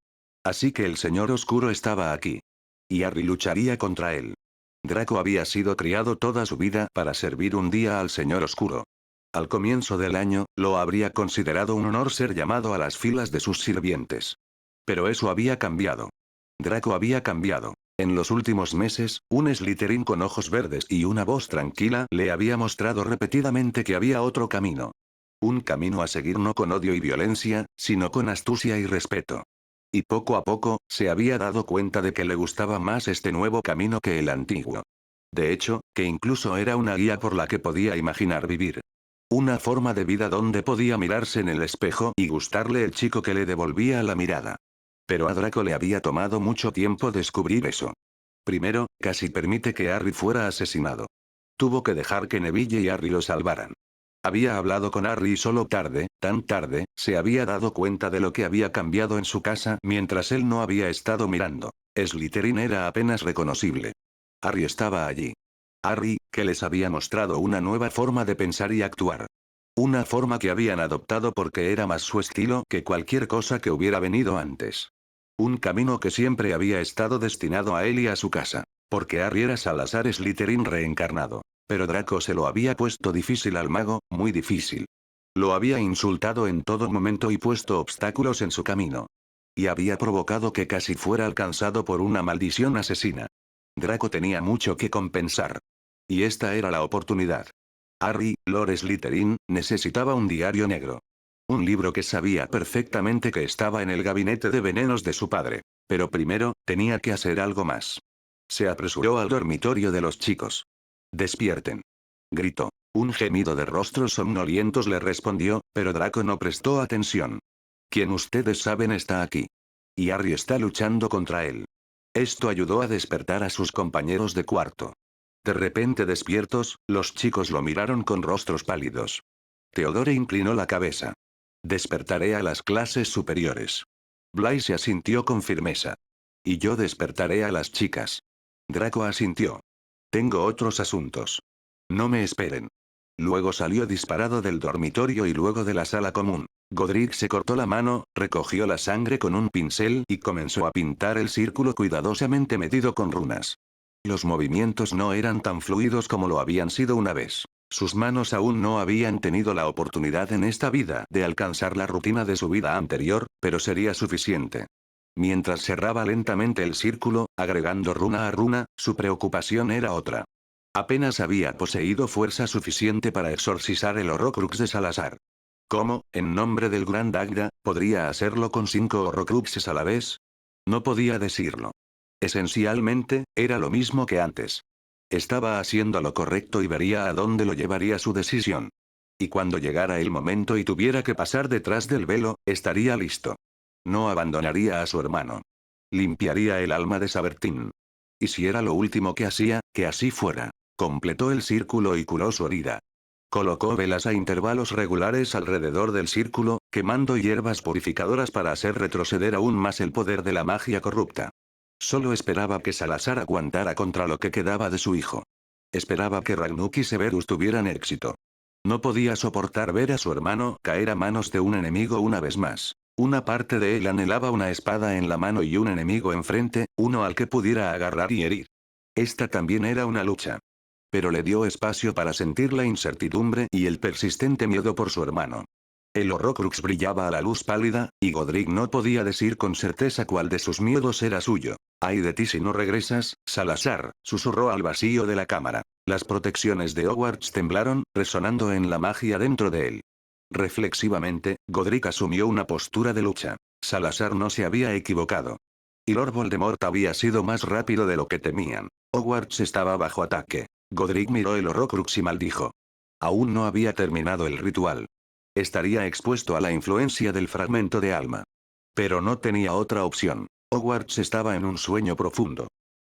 Así que el señor oscuro estaba aquí. Y Harry lucharía contra él. Draco había sido criado toda su vida para servir un día al señor oscuro. Al comienzo del año, lo habría considerado un honor ser llamado a las filas de sus sirvientes. Pero eso había cambiado. Draco había cambiado. En los últimos meses, un Slytherin con ojos verdes y una voz tranquila le había mostrado repetidamente que había otro camino. Un camino a seguir no con odio y violencia, sino con astucia y respeto. Y poco a poco, se había dado cuenta de que le gustaba más este nuevo camino que el antiguo. De hecho, que incluso era una guía por la que podía imaginar vivir. Una forma de vida donde podía mirarse en el espejo y gustarle el chico que le devolvía la mirada. Pero a Draco le había tomado mucho tiempo descubrir eso. Primero, casi permite que Harry fuera asesinado. Tuvo que dejar que Neville y Harry lo salvaran. Había hablado con Harry y solo tarde, tan tarde, se había dado cuenta de lo que había cambiado en su casa mientras él no había estado mirando. Slytherin era apenas reconocible. Harry estaba allí. Harry, que les había mostrado una nueva forma de pensar y actuar. Una forma que habían adoptado porque era más su estilo que cualquier cosa que hubiera venido antes. Un camino que siempre había estado destinado a él y a su casa. Porque Harry era Salazar Slytherin reencarnado. Pero Draco se lo había puesto difícil al mago, muy difícil. Lo había insultado en todo momento y puesto obstáculos en su camino. Y había provocado que casi fuera alcanzado por una maldición asesina. Draco tenía mucho que compensar. Y esta era la oportunidad. Harry, Lord Slytherin, necesitaba un diario negro. Un libro que sabía perfectamente que estaba en el gabinete de venenos de su padre. Pero primero, tenía que hacer algo más. Se apresuró al dormitorio de los chicos. «Despierten», gritó. Un gemido de rostros somnolientos le respondió, pero Draco no prestó atención. «Quien ustedes saben está aquí. Y Harry está luchando contra él». Esto ayudó a despertar a sus compañeros de cuarto. De repente despiertos, los chicos lo miraron con rostros pálidos. Theodore inclinó la cabeza. «Despertaré a las clases superiores». Blaise asintió con firmeza. «Y yo despertaré a las chicas». Draco asintió. «Tengo otros asuntos. No me esperen». Luego salió disparado del dormitorio y luego de la sala común. Godric se cortó la mano, recogió la sangre con un pincel y comenzó a pintar el círculo cuidadosamente medido con runas. Los movimientos no eran tan fluidos como lo habían sido una vez. Sus manos aún no habían tenido la oportunidad en esta vida de alcanzar la rutina de su vida anterior, pero sería suficiente. Mientras cerraba lentamente el círculo, agregando runa a runa, su preocupación era otra. Apenas había poseído fuerza suficiente para exorcizar el Horrocrux de Salazar. ¿Cómo, en nombre del Gran Dagda, podría hacerlo con 5 Horrocruxes a la vez? No podía decirlo. Esencialmente, era lo mismo que antes. Estaba haciendo lo correcto y vería a dónde lo llevaría su decisión. Y cuando llegara el momento y tuviera que pasar detrás del velo, estaría listo. No abandonaría a su hermano. Limpiaría el alma de Sabertín. Y si era lo último que hacía, que así fuera. Completó el círculo y curó su herida. Colocó velas a intervalos regulares alrededor del círculo, quemando hierbas purificadoras para hacer retroceder aún más el poder de la magia corrupta. Solo esperaba que Salazar aguantara contra lo que quedaba de su hijo. Esperaba que Ragnuk y Severus tuvieran éxito. No podía soportar ver a su hermano caer a manos de un enemigo una vez más. Una parte de él anhelaba una espada en la mano y un enemigo enfrente, uno al que pudiera agarrar y herir. Esta también era una lucha. Pero le dio espacio para sentir la incertidumbre y el persistente miedo por su hermano. El Horrocrux brillaba a la luz pálida, y Godric no podía decir con certeza cuál de sus miedos era suyo. «Ay de ti si no regresas, Salazar», susurró al vacío de la cámara. Las protecciones de Hogwarts temblaron, resonando en la magia dentro de él. Reflexivamente, Godric asumió una postura de lucha. Salazar no se había equivocado. Y Lord Voldemort había sido más rápido de lo que temían. Hogwarts estaba bajo ataque. Godric miró el Horrocrux y maldijo. Aún no había terminado el ritual. Estaría expuesto a la influencia del fragmento de alma. Pero no tenía otra opción. Hogwarts estaba en un sueño profundo.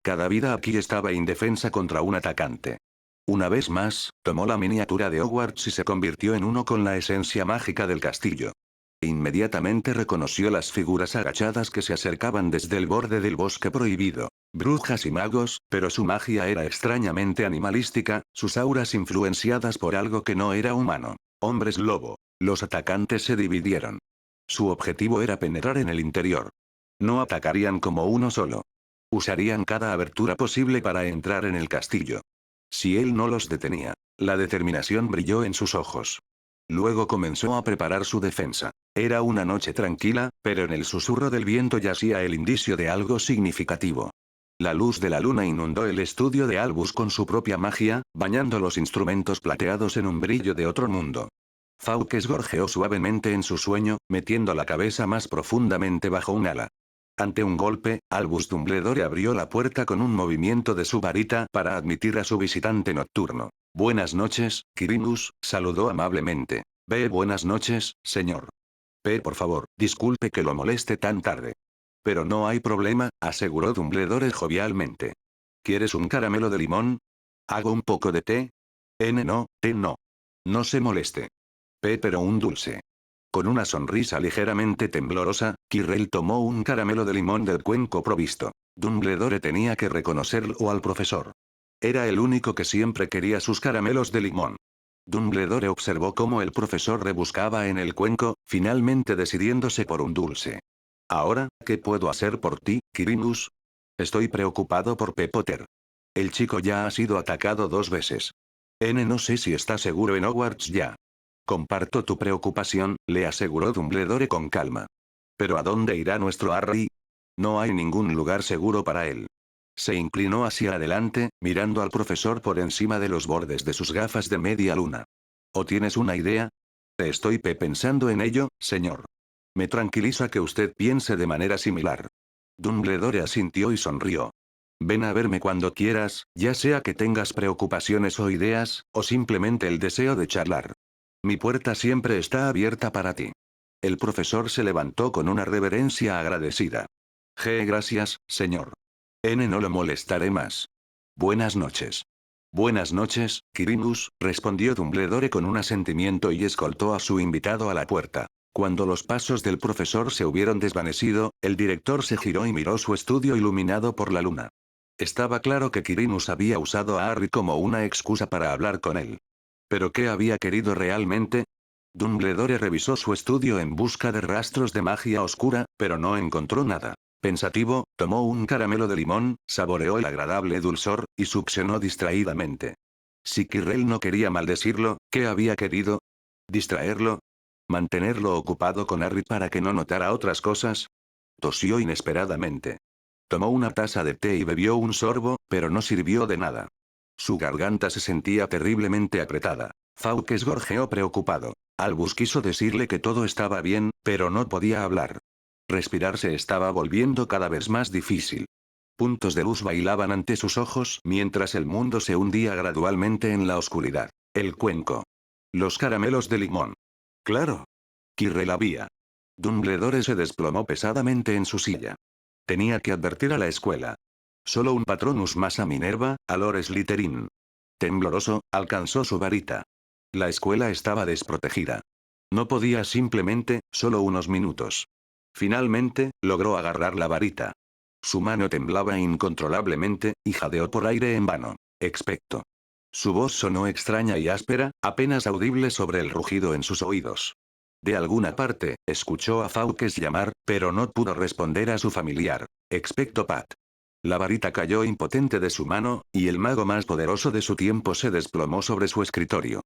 Cada vida aquí estaba indefensa contra un atacante. Una vez más, tomó la miniatura de Hogwarts y se convirtió en uno con la esencia mágica del castillo. Inmediatamente reconoció las figuras agachadas que se acercaban desde el borde del bosque prohibido. Brujas y magos, pero su magia era extrañamente animalística, sus auras influenciadas por algo que no era humano. Hombres lobo. Los atacantes se dividieron. Su objetivo era penetrar en el interior. No atacarían como uno solo. Usarían cada abertura posible para entrar en el castillo. Si él no los detenía, la determinación brilló en sus ojos. Luego comenzó a preparar su defensa. Era una noche tranquila, pero en el susurro del viento yacía el indicio de algo significativo. La luz de la luna inundó el estudio de Albus con su propia magia, bañando los instrumentos plateados en un brillo de otro mundo. Fawkes gorjeó suavemente en su sueño, metiendo la cabeza más profundamente bajo un ala. Ante un golpe, Albus Dumbledore abrió la puerta con un movimiento de su varita para admitir a su visitante nocturno. «Buenas noches, Quirinus», saludó amablemente. Buenas noches, señor. Por favor, disculpe que lo moleste tan tarde. Pero no hay problema», aseguró Dumbledore jovialmente. «¿Quieres un caramelo de limón? ¿Hago un poco de té?» No, té no. No se moleste. Pero un dulce». Con una sonrisa ligeramente temblorosa, Quirrell tomó un caramelo de limón del cuenco provisto. Dumbledore tenía que reconocerlo al profesor. Era el único que siempre quería sus caramelos de limón. Dumbledore observó cómo el profesor rebuscaba en el cuenco, finalmente decidiéndose por un dulce. «Ahora, ¿qué puedo hacer por ti, Quirinus?» «Estoy preocupado por Potter. El chico ya ha sido atacado 2 veces. No sé si está seguro en Hogwarts ya». «Comparto tu preocupación», le aseguró Dumbledore con calma. «¿Pero a dónde irá nuestro Harry? No hay ningún lugar seguro para él». Se inclinó hacia adelante, mirando al profesor por encima de los bordes de sus gafas de media luna. «¿O tienes una idea?» «Estoy pensando en ello, señor». «Me tranquiliza que usted piense de manera similar». Dumbledore asintió y sonrió. «Ven a verme cuando quieras, ya sea que tengas preocupaciones o ideas, o simplemente el deseo de charlar. Mi puerta siempre está abierta para ti». El profesor se levantó con una reverencia agradecida. Gracias, señor. No lo molestaré más. Buenas noches». «Buenas noches, Quirinus», respondió Dumbledore con un asentimiento y escoltó a su invitado a la puerta. Cuando los pasos del profesor se hubieron desvanecido, el director se giró y miró su estudio iluminado por la luna. Estaba claro que Quirinus había usado a Harry como una excusa para hablar con él. ¿Pero qué había querido realmente? Dumbledore revisó su estudio en busca de rastros de magia oscura, pero no encontró nada. Pensativo, tomó un caramelo de limón, saboreó el agradable dulzor, y succionó distraídamente. Si Quirrell no quería maldecirlo, ¿qué había querido? ¿Distraerlo? ¿Mantenerlo ocupado con Harry para que no notara otras cosas? Tosió inesperadamente. Tomó una taza de té y bebió un sorbo, pero no sirvió de nada. Su garganta se sentía terriblemente apretada. Fawkes gorjeó preocupado. Albus quiso decirle que todo estaba bien, pero no podía hablar. Respirar se estaba volviendo cada vez más difícil. Puntos de luz bailaban ante sus ojos mientras el mundo se hundía gradualmente en la oscuridad. El cuenco. Los caramelos de limón. Claro. Quirrell había. Dumbledore se desplomó pesadamente en su silla. Tenía que advertir a la escuela. Solo un Patronus más a Minerva, a Lord Slytherin. Tembloroso, alcanzó su varita. La escuela estaba desprotegida. No podía simplemente, solo unos minutos. Finalmente, logró agarrar la varita. Su mano temblaba incontrolablemente, y jadeó por aire en vano. Expecto. Su voz sonó extraña y áspera, apenas audible sobre el rugido en sus oídos. De alguna parte, escuchó a Fawkes llamar, pero no pudo responder a su familiar. Expecto Pat. La varita cayó impotente de su mano, y el mago más poderoso de su tiempo se desplomó sobre su escritorio.